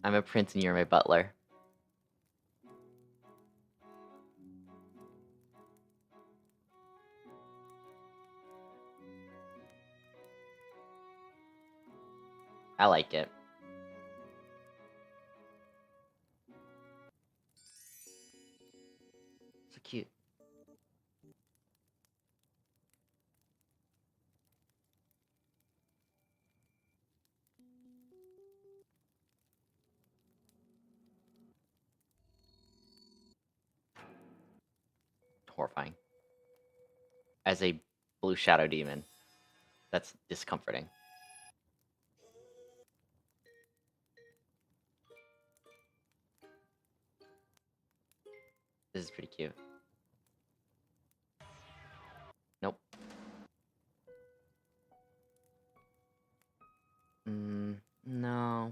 I'm a prince and you're my butler. I like it. So cute. Horrifying. As a blue shadow demon, that's discomforting. This is pretty cute. Nope. No.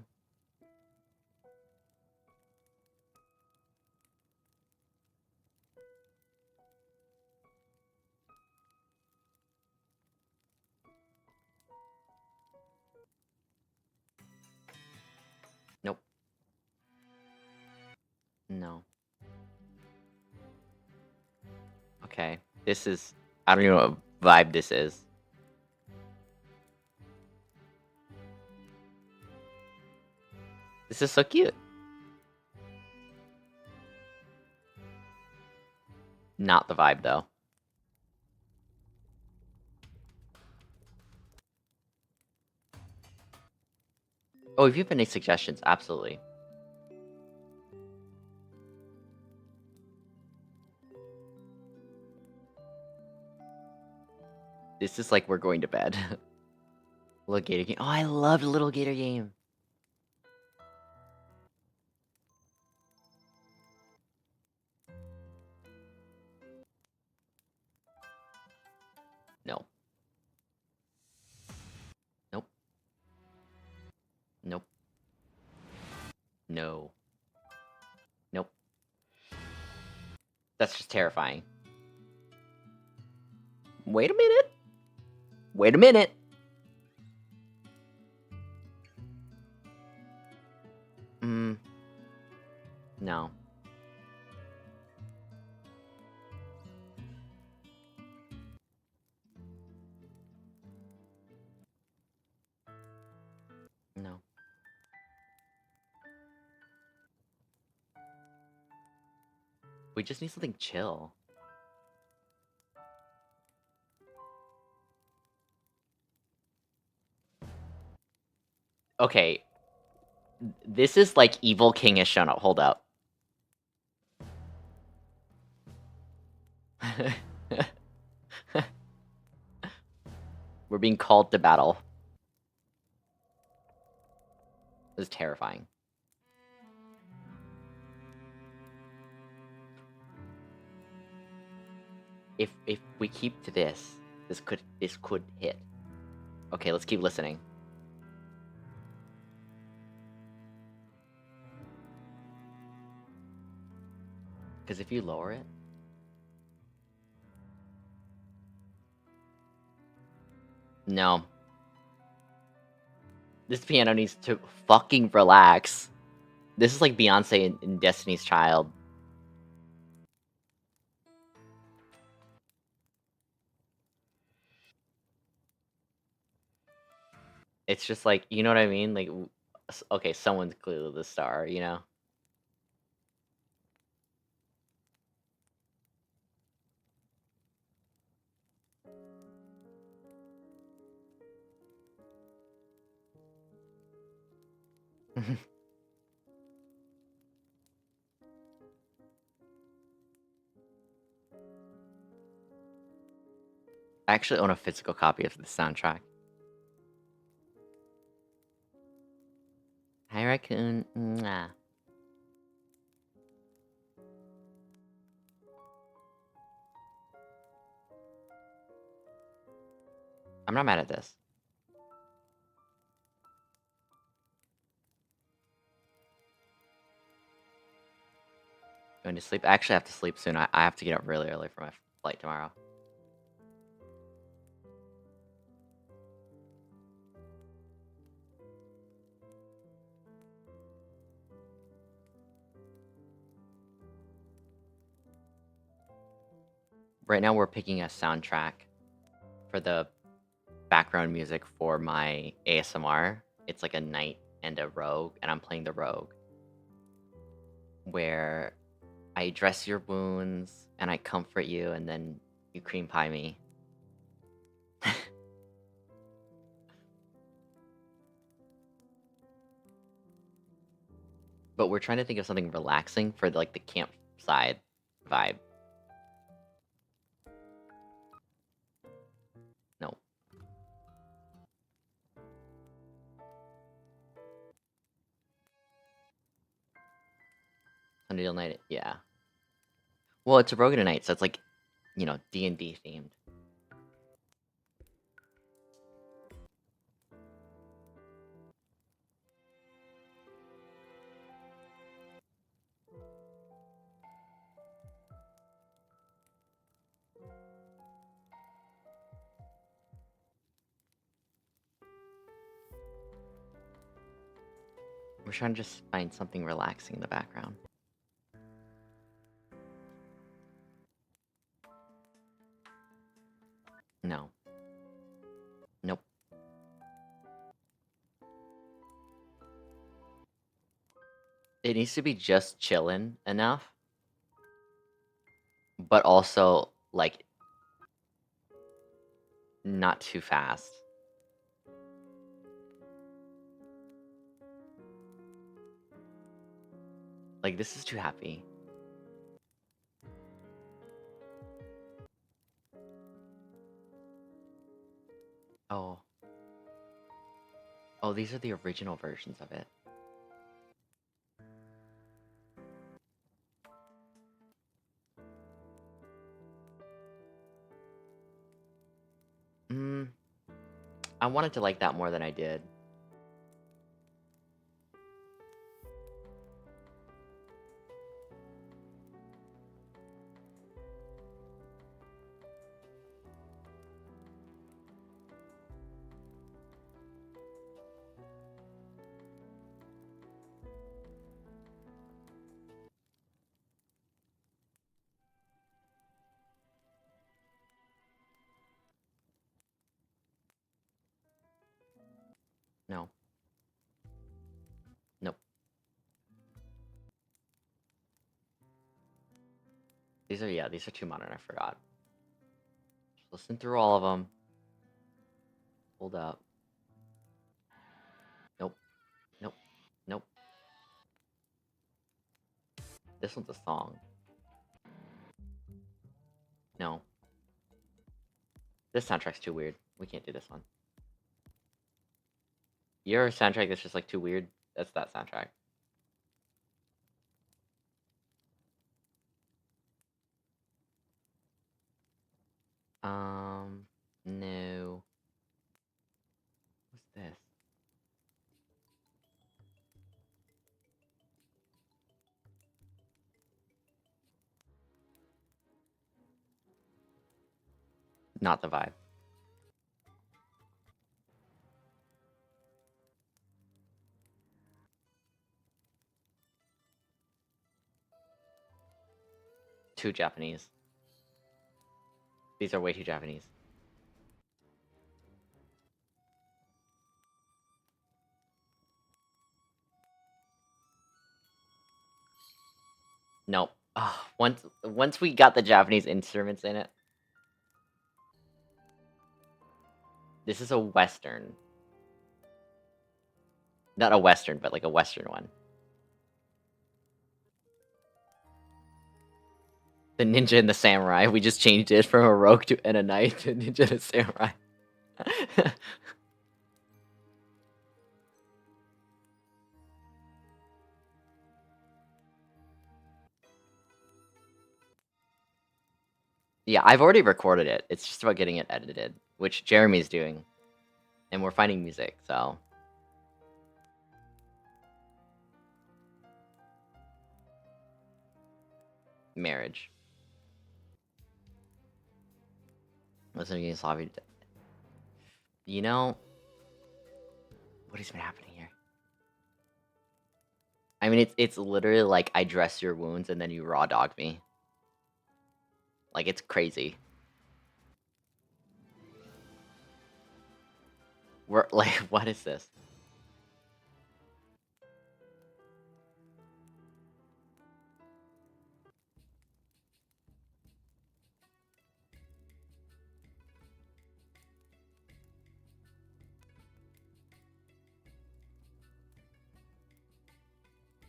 Nope. No. Okay. This is... I don't even know what vibe this is. This is so cute. Not the vibe, though. Oh, if you have any suggestions, absolutely. This is like we're going to bed. Little gator game. Oh, I loved Little Gator game. No. Nope. Nope. No. Nope. That's just terrifying. Wait a minute. Wait a minute. No. No. We just need something chill. Okay. This is like Evil King has shown up. Hold up. We're being called to battle. This is terrifying. If we keep to this could hit. Okay, let's keep listening. Because if you lower it... No. This piano needs to fucking relax. This is like Beyonce in Destiny's Child. It's just like, you know what I mean? Like, okay, someone's clearly the star, you know? I actually own a physical copy of the soundtrack. Hi, Raccoon. Mwah. I'm not mad at this. Going to sleep? I actually have to sleep soon. I have to get up really early for my flight tomorrow. Right now we're picking a soundtrack for the background music for my ASMR. It's like a knight and a rogue, and I'm playing the rogue, where I dress your wounds and I comfort you, and then you cream pie me. But we're trying to think of something relaxing for like the campside vibe. No. Sunday night, yeah. Well, it's a rogue and a knight, so it's like, you know, D&D themed. We're trying to just find something relaxing in the background. No. Nope. It needs to be just chillin' enough, but also, like, not too fast. Like, this is too happy. Oh. Oh, these are the original versions of it. Mm, I wanted to like that more than I did. No. Nope. These are too modern, I forgot. Just listen through all of them. Hold up. Nope. Nope. Nope. This one's a song. No. This soundtrack's too weird. We can't do this one. Your soundtrack that's just like too weird. That's that soundtrack. No. What's this? Not the vibe. Too Japanese. These are way too Japanese. Nope. Once we got the Japanese instruments in it. This is a Western. Not a Western, but like a Western one. The ninja and the samurai. We just changed it from a rogue to and a knight to ninja and a samurai. Yeah, I've already recorded it. It's just about getting it edited, which Jeremy's doing. And we're finding music, so. Marriage. Listening to Slavi. You know, what has been happening here? I mean, it's literally like I dress your wounds and then you raw dog me. Like, it's crazy. We're like, what is this?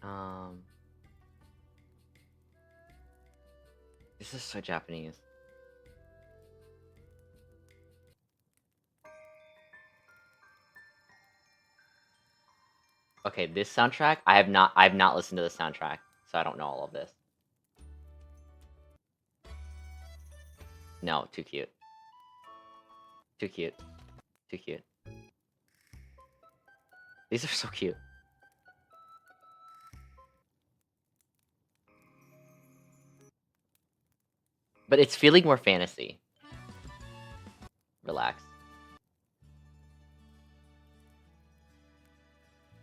Um, this is so Japanese. Okay, this soundtrack, I've not listened to the soundtrack, so I don't know all of this. No, too cute. Too cute. Too cute. These are so cute. But it's feeling more fantasy. Relax.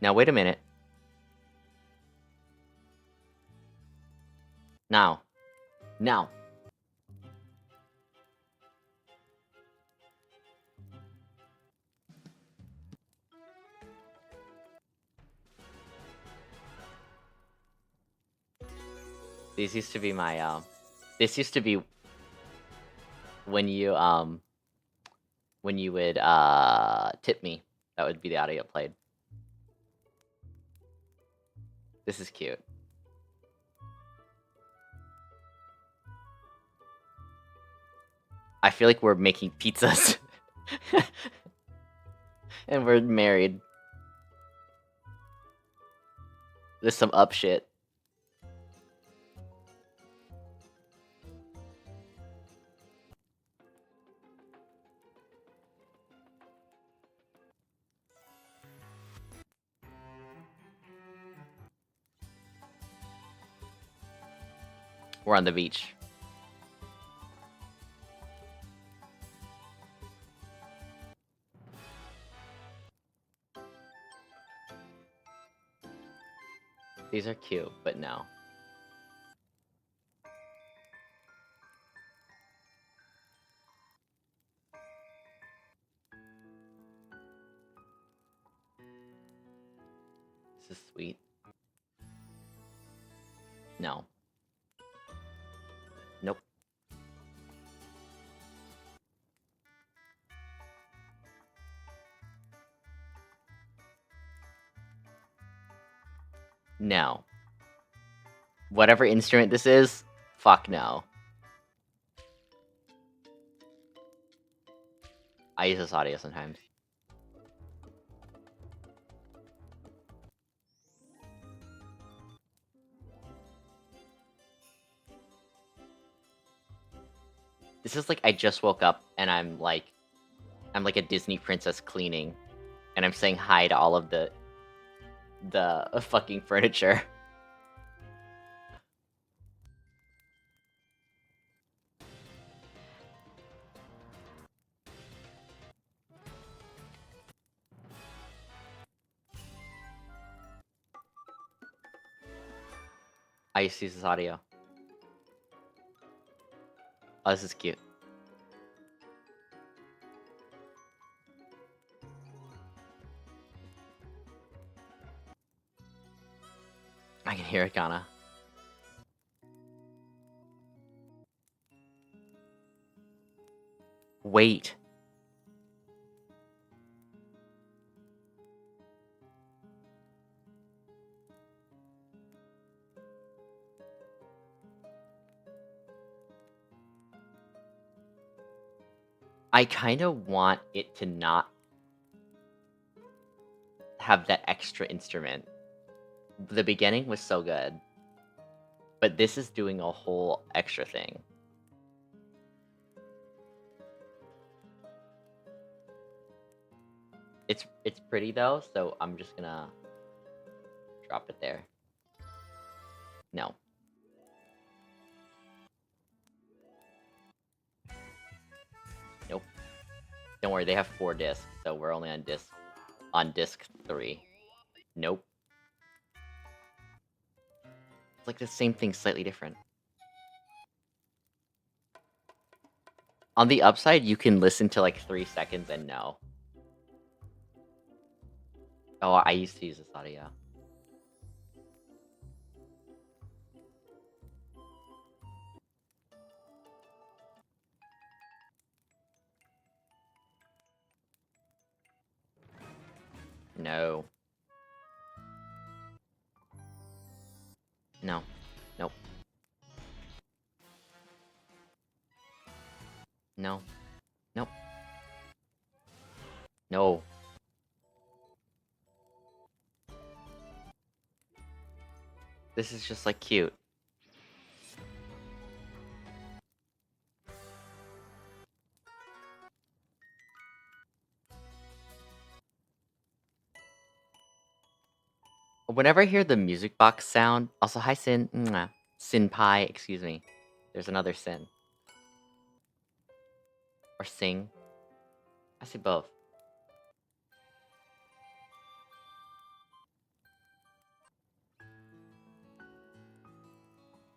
Now, wait a minute. Now. Now. These used to be my, this used to be when you would, tip me. That would be the audio played. This is cute. I feel like we're making pizzas. And we're married. There's some up shit. We're on the beach. These are cute, but no. This is sweet. No. Nope. No. Whatever instrument this is, fuck no. I use this audio sometimes. This is like I just woke up and I'm like a Disney princess cleaning, and I'm saying hi to all of the fucking furniture. I used to use this audio. Oh, this is cute. I can hear it, Kana. Wait. I kind of want it to not have that extra instrument. The beginning was so good, but this is doing a whole extra thing. It's pretty though, so I'm just gonna drop it there. No. Nope. Don't worry, they have 4 discs, so we're only on disc 3. Nope. It's like the same thing, slightly different. On the upside, you can listen to like 3 seconds and know. Oh, I used to use this audio. No. No. Nope. No. Nope. No. This is just like cute. Whenever I hear the music box sound, also hi Sin, mwah. Sin Pi, excuse me. There's another Sin. Or Sing. I say both.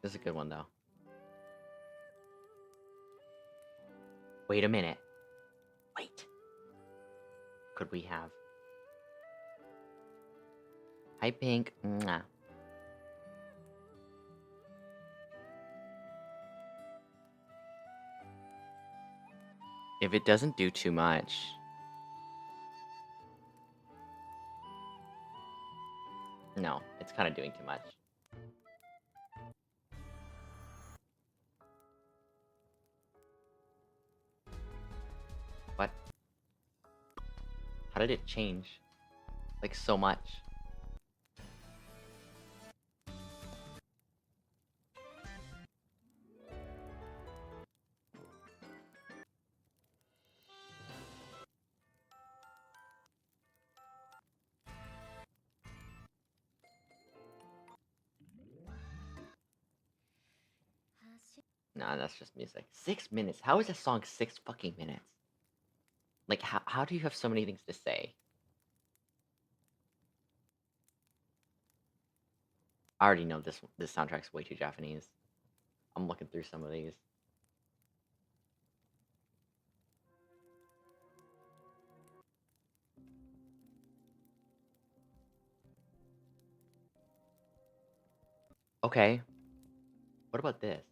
This is a good one though. Wait a minute. Wait. Could we have? Hi Pink. Mwah. If it doesn't do too much. No, it's kind of doing too much. What? How did it change? Like so much. Nah, that's just music. 6 minutes? How is a song 6 fucking minutes? Like, how do you have so many things to say? I already know this soundtrack's way too Japanese. I'm looking through some of these. Okay. What about this?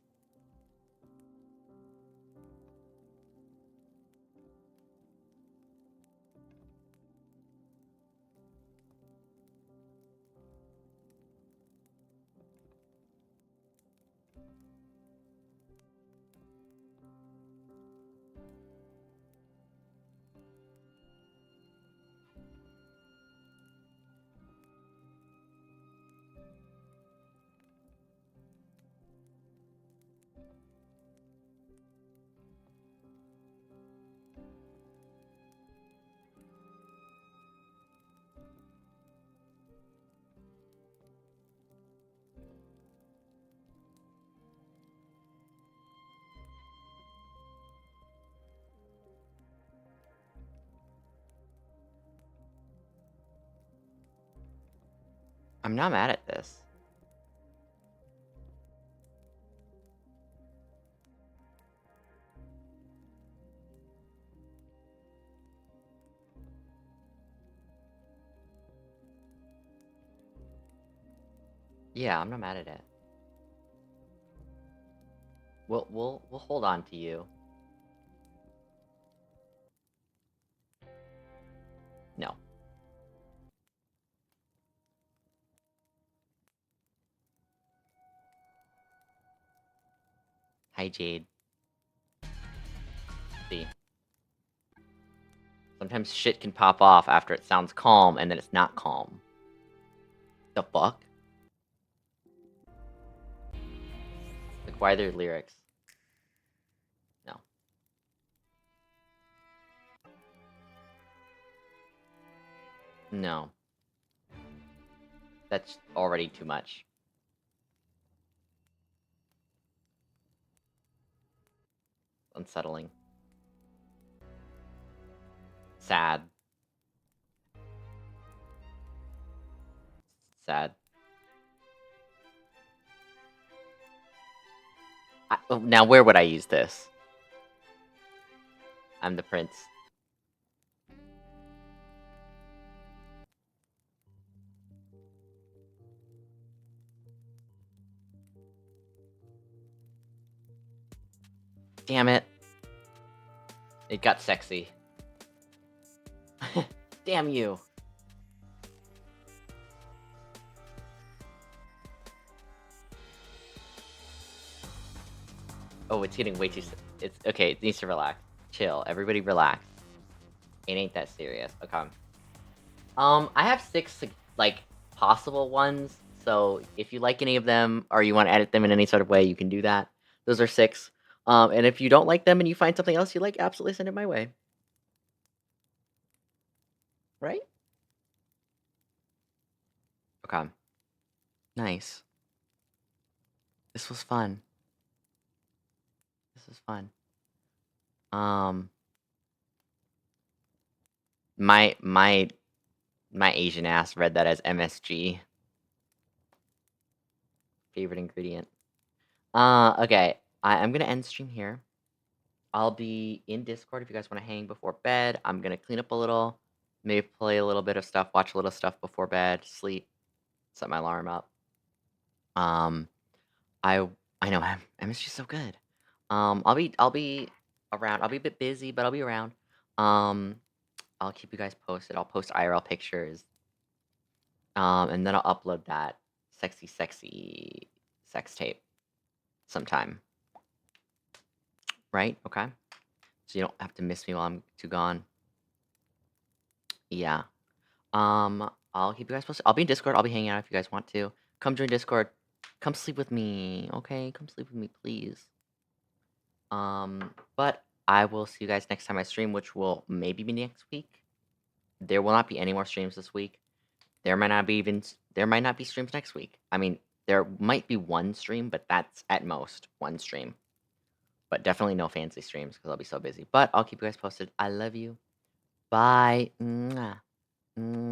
I'm not mad at this. Yeah, I'm not mad at it. We'll hold on to you. No. Hi Jade. See. Sometimes shit can pop off after it sounds calm and then it's not calm. The fuck? Like, why are there lyrics? No. No. That's already too much. Unsettling. Sad. Sad. Oh, now where would I use this? I'm the prince. Damn it. It got sexy. Damn you. Oh, it's getting way too... It's okay, it needs to relax. Chill. Everybody relax. It ain't that serious. Okay. I have 6, like, possible ones, so if you like any of them, or you wanna edit them in any sort of way, you can do that. Those are 6. And if you don't like them and you find something else you like, absolutely send it my way. Right? Okay. Nice. This was fun. This was fun. Um, my my Asian ass read that as MSG, favorite ingredient. Okay. I'm gonna end stream here. I'll be in Discord if you guys wanna hang before bed. I'm gonna clean up a little, maybe play a little bit of stuff, watch a little stuff before bed, sleep, set my alarm up. Um, I I know MSG's so good. I'll be around. I'll be a bit busy, but I'll be around. Um, I'll keep you guys posted. I'll post IRL pictures. And then I'll upload that sexy sex tape sometime. Right? Okay. So you don't have to miss me while I'm too gone. Yeah. I'll keep you guys posted. I'll be in Discord. I'll be hanging out if you guys want to. Come join Discord. Come sleep with me. Okay? Come sleep with me, please. But I will see you guys next time I stream, which will maybe be next week. There will not be any more streams this week. There might not be streams next week. I mean, there might be one stream, but that's at most one stream. But definitely no fancy streams because I'll be so busy. But I'll keep you guys posted. I love you. Bye. Mwah. Mwah.